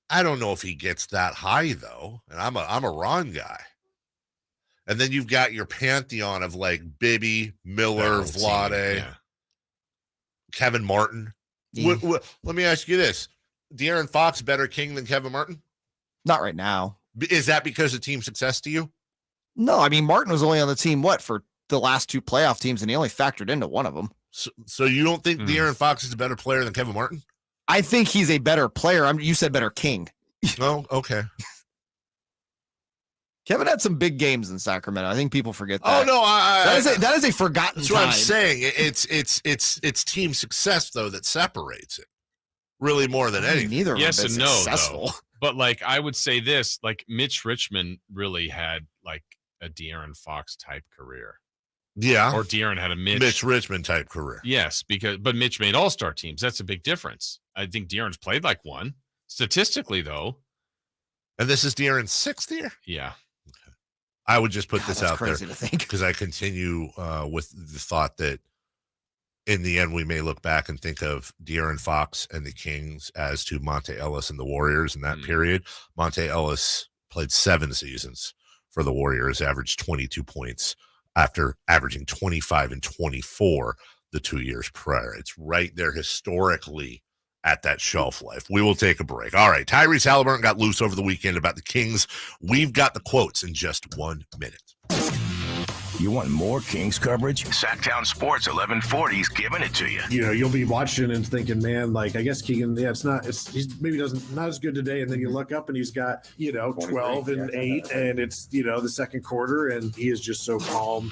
I don't know if he gets that high though. And I'm a Ron guy. And then you've got your pantheon of like Bibby, Miller, Vlade, Kevin Martin. Yeah. Let me ask you this. De'Aaron Fox better king than Kevin Martin? Not right now. Is that because of team success to you? No, I mean, Martin was only on the team, for the last 2 playoff teams, and he only factored into one of them. So you don't think De'Aaron Fox is a better player than Kevin Martin? I think he's a better player. You said better king. Oh, okay. Kevin had some big games in Sacramento. I think people forget that. Oh no, that is a forgotten. That's what I'm saying. It's team success though that separates it, really more than anything. Neither of yes them and been no, successful. though. But like I would say this, like Mitch Richmond really had like a De'Aaron Fox type career. Yeah, or De'Aaron had a Mitch Richmond type career. Yes, but Mitch made all-star teams. That's a big difference. I think De'Aaron's played like one statistically though. And this is De'Aaron's 6th year. Yeah. I would just put this out there because I continue with the thought that in the end we may look back and think of De'Aaron Fox and the Kings as to Monte Ellis and the Warriors in that period. Monte Ellis played 7 seasons for the Warriors, averaged 22 points after averaging 25 and 24 the 2 years prior. It's right there historically at that shelf life. We will take a break. All right. Tyrese Halliburton got loose over the weekend about the Kings. We've got the quotes in just 1 minute. You want more Kings coverage? Sactown Sports 1140's giving it to you. You know, you'll be watching and thinking, man, like, I guess Keegan, he's maybe not as good today. And then you look up and he's got, 12 and 8, and it's, the second quarter, and he is just so calm,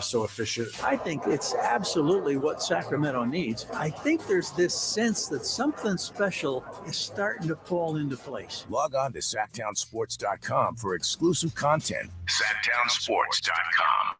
so efficient. I think it's absolutely what Sacramento needs. I think there's this sense that something special is starting to fall into place. Log on to SactownSports.com for exclusive content. SactownSports.com.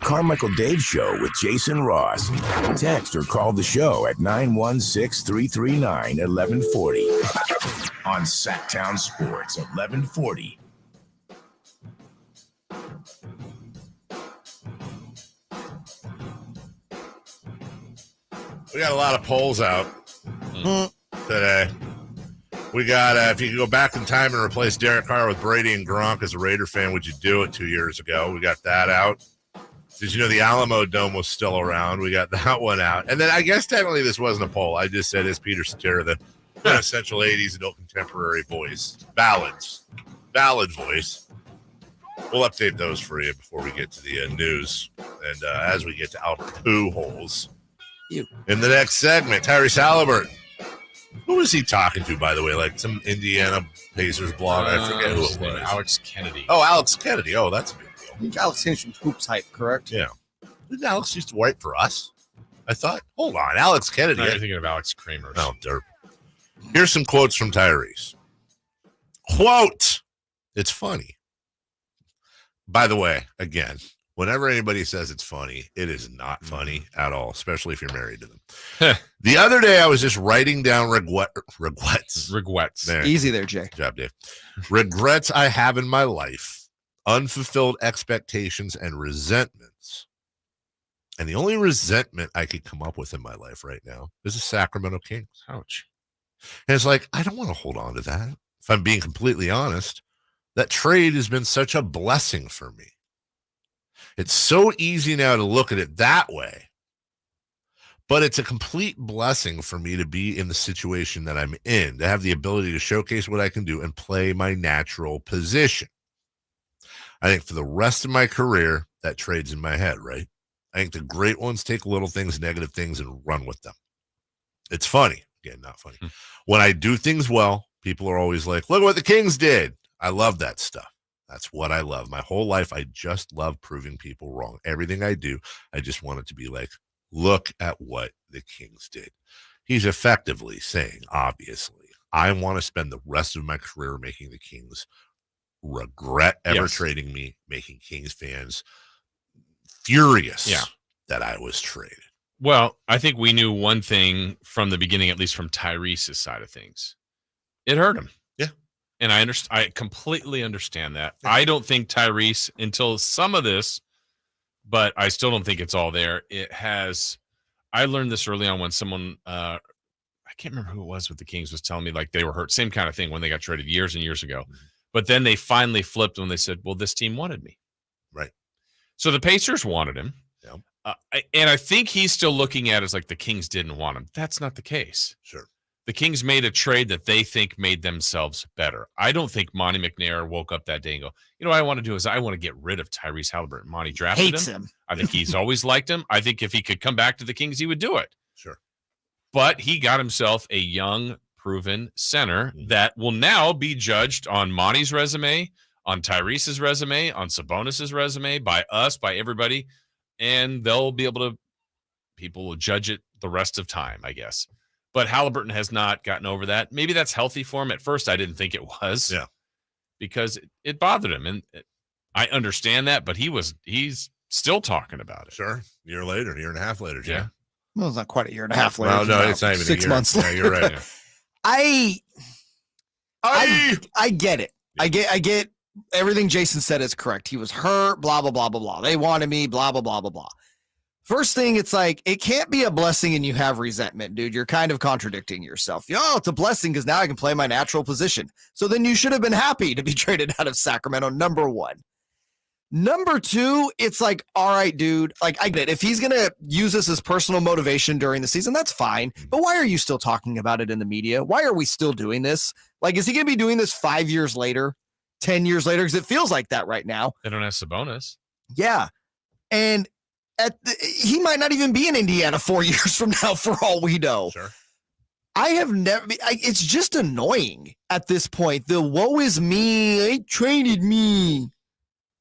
Carmichael Dave Show with Jason Ross. Text or call the show at 916-339-1140 on Sactown Sports 1140. We got a lot of polls out today. We got, if you could go back in time and replace Derek Carr with Brady and Gronk as a Raider fan, would you do it 2 years ago? We got that out. Did you know the Alamo Dome was still around? We got that one out. And then I guess technically this wasn't a poll. I just said, is Peter Cetera the essential 80s adult contemporary voice? Ballad voice. We'll update those for you before we get to the news. And as we get to Al Pujols in the next segment, Tyrese Halliburton. Who was he talking to, by the way? Like some Indiana Pacers blog? I forget who it was. Alex Kennedy. Oh, Alex Kennedy. Oh, that's a big deal. I think Alex Kennedy from Hoops Hype, correct? Yeah. Didn't Alex used to write for us? I thought. Hold on. Alex Kennedy. You're thinking of Alex Kramer. Oh, derp. Here's some quotes from Tyrese. Quote. It's funny. By the way, again, whenever anybody says it's funny, it is not funny at all, especially if you're married to them. The other day, I was just writing down regrets. Easy there, Jay. Good job, Dave. Regrets I have in my life, unfulfilled expectations, and resentments. And the only resentment I could come up with in my life right now is the Sacramento Kings. Ouch. And it's like, I don't want to hold on to that. If I'm being completely honest, that trade has been such a blessing for me. It's so easy now to look at it that way, but it's a complete blessing for me to be in the situation that I'm in, to have the ability to showcase what I can do and play my natural position. I think for the rest of my career, that trade's in my head, right? I think the great ones take little things, negative things, and run with them. It's funny. Again, not funny. When I do things well, people are always like, look what the Kings did. I love that stuff. That's what I love. My whole life, I just love proving people wrong. Everything I do, I just want it to be like, look at what the Kings did. He's effectively saying, obviously, I want to spend the rest of my career making the Kings regret ever trading me, making Kings fans furious that I was traded. Well, I think we knew one thing from the beginning, at least from Tyrese's side of things. It hurt him. Yeah. And I completely understand that. I don't think Tyrese, until some of this, but I still don't think it's all there. I learned this early on when someone, I can't remember who it was with the Kings, was telling me like they were hurt. Same kind of thing when they got traded years and years ago. But then they finally flipped when they said, well, this team wanted me. Right. So the Pacers wanted him. Yeah. And I think he's still looking at it as like the Kings didn't want him. That's not the case. Sure. The Kings made a trade that they think made themselves better. I don't think Monty McNair woke up that day and go, you know what I want to do is I want to get rid of Tyrese Halliburton. Monty drafted Hates him. I think he's always liked him. I think if he could come back to the Kings, he would do it. Sure. But he got himself a young, proven center that will now be judged on Monty's resume, on Tyrese's resume, on Sabonis's resume, by us, by everybody. And they'll be able to, people will judge it the rest of time, I guess. But Halliburton has not gotten over that. Maybe that's healthy for him. At first, I didn't think it was. Yeah. Because it bothered him. And I understand that, but he's still talking about it. Sure. Year and a half later, Jay. Yeah. Well, it's not quite a year and a half later. Well, no, it's not even 6 a year. months Yeah, later. you're right. I get it. I get everything Jason said is correct. He was hurt, blah, blah, blah, blah, blah. They wanted me, blah, blah, blah, blah, blah. First thing, it's like, it can't be a blessing and you have resentment, dude. You're kind of contradicting yourself. Oh, it's a blessing because now I can play my natural position. So then you should have been happy to be traded out of Sacramento, number one. Number two, it's like, all right, dude, like I get it. If he's going to use this as personal motivation during the season, that's fine. But why are you still talking about it in the media? Why are we still doing this? Like, is he going to be doing this 5 years later, 10 years later? Because it feels like that right now. They don't have Sabonis. Yeah. And he might not even be in Indiana 4 years from now for all we know. Sure. I have never, it's just annoying at this point. The woe is me, they traded me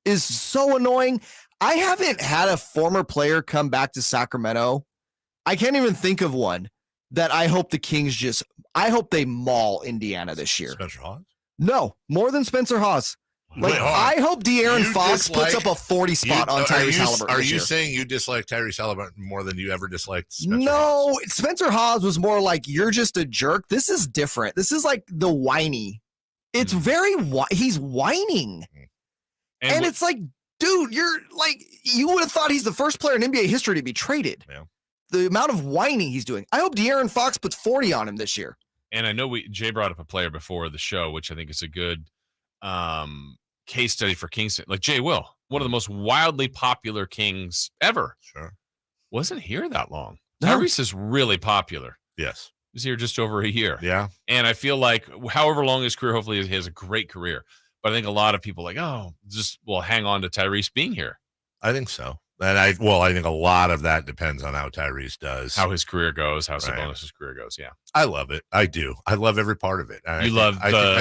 is so annoying. I haven't had a former player come back to Sacramento. I can't even think of one that I hope the Kings I hope they maul Indiana this year. Spencer Hawes? No, more than Spencer Hawes. Like, I hope De'Aaron Fox puts up a 40 spot on Tyrese Halliburton. Are you saying you dislike Tyrese Halliburton more than you ever disliked Spencer No, Hawes? Spencer Hawes was more like, you're just a jerk. This is different. This is like the whiny. It's very, he's whining. And it's like, dude, you're like, you would have thought he's the first player in NBA history to be traded. Yeah. The amount of whining he's doing. I hope De'Aaron Fox puts 40 on him this year. And I know Jay brought up a player before the show, which I think is a good case study for Kingston. Like Jay Will, one of the most wildly popular Kings ever. Sure. Wasn't here that long. No. Tyrese is really popular. Yes. He was here just over a year. Yeah. And I feel like however long his career, hopefully he has a great career. But I think a lot of people like, hang on to Tyrese being here. I think so. And I think a lot of that depends on how Tyrese does. How his career goes, how Sabonis' career goes, yeah. I love it. I do. I love every part of it. I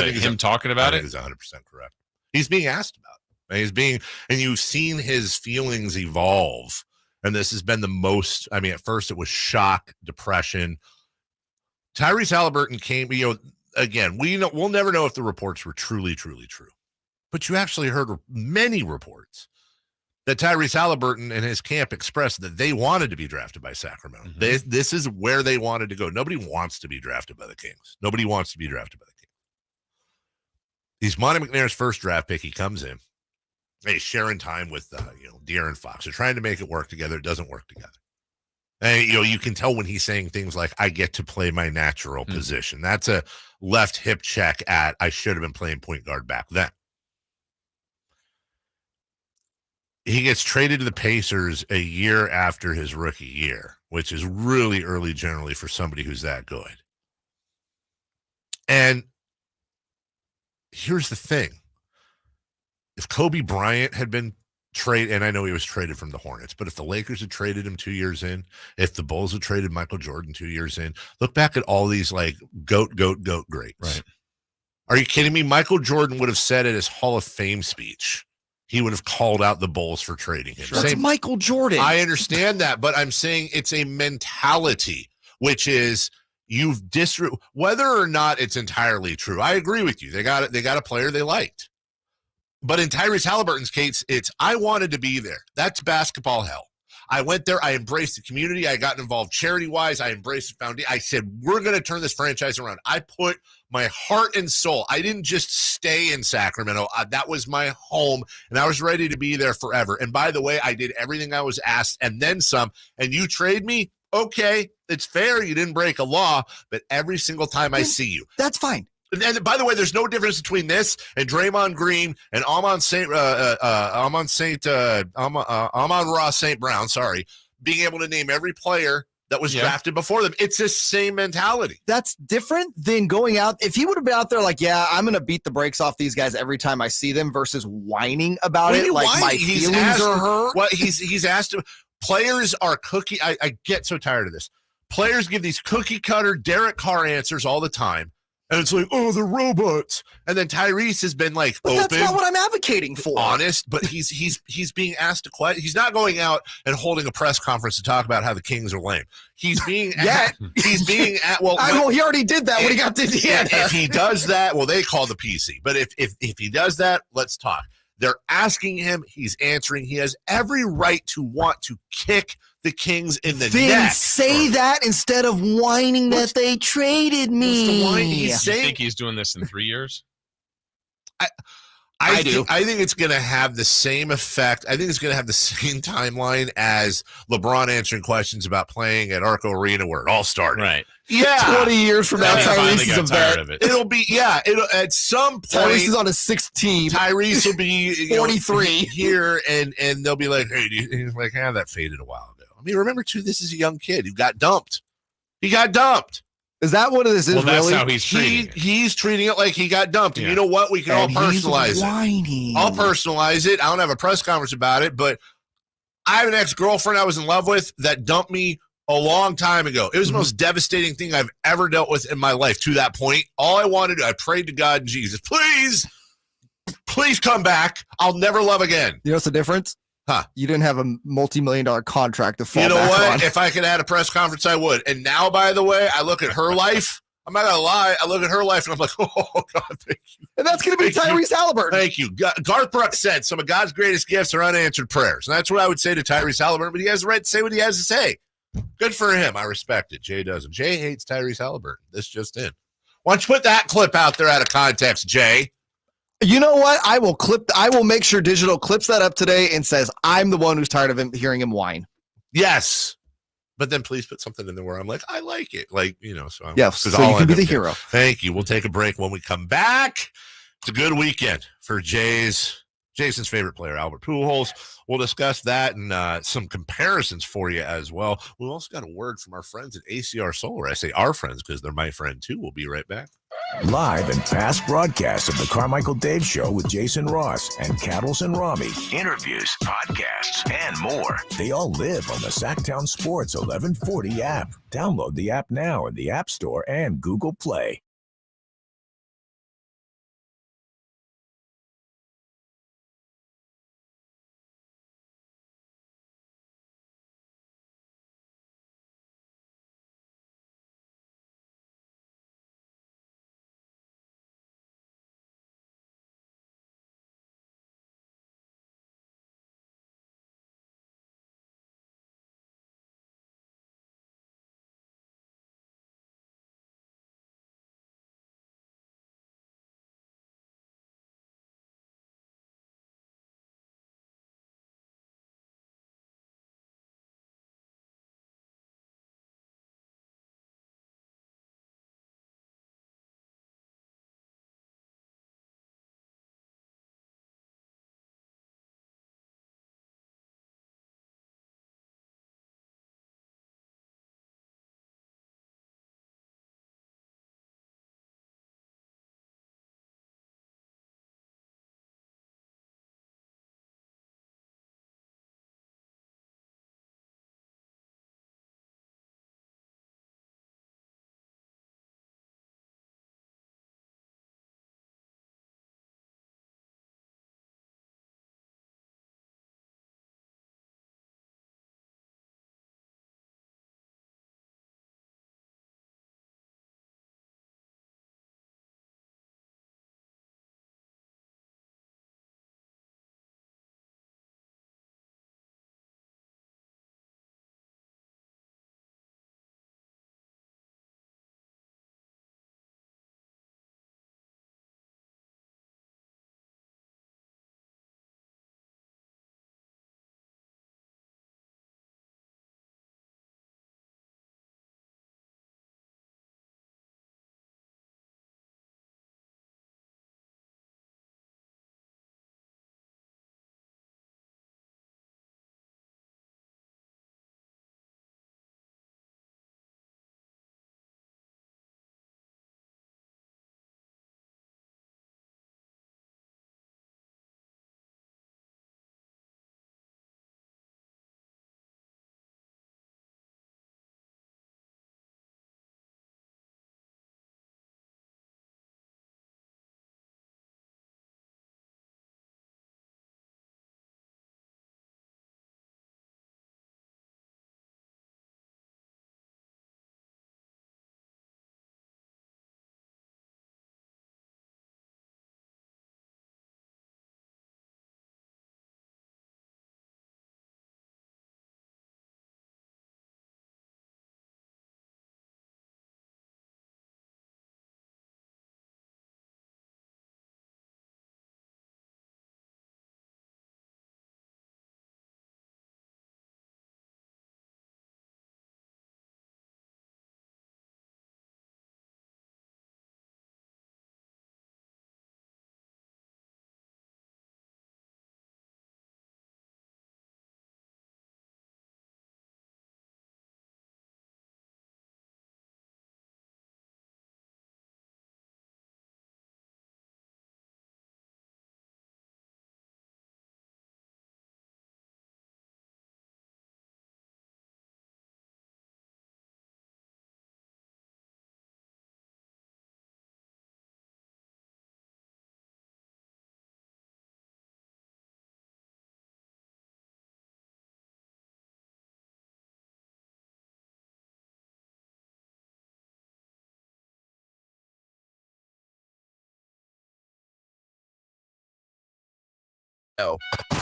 think him talking about it? He's 100% correct. He's being asked about it. And you've seen his feelings evolve. And this has been the most, at first it was shock, depression. Tyrese Halliburton came, again, we'll never know if the reports were truly, truly true. But you actually heard many reports that Tyrese Halliburton and his camp expressed that they wanted to be drafted by Sacramento. This is where they wanted to go. Nobody wants to be drafted by the Kings. Nobody wants to be drafted by the Kings. He's Monty McNair's first draft pick. He comes in. Hey, sharing time with De'Aaron Fox. They're trying to make it work together. It doesn't work together. And you can tell when he's saying things like, I get to play my natural position. That's a left hip check at I should have been playing point guard back then. He gets traded to the Pacers a year after his rookie year, which is really early generally for somebody who's that good. And here's the thing. If Kobe Bryant had been traded, and I know he was traded from the Hornets, but if the Lakers had traded him 2 years in, if the Bulls had traded Michael Jordan 2 years in, look back at all these like GOAT greats. Right. Are you kidding me? Michael Jordan would have said at his Hall of Fame speech, he would have called out the Bulls for trading him. That's Michael Jordan. I understand that, but I'm saying it's a mentality, which is whether or not it's entirely true. I agree with you. They got a player they liked. But in Tyrese Halliburton's case, it's I wanted to be there. That's basketball hell. I went there. I embraced the community. I got involved charity-wise. I embraced the foundation. I said, we're going to turn this franchise around. I put my heart and soul. I didn't just stay in Sacramento. That was my home, and I was ready to be there forever. And by the way, I did everything I was asked and then some. And you trade me? Okay, it's fair. You didn't break a law, but every single time I see you. That's fine. And by the way, there's no difference between this and Draymond Green and Amon Ross St. Brown, being able to name every player that was drafted before them. It's the same mentality. That's different than going out. If he would have been out there like, yeah, I'm going to beat the brakes off these guys every time I see them versus whining about it. Like my feelings are hurt. What he's asked. Players are cookie. I get so tired of this. Players give these cookie cutter Derek Carr answers all the time. And it's like, oh, they're robots. And then Tyrese has been like but open. That's not what I'm advocating for. Honest, but he's being asked a question. He's not going out and holding a press conference to talk about how the Kings are lame. He's being he already did that when he got to Indiana. If he does that, well, they call the PC. But if he does that, let's talk. They're asking him. He's answering. He has every right to want to kick the Kings in the neck. Say that instead of whining that they traded me. You think he's doing this in 3 years? I think it's going to have the same effect. I think it's going to have the same timeline as LeBron answering questions about playing at Arco Arena where it all started. Right. Yeah. 20 years from now, Tyrese is a vet. It'll be, it'll at some point. Tyrese is on his 6th team. Tyrese will be 43 here, and they'll be like, hey, he's like, that faded a while ago. I mean, remember, too, this is a young kid who got dumped. He got dumped. Is that what this is? Well, that's really? how he's treating it. He's treating it like he got dumped. And you know what? We can all personalize it. I'll personalize it. I don't have a press conference about it, but I have an ex-girlfriend I was in love with that dumped me a long time ago. It was the most devastating thing I've ever dealt with in my life to that point. All I wanted to do, I prayed to God and Jesus, please come back. I'll never love again. You know what's the difference? Huh. You didn't have a multi-million-dollar contract to fall back on. You know what? If I could add a press conference, I would. And now, by the way, I look at her life. I'm not going to lie. I look at her life, and I'm like, oh, God, thank you. And that's going to be Tyrese Halliburton. Thank you. Garth Brooks said some of God's greatest gifts are unanswered prayers. And that's what I would say to Tyrese Halliburton, but he has the right to say what he has to say. Good for him. I respect it. Jay doesn't. Jay hates Tyrese Halliburton. This just in. Why don't you put that clip out there out of context, Jay? You know what? I will make sure digital clips that up today and says, I'm the one who's tired of hearing him whine. Yes. But then please put something in there where I'm like, I like it. Like, so I'm, so you can be the hero. Thank you. We'll take a break. When we come back, it's a good weekend for Jason's favorite player, Albert Pujols. We'll discuss that and some comparisons for you as well. We've also got a word from our friends at ACR Solar. I say our friends because they're my friend too. We'll be right back. Live and past broadcasts of the Carmichael Dave Show with Jason Ross and Cattles and Rami. Interviews, podcasts, and more. They all live on the Sactown Sports 1140 app. Download the app now in the App Store and Google Play.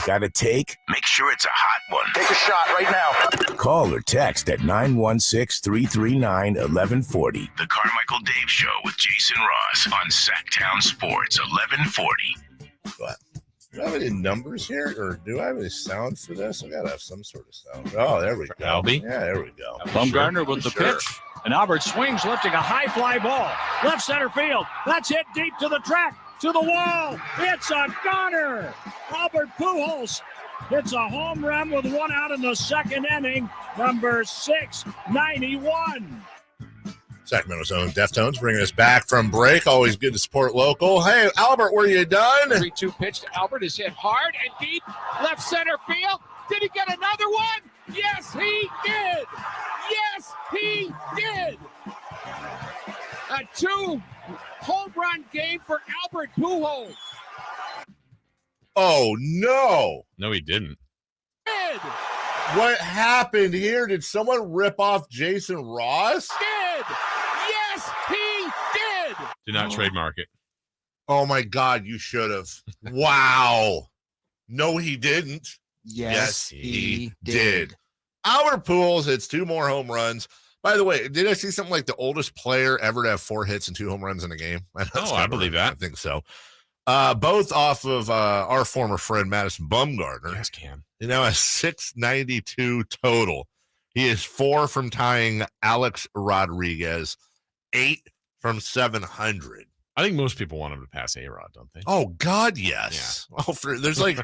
Got a take? Make sure it's a hot one. Take a shot right now. Call or text at 916-339-1140. The Carmichael Dave Show with Jason Ross on Sactown Sports 1140. Do I have any numbers here, or do I have any sound for this? I gotta have some sort of sound. Oh, there we go. Albie? Yeah, there we go. Bumgarner with the pitch. And Albert swings, lifting a high fly ball. Left center field. That's hit deep to the track, to the wall. It's a goner. Albert Pujols hits a home run with one out in the second inning. Number 691. Sacramento's own Deftones bringing us back from break. Always good to support local. Hey, Albert, were you done? 3-2 pitch to Albert is hit hard and deep. Left center field. Did he get another one? Yes, he did. Yes, he did. A 2-home run game for Albert Pujols. Oh, no. No, he didn't. Did. What happened here? Did someone rip off Jason Ross? Did. Yes, he did. Do not trademark it. Oh, my God, you should have. Wow. No, he didn't. Yes, he did. Albert Pujols hits 2 more home runs. By the way, did I see something like the oldest player ever to have 4 hits and 2 home runs in a game? I believe that. I think so. Both off of our former friend Madison Bumgarner. Yes, Cam. He now has 692 total. He is 4 from tying Alex Rodriguez, 8 from 700. I think most people want him to pass A-Rod, don't they? Oh, God, yes. Yeah. Oh, there's like,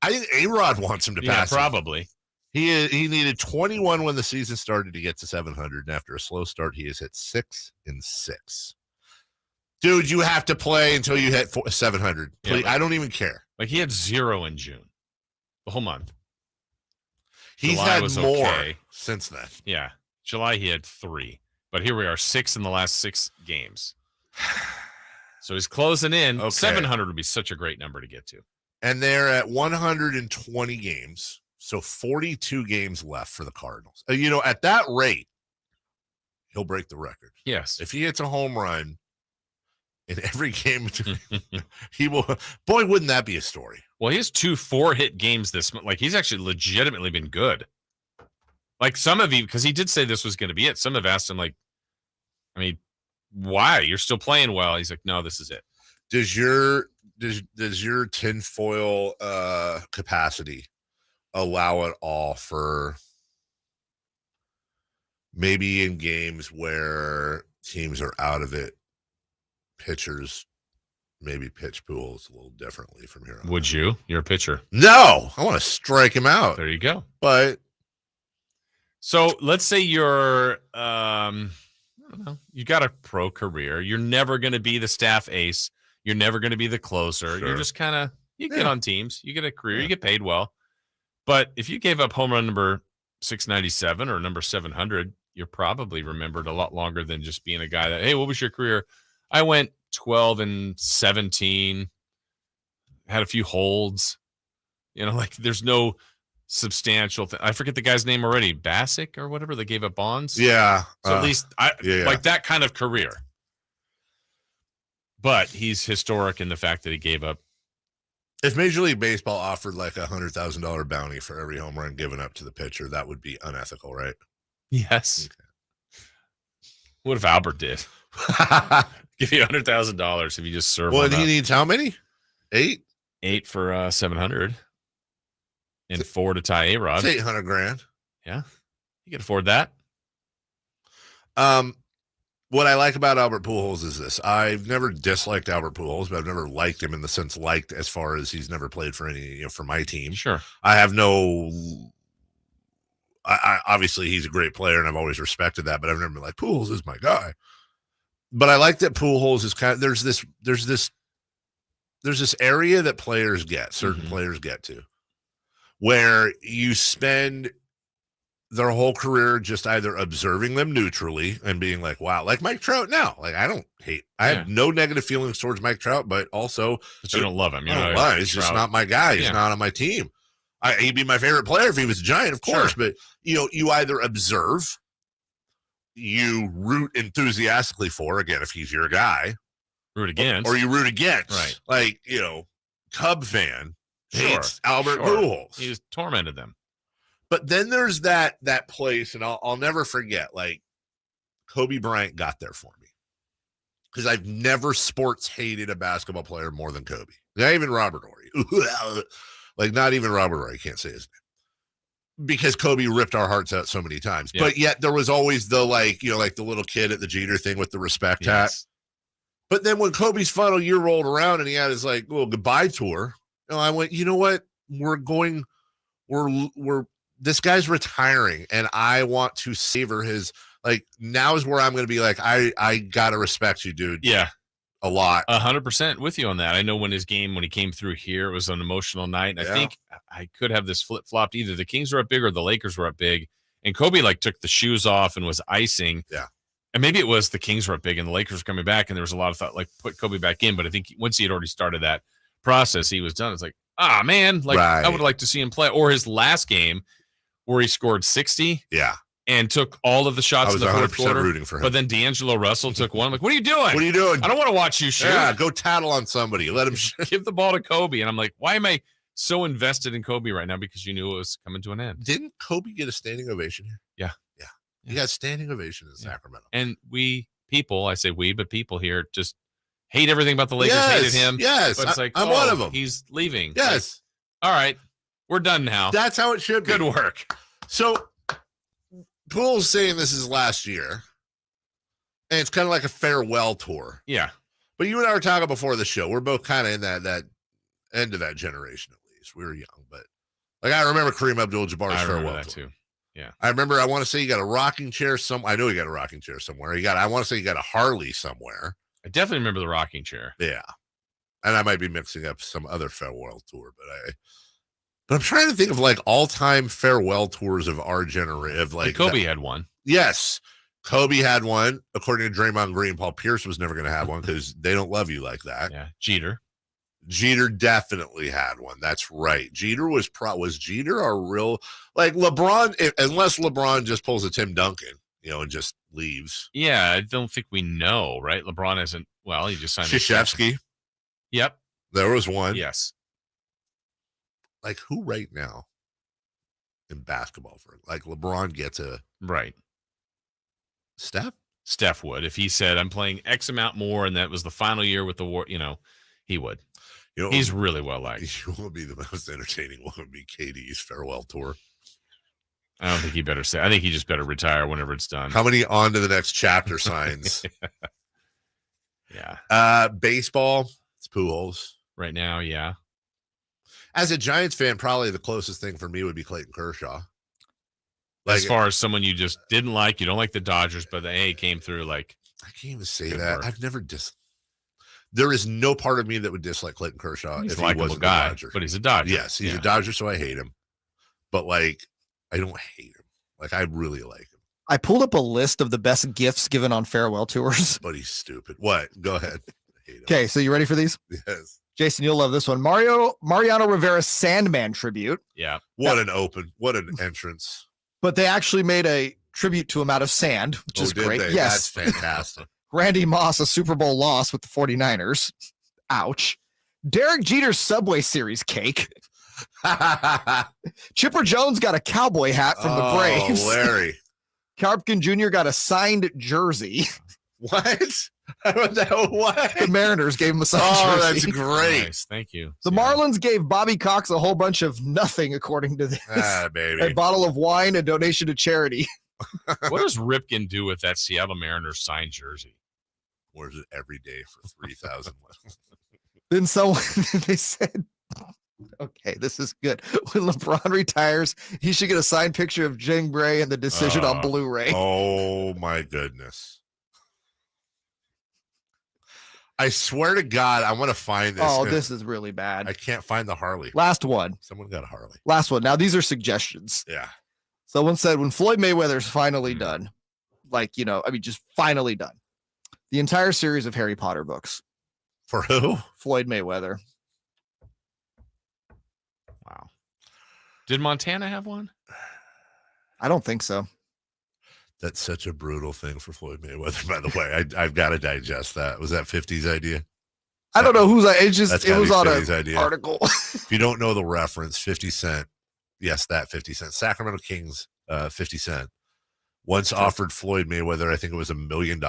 I think A-Rod wants him to pass. Yeah, probably. He needed 21 when the season started to get to 700, and after a slow start, he has hit 6 and 6. Dude, you have to play until you hit 700. Please, I don't even care. Like, he had 0 in June, the whole month. He's July had was more okay. since then. Yeah, July he had 3, but here we are, 6 in the last 6 games. So he's closing in. Okay. 700 would be such a great number to get to. And they're at 120 games. So 42 games left for the Cardinals. At that rate, he'll break the record. Yes. If he hits a home run in every game, he will. Boy, wouldn't that be a story? Well, he has 2 4-hit games this month. Like, he's actually legitimately been good. Like, some of you, because he did say this was going to be it. Some have asked him, like, I mean, why? You're still playing well. He's like, no, this is it. Does your tinfoil capacity allow it all for maybe in games where teams are out of it, pitchers maybe pitch Pujols a little differently from here on? Would you? You're a pitcher. No, I want to strike him out. There you go. But so let's say you're I don't know, you got a pro career. You're never going to be the staff ace. You're never going to be the closer. Sure. You're just kind of, you get on teams, you get a career, you get paid well. But if you gave up home run number 697 or number 700, you're probably remembered a lot longer than just being a guy that, hey, what was your career? I went 12 and 17, had a few holds. Like, there's no substantial thing. I forget the guy's name already. Bassick or whatever. They gave up Bonds. Yeah. So at least like that kind of career. But he's historic in the fact that he gave up. If Major League Baseball offered like $100,000 bounty for every home run given up to the pitcher, that would be unethical, right? Yes. Okay. What if Albert did? Give you $100,000 if you just serve. Well, he needs how many? 8? 8 for 700, and 4 to tie A-Rod. It's $800,000. Yeah, you can afford that. What I like about Albert Pujols is this. I've never disliked Albert Pujols, but I've never liked him in the sense liked as far as he's never played for any, for my team. Sure. I have no, I obviously he's a great player and I've always respected that, but I've never been like, Pujols is my guy. But I like that Pujols is kind of, there's this area that players get, certain players get to, where you spend their whole career just either observing them neutrally and being like, wow, like Mike Trout now. Like, I have no negative feelings towards Mike Trout, but also but you don't love him. I don't love him. He's just not my guy. He's not on my team. He'd be my favorite player if he was a Giant, of course. Sure. But you either observe, you root enthusiastically for, again, if he's your guy, root against, or you root against, right? Like, Cub fan, hates Albert Pujols. He just tormented them. But then there's that place, and I'll never forget, like, Kobe Bryant got there for me. Because I've never sports hated a basketball player more than Kobe. Not even Robert Horry. Like, not even Robert Horry. I can't say his name. Because Kobe ripped our hearts out so many times. Yeah. But yet there was always the, like, you know, like the little kid at the Jeter thing with the respect hat. But then when Kobe's final year rolled around and he had his, like, little goodbye tour, you know, I went, you know what? This guy's retiring, and I want to savor his, like, now is where I'm going to be like, I got to respect you, dude. Yeah. A lot. 100% with you on that. I know when he came through here, it was an emotional night. And I think I could have this flip-flopped. Either the Kings were up big or the Lakers were up big. And Kobe, like, took the shoes off and was icing. Yeah. And maybe it was the Kings were up big and the Lakers were coming back, and there was a lot of thought, like, put Kobe back in. But I think once he had already started that process, he was done. It's like, man, like, I would like to see him play. Or his last game, where he scored 60 and took all of the shots in the fourth quarter. Rooting for him. But then D'Angelo Russell took one. I'm like, what are you doing? What are you doing? I don't want to watch you shoot. Yeah, go tattle on somebody. Let him give the ball to Kobe. And I'm like, why am I so invested in Kobe right now? Because you knew it was coming to an end. Didn't Kobe get a standing ovation here? Yeah. He got a standing ovation in Sacramento. And I say we, but people here just hate everything about the Lakers, hated him. Yes. But it's like, I'm one of them. He's leaving. Yes. Like, all right. We're done now. That's how it should be. Good work. So Poole's saying this is last year, and it's kind of like a farewell tour. Yeah. But you and I were talking before the show. We're both kind of in that end of that generation, at least. We were young, but like I remember Kareem Abdul-Jabbar's farewell tour. Too. Yeah. I remember, I want to say he got a rocking chair I know he got a rocking chair somewhere. I want to say he got a Harley somewhere. I definitely remember the rocking chair. Yeah. And I might be mixing up some other farewell tour, but I'm trying to think of, like, all-time farewell tours of our generation. Like Kobe had one. Yes. Kobe had one. According to Draymond Green, Paul Pierce was never going to have one because they don't love you like that. Yeah. Jeter definitely had one. That's right. Jeter was Jeter a real, like, LeBron, unless LeBron just pulls a Tim Duncan, you know, and just leaves. Yeah, I don't think we know, right? LeBron hasn't, he just signed Krzyzewski. Yep. There was one. Yes. Like, who right now in basketball, for like, LeBron gets a right? Steph would, if he said, I'm playing X amount more, and that was the final year with the war, you know, he would. You know, he's really well liked. You will be the most entertaining one would be KD's farewell tour. I don't think he better say. I think he just better retire whenever it's done. How many on to the next chapter signs? Yeah. Baseball, it's Pujols. Right now, yeah. As a Giants fan, probably the closest thing for me would be Clayton Kershaw. Like, as far as someone you just didn't like, you don't like the Dodgers, but the A came through. Like, I can't even say that. I've never There is no part of me that would dislike Clayton Kershaw if he wasn't a Dodger. But he's a Dodger. Yes, he's a Dodger, so I hate him. But, like, I don't hate him. Like, I really like him. I pulled up a list of the best gifts given on farewell tours. But he's stupid. What? Go ahead. Okay, so you ready for these? Yes. Jason, you'll love this one. Mariano Rivera's Sandman tribute. Yeah. What an entrance. But they actually made a tribute to him out of sand, which is great. They? Yes. That's fantastic. Randy Moss, a Super Bowl loss with the 49ers. Ouch. Derek Jeter's Subway Series cake. Chipper Jones got a cowboy hat from the Braves. Larry. Carpkin Jr. got a signed jersey. What? I don't know what. The Mariners gave him a signed jersey. That's great. Nice. Thank you. The Marlins gave Bobby Cox a whole bunch of nothing, according to this. Baby. A bottle of wine, a donation to charity. What does Ripken do with that Seattle Mariners signed jersey? Wears it every day for 3,000. Then they said, okay, this is good. When LeBron retires, he should get a signed picture of Jing Bray and the decision on Blu-ray. Oh my goodness. I swear to God, I want to find this. Oh, this is really bad. I can't find the Harley. Last one. Someone got a Harley. Last one. Now, these are suggestions. Yeah. Someone said when Floyd Mayweather's finally done, like, you know, I mean, just finally done, the entire series of Harry Potter books. For who? Floyd Mayweather. Wow. Did Montana have one? I don't think so. That's such a brutal thing for Floyd Mayweather, by the way. I've got to digest that. Was that 50's idea? I don't know who's. It just That's it was on Fiddy's an idea. article. If you don't know the reference, 50 Cent. Yes, that 50 Cent. Sacramento Kings, 50 Cent. Once offered Floyd Mayweather, I think it was $1 million.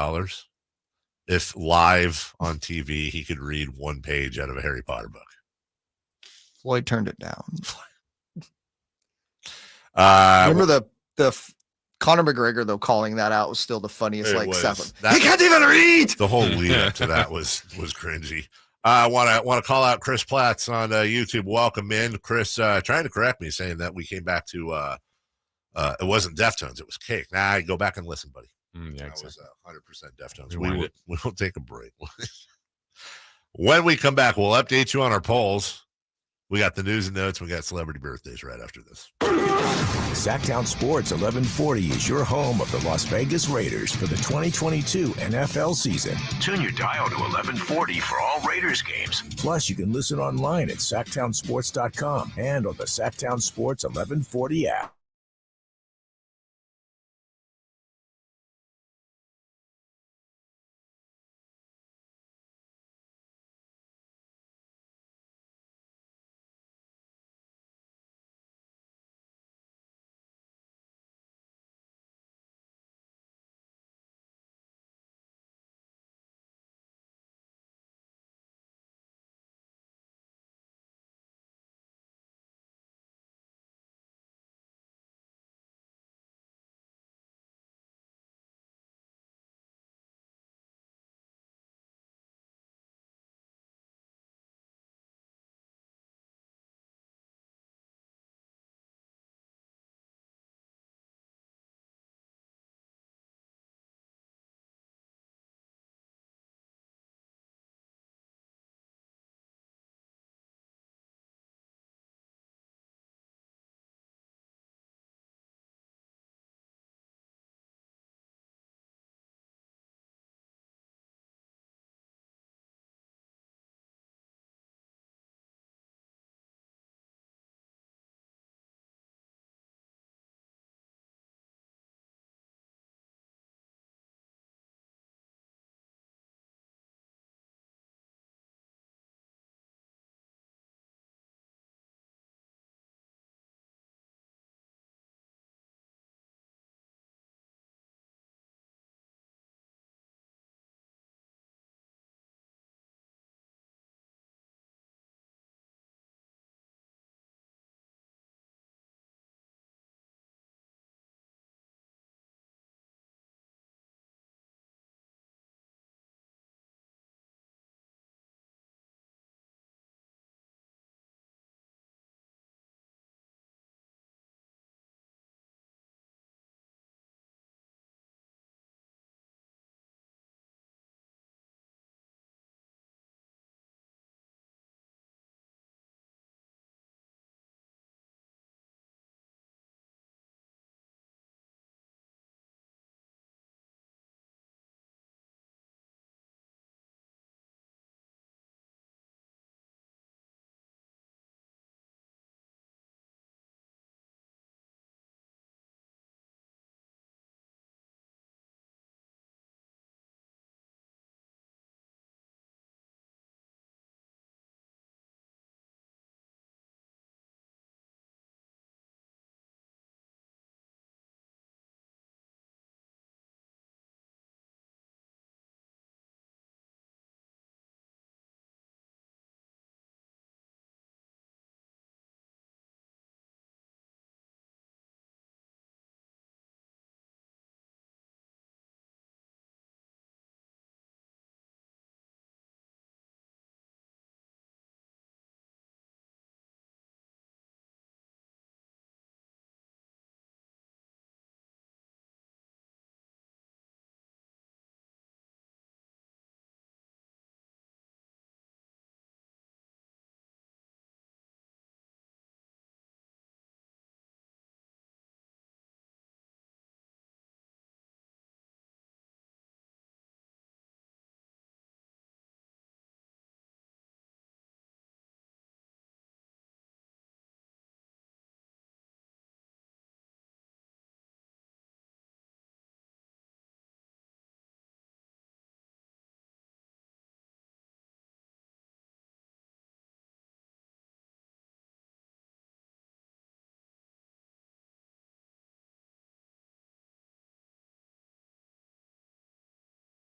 If live on TV, he could read one page out of a Harry Potter book. Floyd turned it down. Remember the Conor McGregor though calling that out was still the funniest. Like he can't even read. The whole lead up to that was cringy. I want to call out Chris Platts on YouTube. Welcome in, Chris. Trying to correct me, saying that we came back to it wasn't Deftones, it was Cake. Nah, go back and listen, buddy. Yeah, that was 100% Deftones. Rewind We will take a break. When we come back, we'll update you on our polls. We got the news and notes. We got celebrity birthdays right after this. Sactown Sports 1140 is your home of the Las Vegas Raiders for the 2022 NFL season. Tune your dial to 1140 for all Raiders games. Plus, you can listen online at SactownSports.com and on the Sactown Sports 1140 app.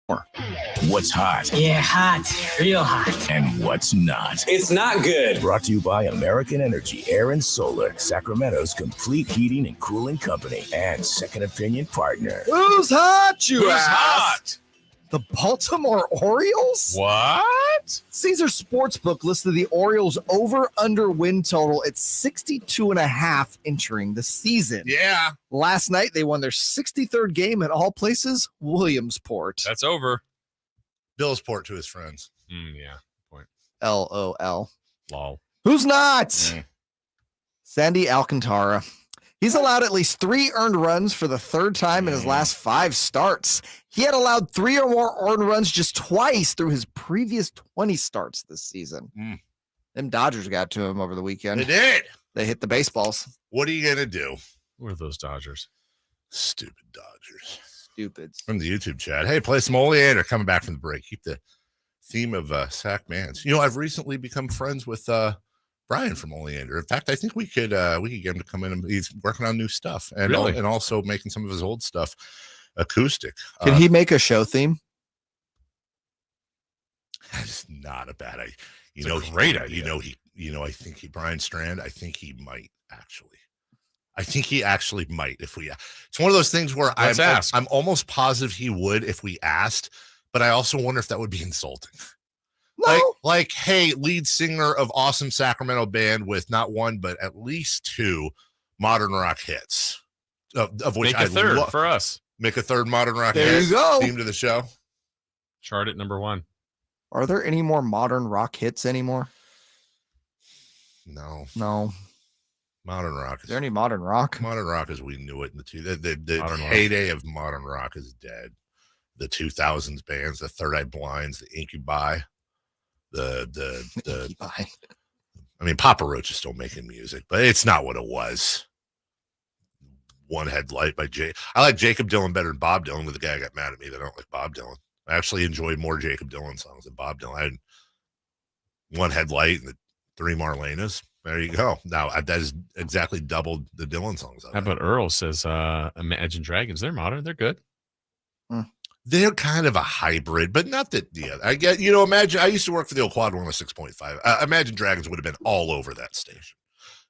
What's hot? Yeah, hot. Real hot. And what's not? It's not good. Brought to you by American Energy Air and Solar, Sacramento's complete heating and cooling company and second opinion partner. Who's hot, you Who's ass? hot? The Baltimore Orioles? What? Caesar Sportsbook listed the Orioles over-under win total at 62.5 entering the season. Yeah. Last night, they won their 63rd game at all places, Williamsport. That's over. Billsport to his friends. Yeah. Point. LOL. Lol. Who's not? Sandy Alcantara. He's allowed at least 3 earned runs for the 3rd time in his last 5 starts. He had allowed 3 or more earned runs just twice through his previous 20 starts this season. Them Dodgers got to him over the weekend. They did. They hit the baseballs. What are you going to do? Who are those Dodgers? Stupid Dodgers. Stupids. From the YouTube chat. Hey, play some Oleander coming back from the break. Keep the theme of Sac Mans. I've recently become friends with Brian from Oleander. In fact, I think we could get him to come in, and he's working on new stuff and Really? and also making some of his old stuff acoustic. Can he make a show theme? That's not a bad idea. It's a great idea. I think Brian Strand, I think he might actually. I think he actually might if we. It's one of those things where Let's ask. I'm almost positive he would if we asked, but I also wonder if that would be insulting. No. Like, hey, lead singer of awesome Sacramento band with not one but at least 2 modern rock hits, of which Make a third for us. Make a third modern rock There hit. you go. Theme to the show. Chart at number 1. Are there any more modern rock hits anymore? No. Modern rock. Is there any modern rock? Modern rock as we knew it in the Modern rock. heyday of modern rock is dead. The 2000s bands, the Third Eye Blinds, the Incubi, the I mean, Papa Roach is still making music, but it's not what it was. One Headlight by I like Jacob Dylan better than Bob Dylan, with the guy got mad at me that I don't like Bob Dylan. I actually enjoy more Jacob Dylan songs than Bob Dylan. I had One Headlight and the 3 Marlenas. There you go. Now that is exactly doubled the Dylan songs. How about Earl says Imagine Dragons? They're modern. They're good. They're kind of a hybrid, but not that. Yeah, I get. Imagine. I used to work for the old Quad 106.5. Imagine Dragons would have been all over that station.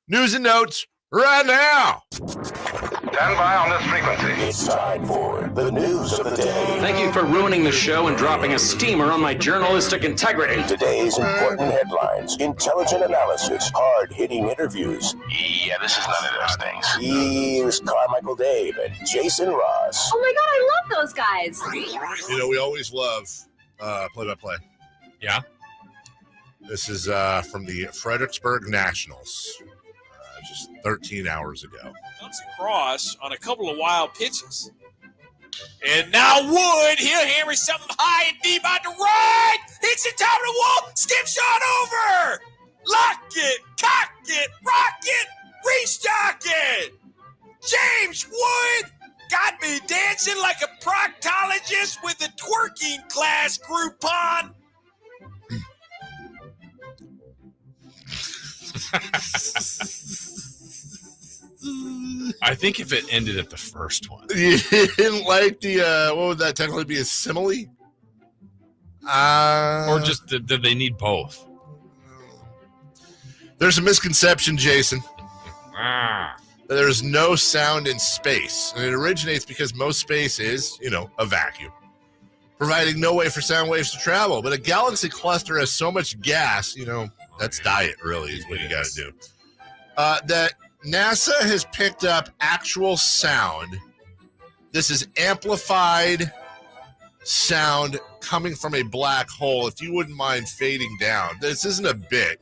News and notes right now. Stand by on this frequency. It's time for the news of the day. Thank you for ruining the show and dropping a steamer on my journalistic integrity. Today's important headlines, intelligent analysis, hard-hitting interviews. Yeah, this is none of those things. Here's Carmichael Dave and Jason Ross. Oh my God, I love those guys. We always love play-by-play. Yeah. This is from the Fredericksburg Nationals, just 13 hours ago. Comes across on a couple of wild pitches. And now Wood, he'll hammer something high and deep out the right. Hits it top of the wall. Skip shot over. Lock it, cock it, rock it, restock it. James Wood got me dancing like a proctologist with a twerking class Groupon. I think if it ended at the first one. You didn't like the, what would that technically be, a simile? Or just did they need both? There's a misconception, Jason. There's no sound in space. And it originates because most space is, a vacuum, providing no way for sound waves to travel. But a galaxy cluster has so much gas, that's diet, really, is what you got to do. That NASA has picked up actual sound. This is amplified sound coming from a black hole. If you wouldn't mind fading down. This isn't a bit.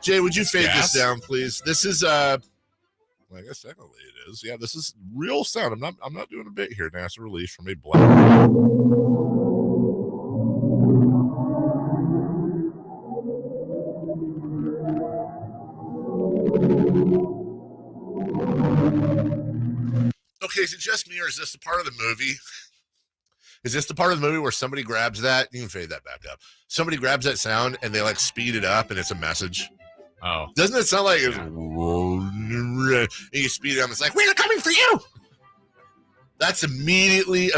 Jay, would you fade this down, please? This is I guess technically it is. Yeah, this is real sound. I'm not doing a bit here. NASA released from a black Okay, is it just me, or is this the part of the movie? Is this the part of the movie where somebody grabs that? You can fade that back up. Somebody grabs that sound and they speed it up and it's a message. Oh. Doesn't it sound like it's and you speed it up, it's like, we're coming for you. That's immediately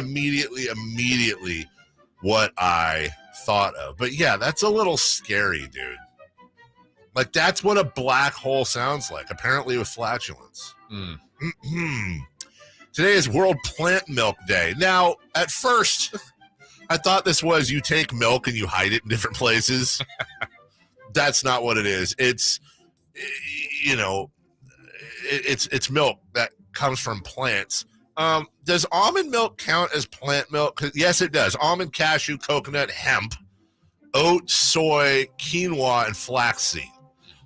what I thought of. But yeah, that's a little scary, dude. Like, that's what a black hole sounds like, apparently with flatulence. Today is World Plant Milk Day. Now, at first, I thought this was you take milk and you hide it in different places. That's not what it is. It's, you know, it's milk that comes from plants. Does almond milk count as plant milk? Yes, it does. Almond, cashew, coconut, hemp, oat, soy, quinoa, and flaxseed.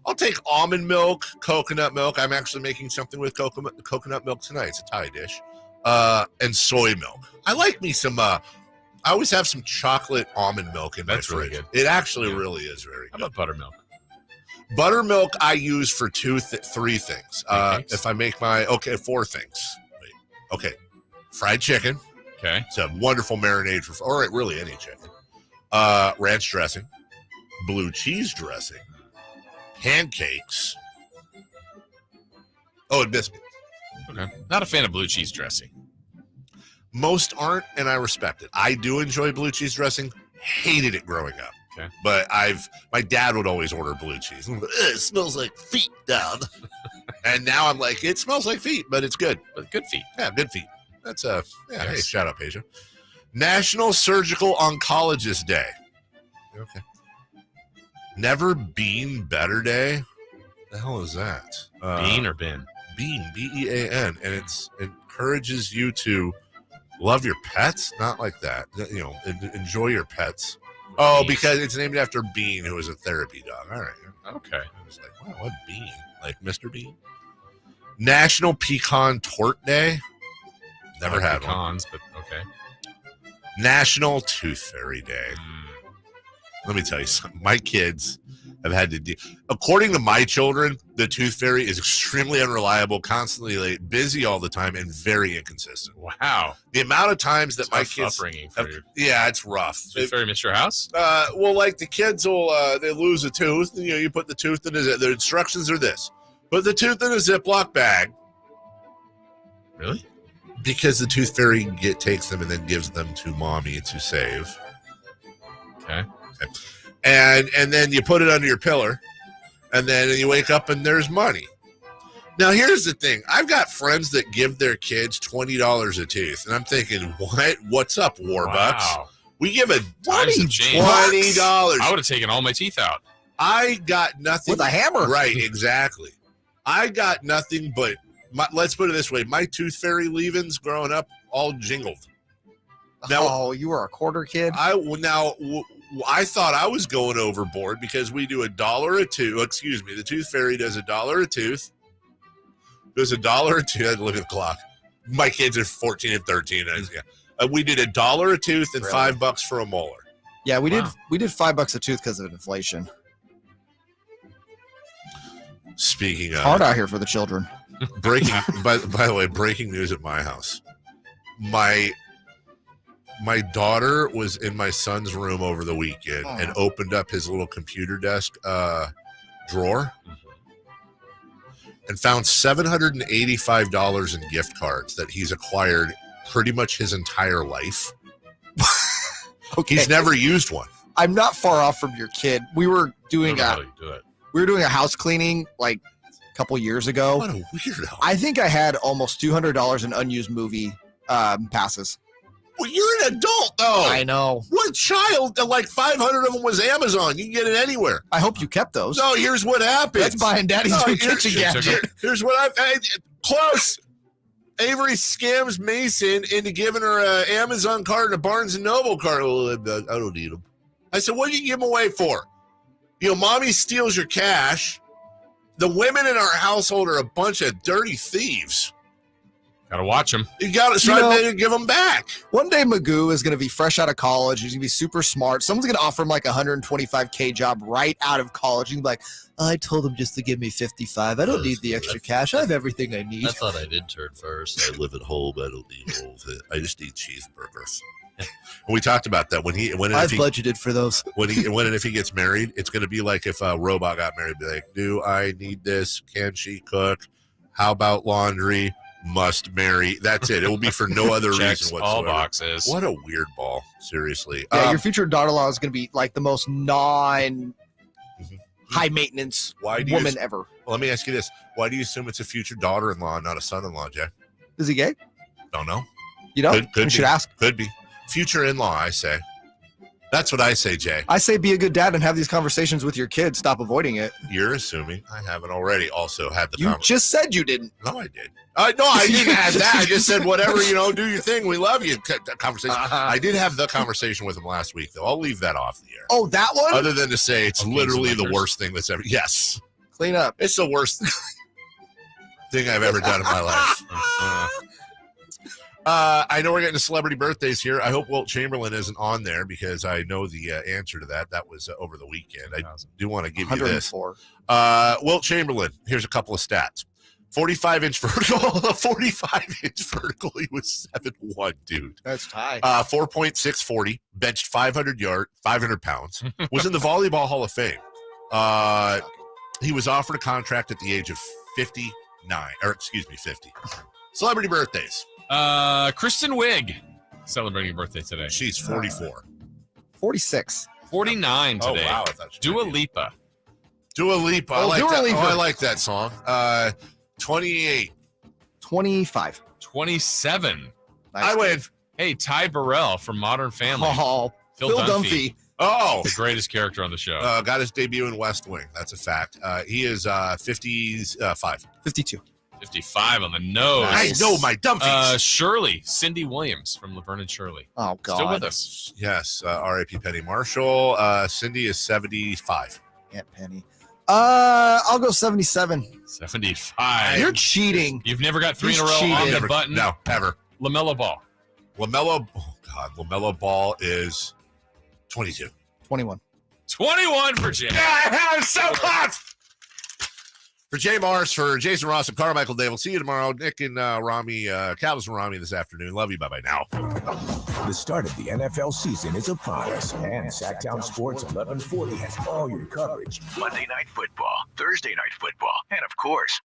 I'll take almond milk, coconut milk. I'm actually making something with coconut milk tonight. It's a Thai dish. And soy milk. I like me some, I always have some chocolate almond milk in my fridge. Really good. It actually really is very good. How about buttermilk? Buttermilk I use for three things. If I make four things. Wait. Okay. Fried chicken. Okay. It's a wonderful marinade or really any chicken. Ranch dressing. Blue cheese dressing. Pancakes. Oh, and biscuits. Okay. Not a fan of blue cheese dressing. Most aren't, and I respect it. I do enjoy blue cheese dressing. Hated it growing up. Okay. But my dad would always order blue cheese. I'm like, it smells like feet, Dad. And now I'm like, it smells like feet, but it's good. But good feet. Yeah, good feet. That's hey, shout out, Asia. National Surgical Oncologist Day. Okay. Never Been Better Day. The hell is that? Bean or bin? Bean, B-E-A-N, and it encourages you to love your pets. Not like that. You know, enjoy your pets. Oh, because it's named after Bean, who was a therapy dog. All right. Okay. I was like, wow, what Bean? Like Mr. Bean? National Pecan Tort Day. Never had pecans, but okay. National Tooth Fairy Day. Let me tell you something. My kids have had to according to my children, the Tooth Fairy is extremely unreliable, constantly late, busy all the time, and very inconsistent. Wow. The amount of times that my kids upbringing for you. Yeah, it's rough. Tooth Fairy, Mr. House? Well, like the kids will they lose a tooth, and, you know, you put the tooth in the instructions are this. Put the tooth in a Ziploc bag. Really? Because the Tooth Fairy takes them and then gives them to mommy to save. Okay. And then you put it under your pillar, and then you wake up and there's money. Now, here's the thing. I've got friends that give their kids $20 a tooth, and I'm thinking, what's up, Warbucks? Wow. We give a $20. I would have taken all my teeth out. I got nothing. With a hammer. Right, exactly. I got nothing but, let's put it this way, my Tooth Fairy leave-ins growing up all jingled. Now, you were a quarter kid? I thought I was going overboard because we do $1 a tooth. Excuse me, the Tooth Fairy does $1 a tooth. Does $1 a tooth. I had to look at the clock. My kids are 14 and 13. We did $1 a tooth and Really? $5 for a molar. Yeah, we did $5 a tooth because of inflation. Speaking of hard out here for the children. Breaking by the way, breaking news at my house. My daughter was in my son's room over the weekend and opened up his little computer desk drawer and found $785 in gift cards that he's acquired pretty much his entire life. Okay. He's never used one. I'm not far off from your kid. We were doing a house cleaning like a couple years ago. What a weirdo. I think I had almost $200 in unused movie passes. Well, you're an adult, though. I know. What child? Like 500 of them was Amazon. You can get it anywhere. I hope you kept those. No, here's what happens. That's buying daddy's new kitchen gadget. Here's what close. Avery scams Mason into giving her an Amazon card and a Barnes & Noble card. Oh, I don't need them. I said, what do you give them away for? You know, mommy steals your cash. The women in our household are a bunch of dirty thieves. Got to watch them. You got to try to give them back. One day Magoo is going to be fresh out of college. He's going to be super smart. Someone's going to offer him like a $125K job right out of college. He's going to be like, I told him just to give me 55. I don't need the extra cash. I have everything I need. I thought I'd intern first. I live at home. I don't need all of it. I just need cheeseburgers. We talked about that I've budgeted for those. When and if he gets married, it's going to be like if a robot got married. Be like, do I need this? Can she cook? How about laundry? must marry. That's it. It will be for no other Checks reason all whatsoever. boxes. What a weird ball. Seriously. Yeah, your future daughter-in-law is going to be like the most high maintenance woman ever. Well, let me ask you this. Why do you assume it's a future daughter-in-law, not a son-in-law, Jay? Is he gay? Don't know. You know? Could You should be. ask. Could be. Future in-law, I say. That's what I say, Jay. I say be a good dad and have these conversations with your kids. Stop avoiding it. You're assuming I haven't already also had the You just said you didn't. No, I did. No, I didn't have that. I just said, whatever, do your thing. We love you. Conversation. I did have the conversation with him last week, though. I'll leave that off the air. Oh, that one? Other than to say it's literally the worst thing that's ever. Yes. Clean up. It's the worst thing I've ever done in my life. I know we're getting to celebrity birthdays here. I hope Wilt Chamberlain isn't on there because I know the answer to that. That was over the weekend. I do want to give you this. Wilt Chamberlain, here's a couple of stats. 45-inch vertical. 45-inch vertical. He was 7'1", dude. That's tight. 4.640. Benched 500 pounds. Was in the Volleyball Hall of Fame. He was offered a contract at the age of 50. Celebrity birthdays. Kristen Wiig celebrating a birthday today. She's 44. 46. 49 today. Oh, wow. I thought Dua Lipa. Dua Lipa. I like that. I like that song. 28. 25. 27. Nice. I win. Hey, Ty Burrell from Modern Family. Oh, Phil Dunphy. Oh. The greatest character on the show. Got his debut in West Wing. That's a fact. He is 55. 52. 55 on the nose. I know my dumpies. Shirley, Cindy Williams from Laverne and Shirley. Oh, God. Still with us. Yes. R.I.P. Penny Marshall. Cindy is 75. Aunt Penny. I'll go 77. 75. You're cheating. You've never got three He's in a row cheating. on Never. the button. No, ever. LaMelo Ball. LaMelo Ball is 22. 21. 21 for Jay. I'm so hot. For Jay Mars, for Jason Ross and Carmichael Dave, we'll see you tomorrow. Nick and Rami, Calvis and Rami this afternoon. Love you. Bye-bye now. The start of the NFL season is upon us, and Sactown Sports 1140 has all your coverage. Monday Night Football, Thursday Night Football, and of course,